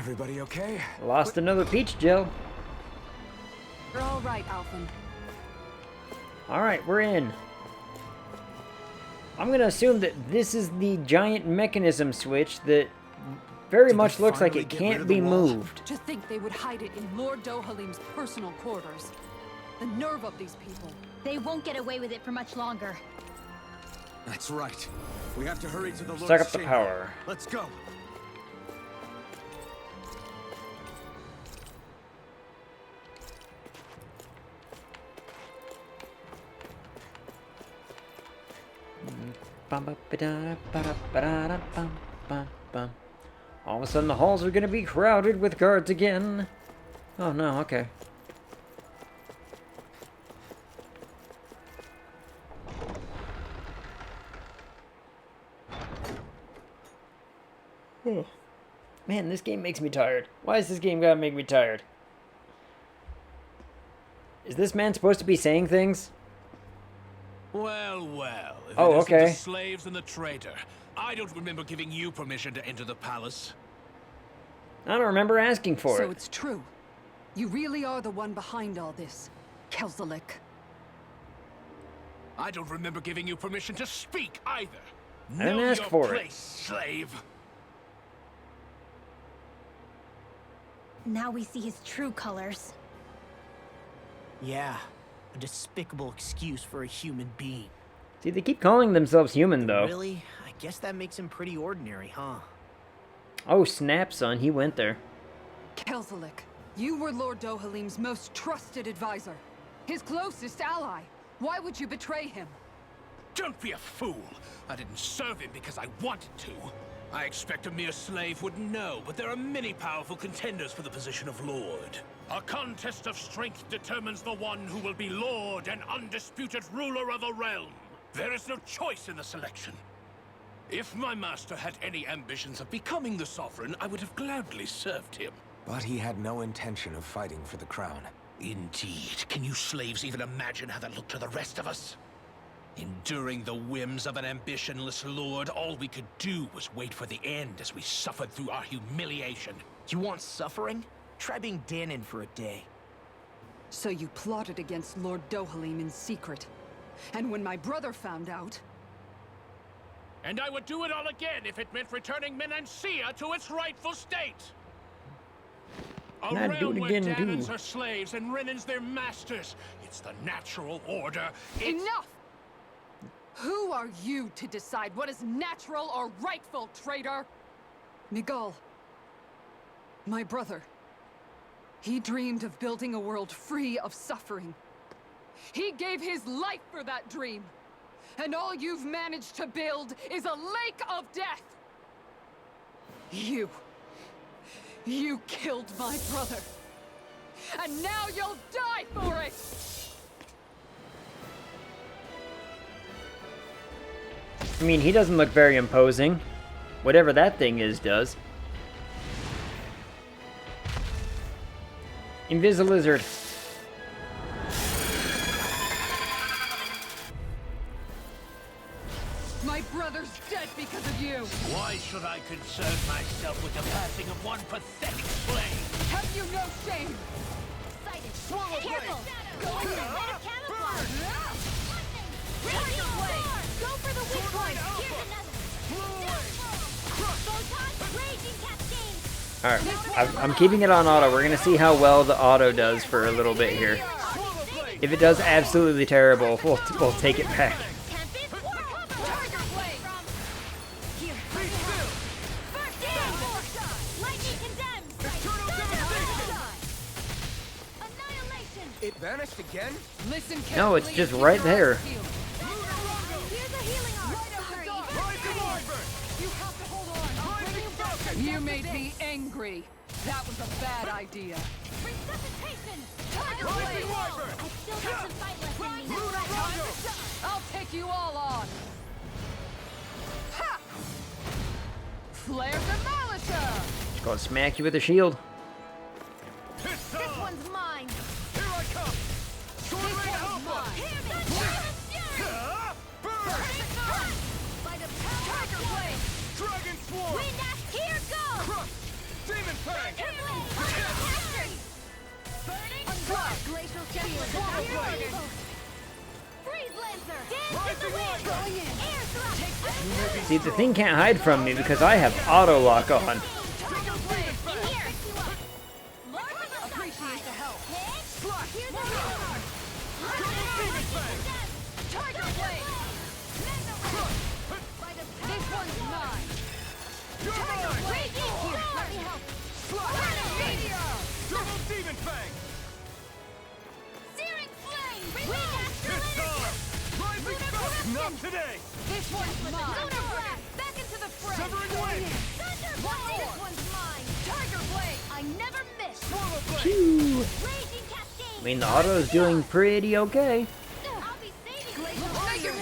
Everybody okay? Lost another peach gel. You're all right, Alphen. Alright, we're in. I'm gonna assume that this is the giant mechanism switch that very Did much they looks like finally it get rid can't of the be wall? moved. To think they would hide it in Lord Dohalim's personal quarters. The nerve of these people. They won't get away with it for much longer. That's right. We have to hurry to the Lord's Suck up the chamber. power. Let's go. All of a sudden the halls are gonna be crowded with guards again. Oh no, okay. Oh. Man, this game makes me tired. Why is this game gotta make me tired? Is this man supposed to be saying things? Well, well. If Oh, it isn't okay. the slaves and the traitor. I don't remember giving you permission to enter the palace. I don't remember asking for So it. it's true. You really are the one behind all this, Kelzelik. I don't remember giving you permission to speak either. I didn't Know ask your for it. place, slave. Now we see his true colors. Yeah, a despicable excuse for a human being. See, they keep calling themselves human, though. Really? I guess that makes him pretty ordinary, huh? Oh, snap, son. He went there. Kelzelik, you were Lord Dohalim's most trusted advisor. His closest ally. Why would you betray him? Don't be a fool. I didn't serve him because I wanted to. I expect a mere slave would know, but there are many powerful contenders for the position of Lord. A contest of strength determines the one who will be Lord and undisputed ruler of a realm. There is no choice in the selection. If my master had any ambitions of becoming the sovereign, I would have gladly served him. But he had no intention of fighting for the crown. Indeed. Can you slaves even imagine how that looked to the rest of us? Enduring the whims of an ambitionless lord, all we could do was wait for the end as we suffered through our humiliation. You want suffering? Try being Danon for a day. So you plotted against Lord Dohalim in secret. And when my brother found out... And I would do it all again if it meant returning Menancia to its rightful state. A And I'd do realm it where again, Danons too. are slaves and Renans their masters. It's the natural order. It's... Enough! Who are you to decide what is natural or rightful, traitor? Miguel. My brother. He dreamed of building a world free of suffering. He gave his life for that dream. And all you've managed to build is a lake of death. You killed my brother. And now you'll die for it! I mean, he doesn't look very imposing. Whatever that thing is does. Invis-Lizard. My brother's dead because of you! Why should I concern myself with the passing of one pathetic slave? Have you no shame? Careful! Go in there! Let him camouflage! Tiger Blade! Go for the weak point! Here's another! Photon Raging Cascade! Alright, I'm keeping it on auto. We're gonna see how well the auto does for a little bit here. If it does absolutely terrible, we'll take it back. Tempest or cover! Tiger Blade! Here! First aid! Lightning condemned! Annihilation! It vanished again? Listen carefully. No, it's just and right keep your there. eyes peeled. Here's a healing arm! Sorry! You have to hold on. You made me angry. That was a bad idea. Resuscitation! Tiger Blade! I still have some fight left in me. I'll take you all on. Ha! Flare Demolisher! Just gonna smack you with a shield. This one's mine! Here I come! Hear me! By the power of Dragon Swarm! Wind Axe, here goes! Demon Glacial shield. Freeze Lancer. Dance to the wind. Going in. Air thrust. See, the thing can't hide from me because I have auto lock on. Appreciate the help. Here's the Tiger Blade. This one's mine. Tiger Blade. Here, let me help. Meteor. Double Demon Fang! Searing Flame. It's time! Rising Fang! Not today! This one's mine. Lunar Blast. Back into the fray. Severing Wind! This one's mine. Tiger Blade. I never miss. Swallow Blade! Phew. Raging Cascade. I mean, the auto's doing pretty okay. I'll be saving Glacial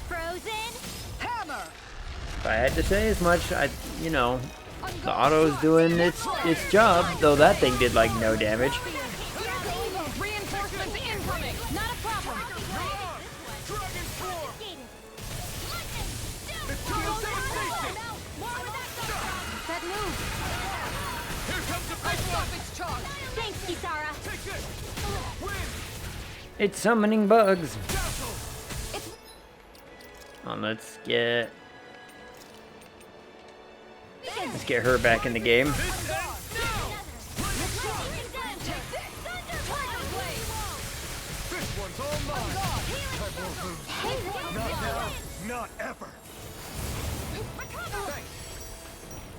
Frozen. Hammer! If I had to say as much, you know, the auto's doing its job, though that thing did like no damage. Reinforcements incoming. Not a problem. Dragon Form! That move. Here comes the big Stop its charge. Thanks, Kisara. Take this! Wind! It's summoning bugs. Dazzle! Let's get her back in the game. This ends now! This one's all mine! I won't lose. Not now, not ever! Thanks!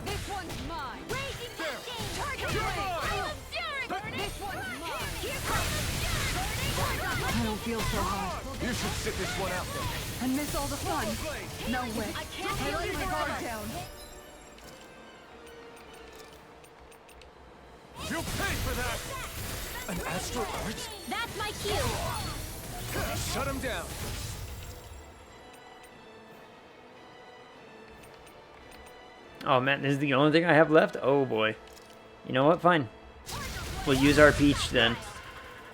This one's mine! This one's mine. I don't feel so hot. You should sit this one out then. And miss all the fun. No way. I let my guard down. You'll pay for that! An astral art? That's my cue. Shut him down! Oh man, this is the only thing I have left? Oh boy. You know what? Fine. We'll use our peach then.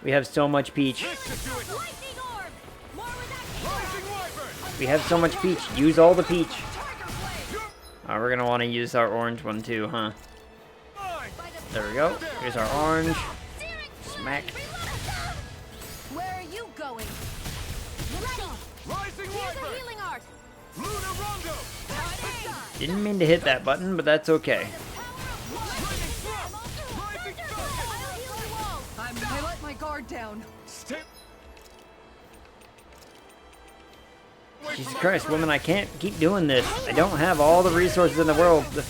We have so much peach. This should do it! Lightning Orb. More with Rising Wyvern! We have so much peach. Use all the peach. Oh, we're gonna want to use our orange one too, huh? Mine! There we go. Here's our orange. Smack. Where are you going? Ready. Rising Here's a Wyvern! healing art. Luna Rondo! Didn't mean to hit that button, but that's okay. I let my guard down. Stay Jesus Christ, woman, I can't keep doing this. I don't have all the resources in the world. Take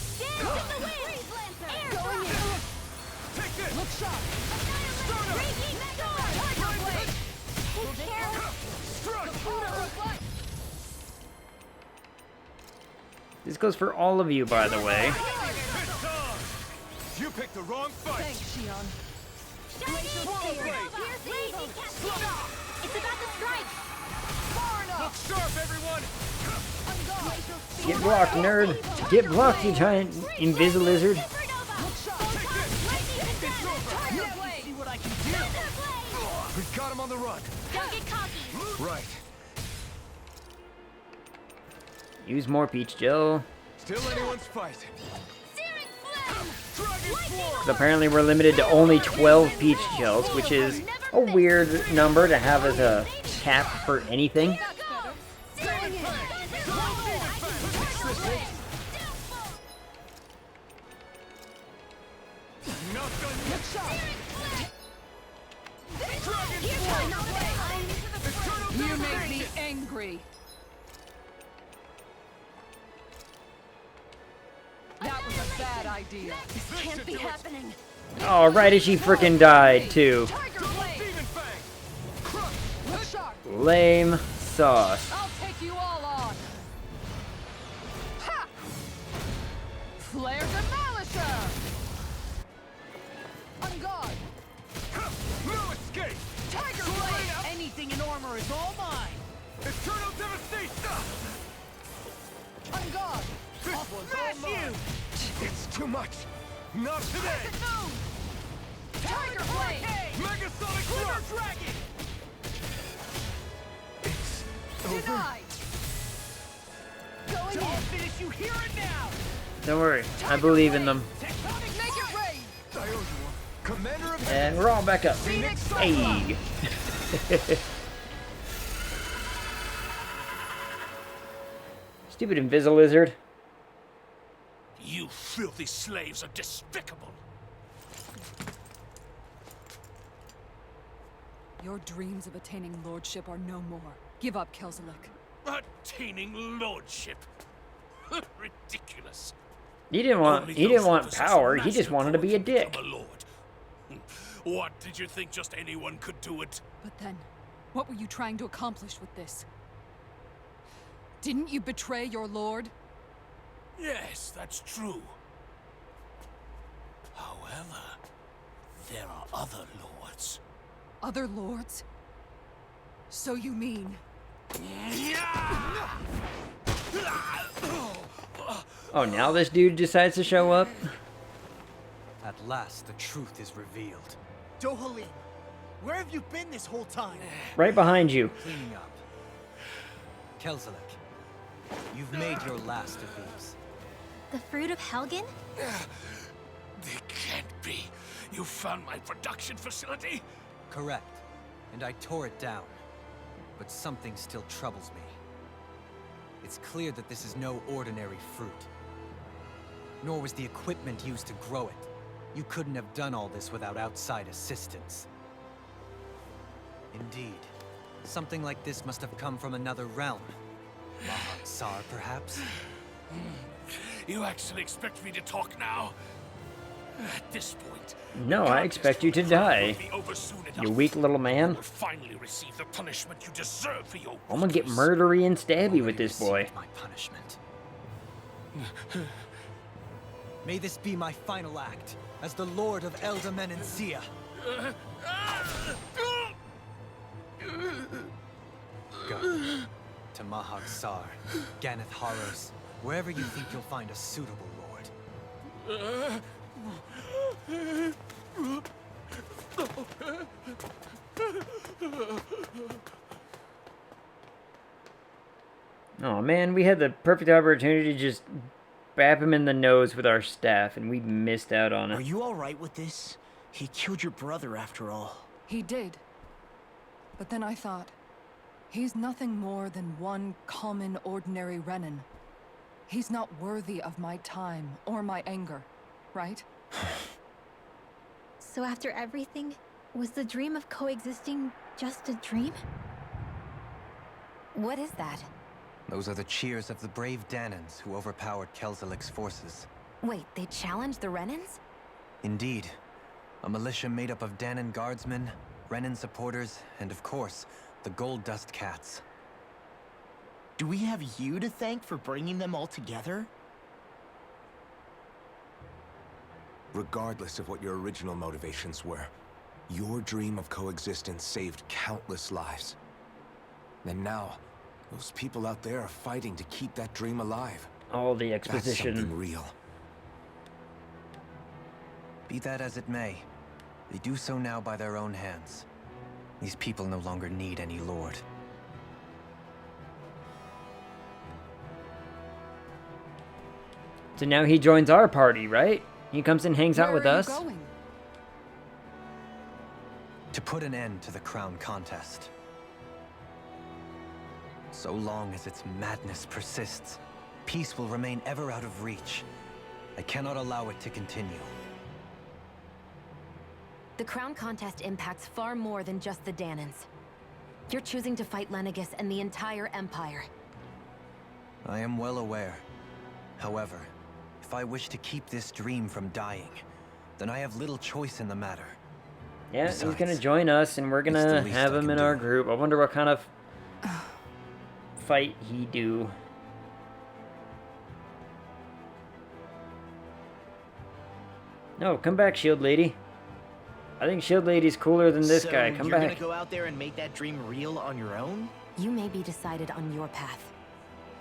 this! Look sharp. This goes for all of you, by the way. This time! You picked the wrong fight! Thanks, Shion. Swallow Blade! It's about to strike. Look sharp, everyone! Get blocked, nerd. Get blocked, you giant invis-lizard. See what I can do! We've got him on the run! Don't get cocky. Right. Use more peach gel. Still anyone's fight. Searing Flame. Dragon Form! 'Cause apparently we're limited to only 12 peach gels, which is a weird number to have as a cap for anything. You make me angry. That was a bad idea. This can't be happening. Oh, right as she frickin' died, too. Look sharp. Lame sauce. I'll take you all on. Ha! Flare Demolisher. On guard. No escape! Tiger Blade! Anything in armor is all mine! Eternal Devastation! On guard. This one's all mine! It's too much! Not today! Tiger Blade. Megasonic Thrust! Dragon! It's over. Denied. Going I'll in. finish you here and now! Don't worry, I believe in them. Tectonic And we're all back up. Hey. Stupid Invisilizard. You filthy slaves are despicable. Your dreams of attaining lordship are no more. Give up, Kelzelik. Attaining lordship. Ridiculous. He didn't want power. He just wanted to be a dick. What, did you think just anyone could do it? But then, what were you trying to accomplish with this? Didn't you betray your lord? Yes, that's true. However, there are other lords. Other lords? So you mean... Oh, now this dude decides to show up? At last, the truth is revealed. Dohalim, where have you been this whole time? Right behind you. Cleaning up. Kelzelik, you've made your last of these. The fruit of Helgen? They can't be. You found my production facility? Correct. And I tore it down. But something still troubles me. It's clear that this is no ordinary fruit. Nor was the equipment used to grow it. You couldn't have done all this without outside assistance. Indeed. Something like this must have come from another realm. Mahak Sar, perhaps? You actually expect me to talk now? At this point, No, I expect you to die. You weak little man. you will finally receive the punishment you deserve for your I'm gonna get weakness. murdery and stabby with this boy. My punishment. May this be my final act as the Lord of Elda Menencia. Go to Mahak Sar, Ganeth Haros, wherever you think you'll find a suitable lord. Oh man, we had the perfect opportunity to just bap him in the nose with our staff, and we missed out on Are it. you alright with this? He killed your brother after all. He did. But then I thought, he's nothing more than one common, ordinary Renan. He's not worthy of my time or my anger, right? So after everything, was the dream of coexisting just a dream? What is that? Those are the cheers of the brave Danans who overpowered Kelzelik's forces. Wait, they challenged the Renans? Indeed. A militia made up of Danan guardsmen, Renan supporters, and of course, the Gold Dust Cats. Do we have you to thank for bringing them all together? Regardless of what your original motivations were, your dream of coexistence saved countless lives. And now, those people out there are fighting to keep that dream alive. All the That's exposition. something real. Be that as it may, they do so now by their own hands. These people no longer need any lord. So now he joins our party, right? He comes and hangs out with Where are us. you going? To put an end to the crown contest. So long as its madness persists, peace will remain ever out of reach. I cannot allow it to continue. The crown contest impacts far more than just the Danans. You're choosing to fight Lenegus and the entire Empire. I am well aware. However, if I wish to keep this dream from dying, then I have little choice in the matter. Yeah, he's Besides, gonna join us, and we're it's the gonna least have I him can in our do. group. I wonder what kind of fight he do. No, come back, Shield Lady. I think Shield Lady's cooler than this guy. Come you're back. gonna go out there and make that dream real on your own? You may be decided on your path,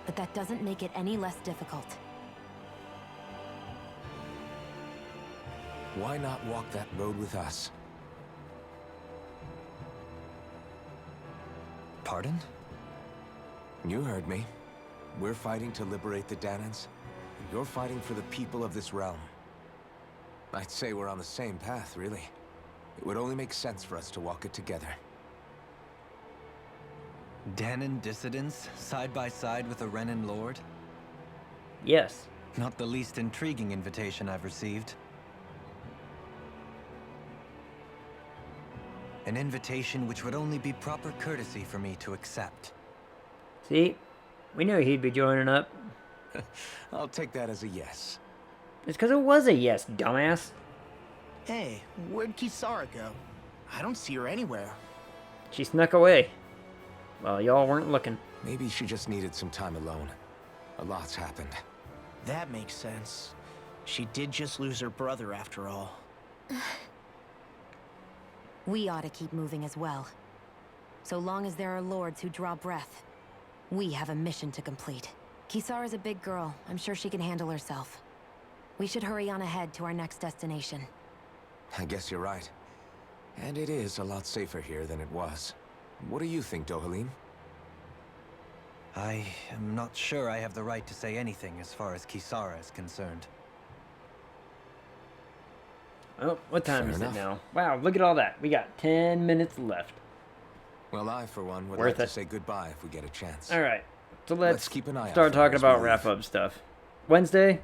but that doesn't make it any less difficult. Why not walk that road with us? Pardon? You heard me. We're fighting to liberate the Danans. And you're fighting for the people of this realm. I'd say we're on the same path, really. It would only make sense for us to walk it together. Danon dissidents, side by side with a Renan lord? Yes. Not the least intriguing invitation I've received. An invitation which would only be proper courtesy for me to accept. See? We knew he'd be joining up. I'll take that as a yes. It's because it was a yes, dumbass. Hey, where'd Kisara go? I don't see her anywhere. She snuck away. Well, y'all weren't looking. Maybe she just needed some time alone. A lot's happened. That makes sense. She did just lose her brother after all. We ought to keep moving as well. So long as there are lords who draw breath, we have a mission to complete. Kisara's a big girl. I'm sure she can handle herself. We should hurry on ahead to our next destination. I guess you're right. And it is a lot safer here than it was. What do you think, Dohalim? I am not sure I have the right to say anything as far as Kisara is concerned. Oh, what time Fair is enough. it now? Wow, look at all that. We got 10 minutes left. Well, I, for one, would Worth like it. to say goodbye if we get a chance. Alright, so let's keep an eye out start for her talking as we about leave. wrap-up stuff. Wednesday,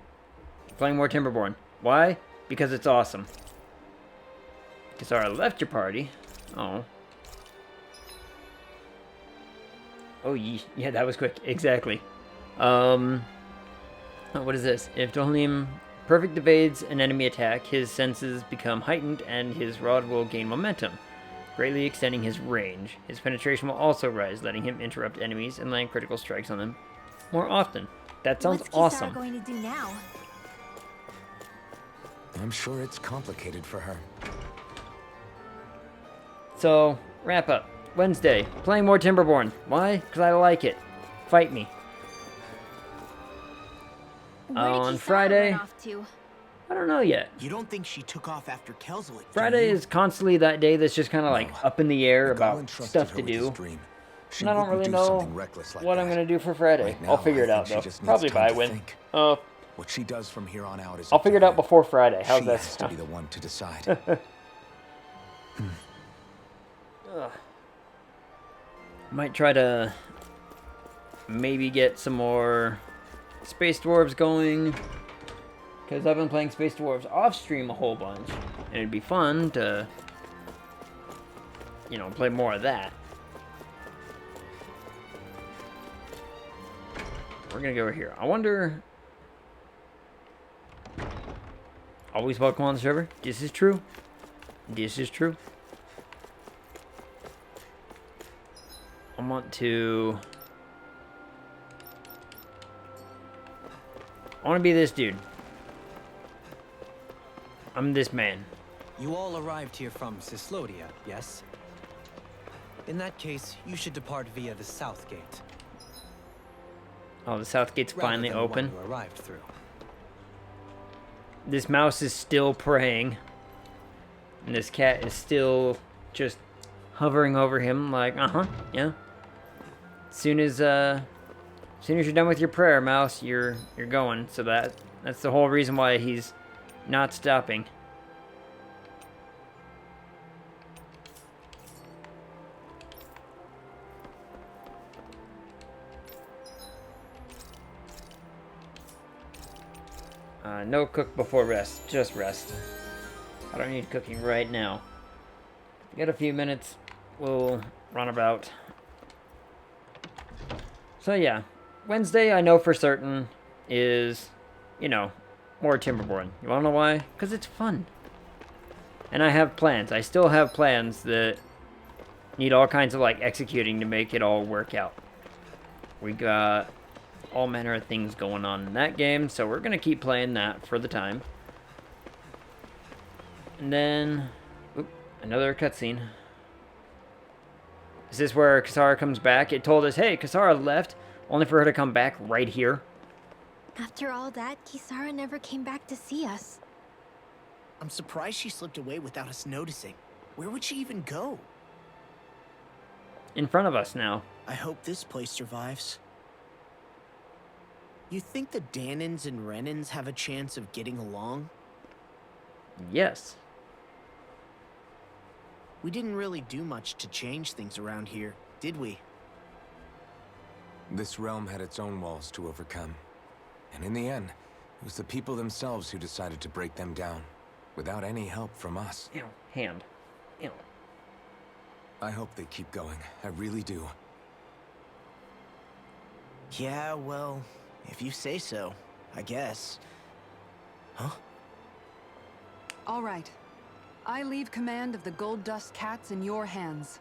playing more Timberborn. Why? Because it's awesome. Kisara left your party. Oh. Oh, yeah, that was quick. Exactly. Oh, what is this? If Dohalim perfect evades an enemy attack, his senses become heightened and his rod will gain momentum, greatly extending his range. His penetration will also rise, letting him interrupt enemies and land critical strikes on them more often. That sounds What's awesome. Kisara going to do now? I'm sure it's complicated for her. So, wrap up. Wednesday, playing more Timberborn. Why? Because I like it. Fight me. Where did On Kisara Friday, run off to? I don't know yet. You don't think she took off after Kelzelik, do Friday you? is constantly that day that's just kind of like up in the air about stuff to do. She And I don't wouldn't really do know something reckless like what I'm that. going to do for Friday. Right now, I'll figure it I out think though. she just needs Probably time by to when. think. What she does from here on out is I'll up to figure it out her. before Friday. How's She that has to be sound? the one to decide. Ugh. Might try to maybe get some more Space Dwarves going, because I've been playing Space Dwarves off stream a whole bunch, and it'd be fun to, you know, play more of that. We're gonna go over here. I wonder. Always welcome on the server. This is true. This is true. I want to be this dude. I'm this man. You all arrived here from Cislodia, yes? In that case, you should depart via the south gate. Oh, the south gate's rather finally than the one open. you arrived through. This mouse is still praying. And this cat is still just hovering over him like, yeah. As soon as you're done with your prayer, mouse, you're going. So that's the whole reason why he's not stopping. No cook before rest, just rest. I don't need cooking right now. We got a few minutes, we'll run about. So yeah, Wednesday I know for certain is, you know, more Timberborn. You wanna know why? Because it's fun. And I have plans. I still have plans that need all kinds of like executing to make it all work out. We got all manner of things going on in that game, so we're gonna keep playing that for the time. And then, another cutscene. Is this where Kisara comes back? It told us, hey, Kisara left, only for her to come back right here. After all that, Kisara never came back to see us. I'm surprised she slipped away without us noticing. Where would she even go? In front of us now. I hope this place survives. You think the Danons and Renans have a chance of getting along? Yes. We didn't really do much to change things around here, did we? This realm had its own walls to overcome. And in the end, it was the people themselves who decided to break them down, without any help from us. Ew, hand. Ew. I hope they keep going. I really do. Yeah, well, if you say so, I guess. Huh? All right. I leave command of the Gold Dust Cats in your hands.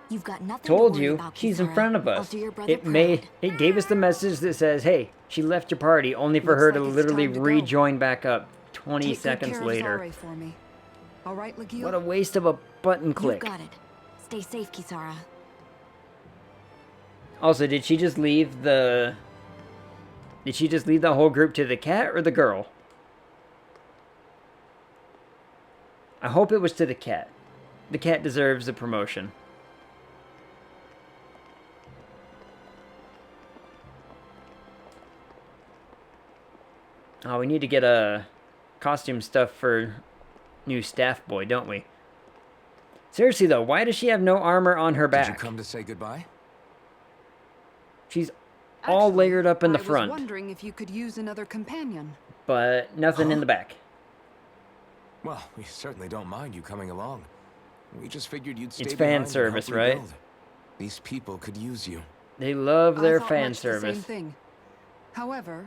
You've got nothing Told to worry you, about, she's in Kisara. front of I'll us. do your brother It gave us the message that says, hey, she left your party, only for Looks her to like it's literally time to go. rejoin back up 20 Take good seconds care later. of Zare for me. All right, Legio? What a waste of a button You've click. got it. Stay safe, Kisara. Also, did she just leave the whole group to the cat or the girl? I hope it was to the cat. The cat deserves a promotion. Oh, we need to get a costume stuff for new staff boy, don't we? Seriously though, why does she have no armor on her back? Did you come to say goodbye? She's all Actually, layered up in the I front, was wondering if you could use another companion. but nothing in the back. Well, we certainly don't mind you coming along. We just figured you'd stay It's behind fan and service, help right? rebuild. These people could use you. They love I their thought fan much service. The same thing. However,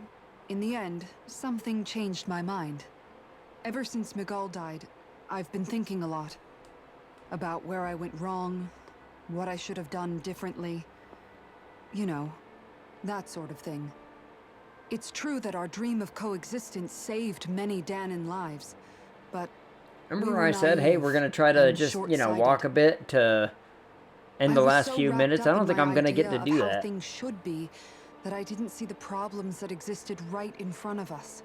in the end, something changed my mind. Ever since Miguel died, I've been thinking a lot. About where I went wrong, what I should have done differently. You know, that sort of thing. It's true that our dream of coexistence saved many Danan lives, but Remember we where were I said, hey, naive we're going to try to and just, short-sighted. walk a bit to end the I was last so few wrapped minutes? up I don't in think my I'm going to get to idea do of how that. things should be that I didn't see the problems that existed right in front of us.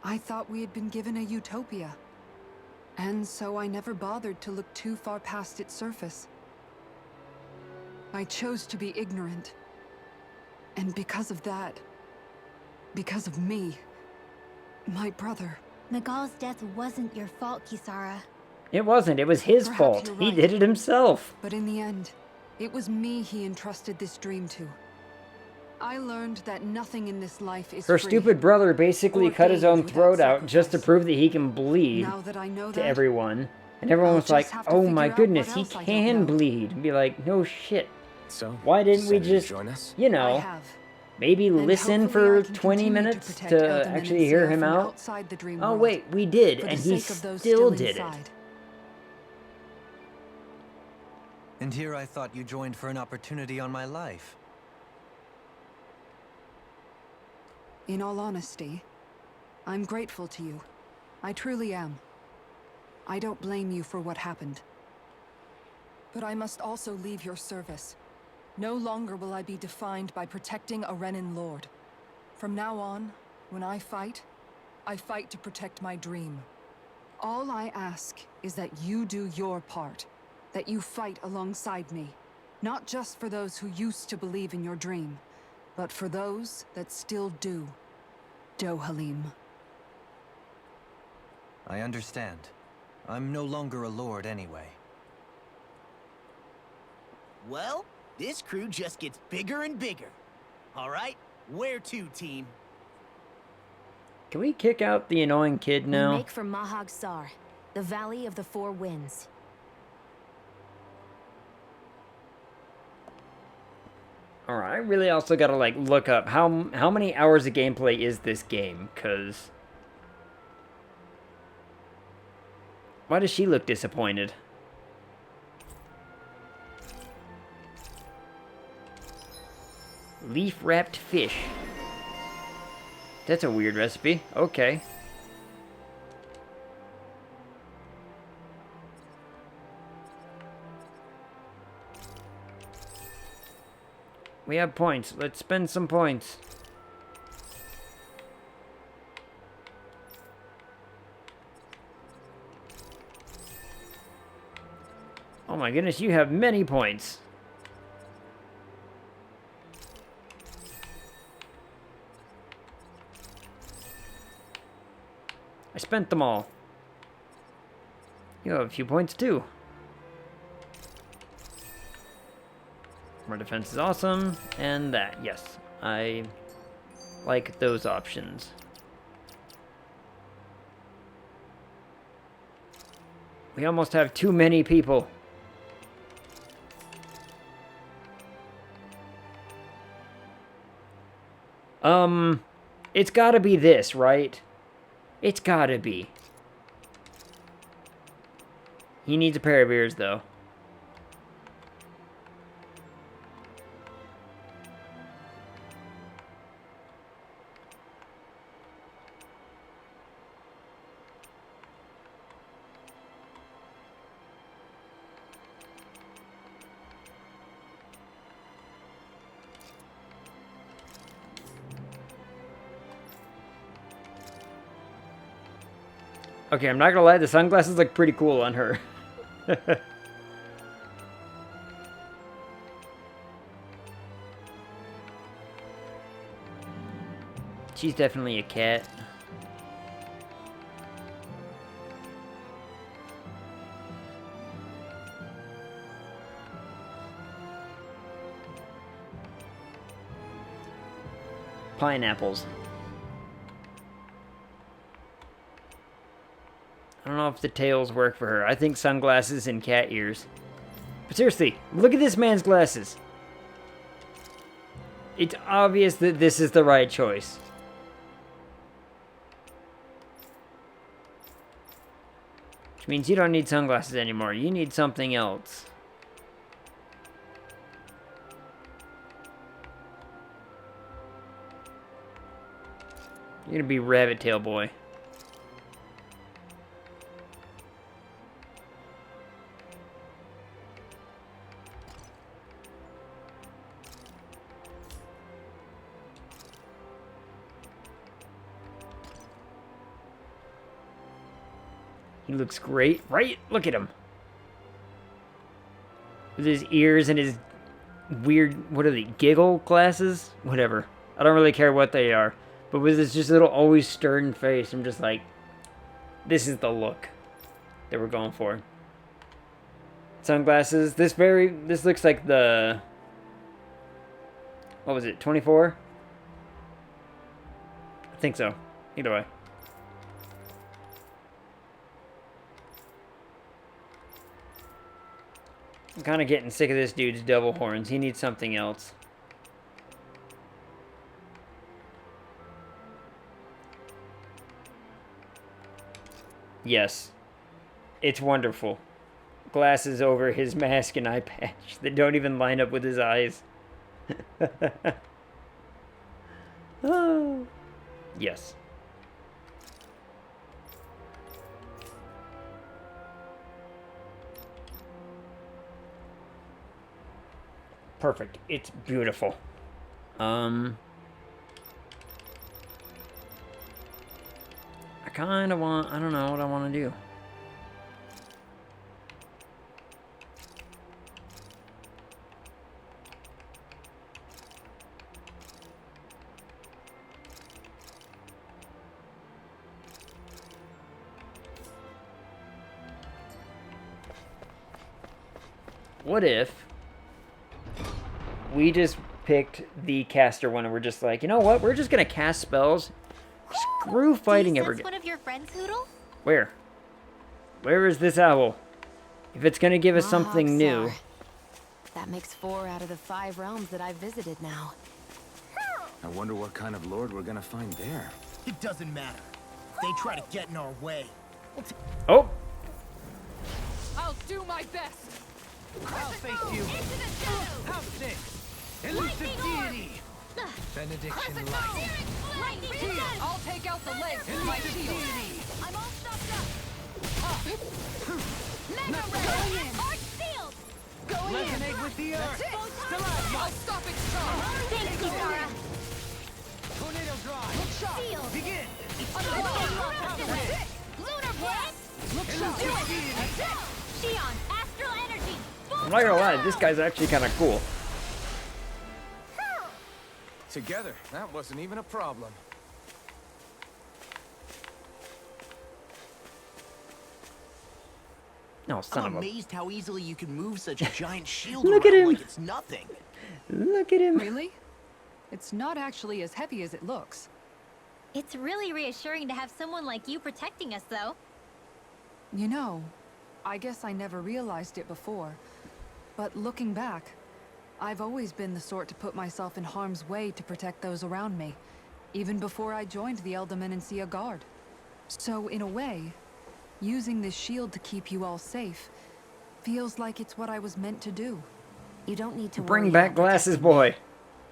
I thought we had been given a utopia. And so I never bothered to look too far past its surface. I chose to be ignorant. And because of that, because of me, my brother... Miguel's death wasn't your fault, Kisara. It wasn't. It was his Perhaps fault. you're He right. did it himself. But in the end, it was me he entrusted this dream to. I learned that nothing in this life is Her free. stupid brother basically or cut his own gained without throat out just to sacrifice. prove that he can bleed Now that I know to that, everyone. And everyone I'll was like, just have to oh figure my out goodness, what he else I don't can know. bleed. And be like, no shit. So, Why didn't we decided to just, join us? you I know, have. maybe And listen hopefully I for can 20 continue minutes protect to Elderman and actually hear Sierra him from out? outside the dream Oh world, wait, we did, for and the he sake of those still still did it. inside. And here I thought you joined for an opportunity on my life. In all honesty, I'm grateful to you. I truly am. I don't blame you for what happened. But I must also leave your service. No longer will I be defined by protecting a Renan Lord. From now on, when I fight to protect my dream. All I ask is that you do your part. That you fight alongside me. Not just for those who used to believe in your dream, but for those that still do. Dohalim. I understand. I'm no longer a lord anyway. Well, this crew just gets bigger and bigger. All right, where to, team? Can we kick out the annoying kid We now? make for Mahag Sar, the Valley of the Four Winds. Alright, I really also gotta like look up how many hours of gameplay is this game, cause why does she look disappointed? Leaf-wrapped fish. That's a weird recipe. Okay. We have points. Let's spend some points. Oh my goodness, you have many points. I spent them all. You have a few points too. More defense is awesome. And that, yes. I like those options. We almost have too many people. It's gotta be this, right? It's gotta be. He needs a pair of ears, though. Okay, I'm not gonna lie, the sunglasses look pretty cool on her. She's definitely a cat. Pineapples. I don't know if the tails work for her. I think sunglasses and cat ears. But seriously, look at this man's glasses. It's obvious that this is the right choice. Which means you don't need sunglasses anymore. You need something else. You're gonna be Rabbit Tail Boy. He looks great, right? Look at him. With his ears and his weird, what are they, giggle glasses? Whatever. I don't really care what they are. But with his just little always stern face, I'm just like, this is the look that we're going for. Sunglasses. This looks like the, what was it, 24? I think so. Either way. I'm kind of getting sick of this dude's devil horns. He needs something else. Yes. It's wonderful. Glasses over his mask and eye patch that don't even line up with his eyes. Oh. Yes. Perfect. It's beautiful. I kind of want... I don't know what I want to do. What if we just picked the caster one and we're just like, you know what? We're just going to cast spells. Screw fighting ever again. One of your friends, Hoodle? Where? Where is this owl? If it's going to give us something new. That makes 4 out of the 5 realms that I've visited now. I wonder what kind of lord we're gonna find there. It doesn't matter. They try to get in our way. Oh! I'll do my best. I'll face you. House Six. Elusive deity. Benediction light. I'll take out the legs with my shield. I'm all stopped up. Mega Ray! Arch Shield! Going in. Resonate with the earth. I'll stop it strong. Thank you, Tara. Tornado drive. Look sharp. Shield. Begin. Lunar Blast! Look sharp. Do it! Shion, Astral Energy! I'm not gonna lie, this guy's actually kind of cool. Together, that wasn't even a problem. No, son I'm of a... amazed how easily you can move such a giant shield Look at around him. like it's nothing. Look at him. Really? It's not actually as heavy as it looks. It's really reassuring to have someone like you protecting us, though. You know, I guess I never realized it before. But looking back, I've always been the sort to put myself in harm's way to protect those around me, even before I joined the Elderman and Sea Guard. So in a way, using this shield to keep you all safe feels like it's what I was meant to do. You don't need to Bring worry back about Glasses protecting me. Boy.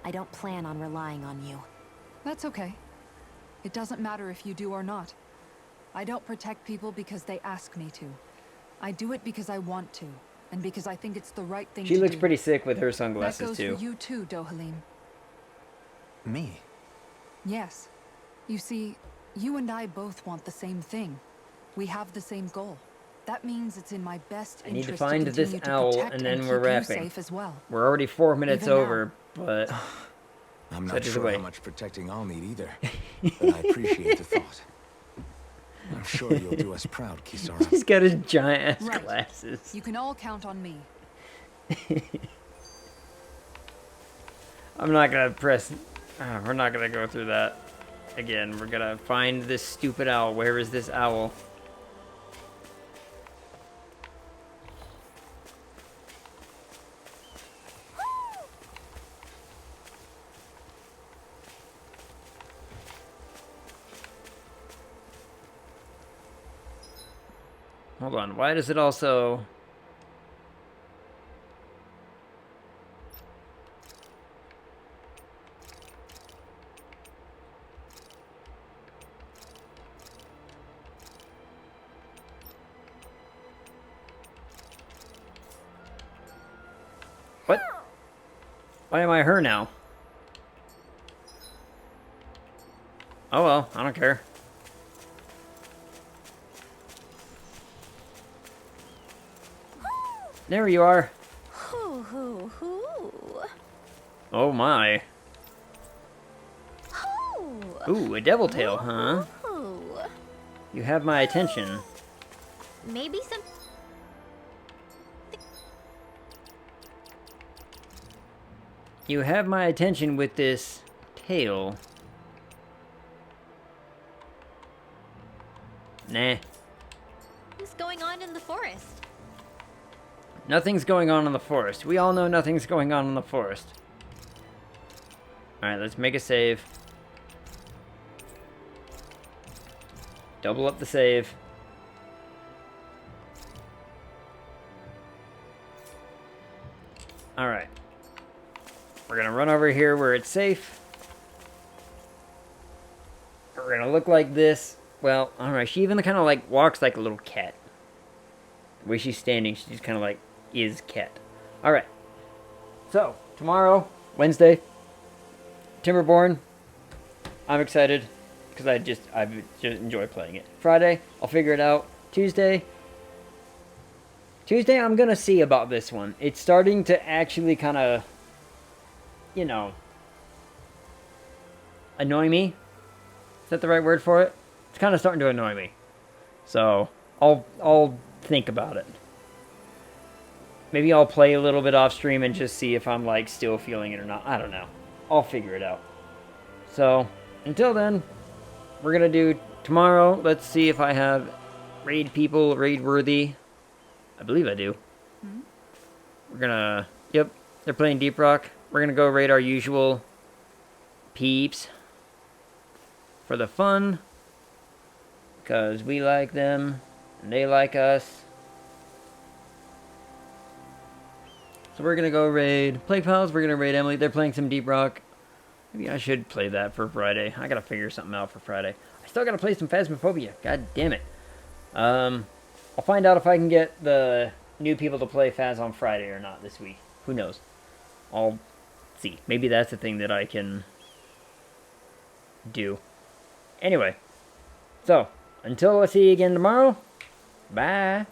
I don't plan on relying on you. That's okay. It doesn't matter if you do or not. I don't protect people because they ask me to. I do it because I want to, and because I think it's the right thing to do. She looks pretty sick with her That sunglasses goes too. for you too, Dohalim. Me? Yes. You see, you and I both want the same thing. We have the same goal. That means it's in my best I need to interest find to this continue to owl, protect and then keep we're you wrapping. safe as well. We're already 4 minutes Even now. over, but I'm not Such is the sure way. how much protecting I'll need either, but I appreciate the thought. I'm sure you'll do us proud, Kisara. he's got his giant ass Right. glasses. You can all count on me. I'm not gonna press. We're not gonna go through that again. We're gonna find this stupid owl. Where is this owl? Hold on. Why does it also? What? Why am I her now? Oh well, I don't care. There you are. Hoo hoo hoo. Oh my. Hoo. Ooh, a devil tail, huh? Hoo. You have my attention. Maybe some... You have my attention with this tail. Nah. What's going on in the forest? Nothing's going on in the forest. We all know nothing's going on in the forest. Alright, let's make a save. Double up the save. Alright. We're gonna run over here where it's safe. We're gonna look like this. Well, alright, she even kind of like walks like a little cat. The way she's standing, she's kind of like is cat. Alright. So, tomorrow, Wednesday, Timberborn. I'm excited because I just enjoy playing it. Friday, I'll figure it out. Tuesday, I'm gonna see about this one. It's starting to actually kind of, you know, annoy me. Is that the right word for it? It's kind of starting to annoy me. So, I'll think about it. Maybe I'll play a little bit off stream and just see if I'm like still feeling it or not. I don't know. I'll figure it out. So, until then, we're gonna do tomorrow. Let's see if I have raid people, raid worthy. I believe I do. We're gonna, yep, they're playing Deep Rock. We're gonna go raid our usual peeps for the fun, because we like them and they like us. So we're gonna go raid Plague Pals. We're gonna raid Emily. They're playing some Deep Rock. Maybe I should play that for Friday. I gotta figure something out for Friday. I still gotta play some Phasmophobia. God damn it. I'll find out if I can get the new people to play Phas on Friday or not this week. Who knows? I'll see. Maybe that's the thing that I can do. Anyway. So, until I see you again tomorrow, bye.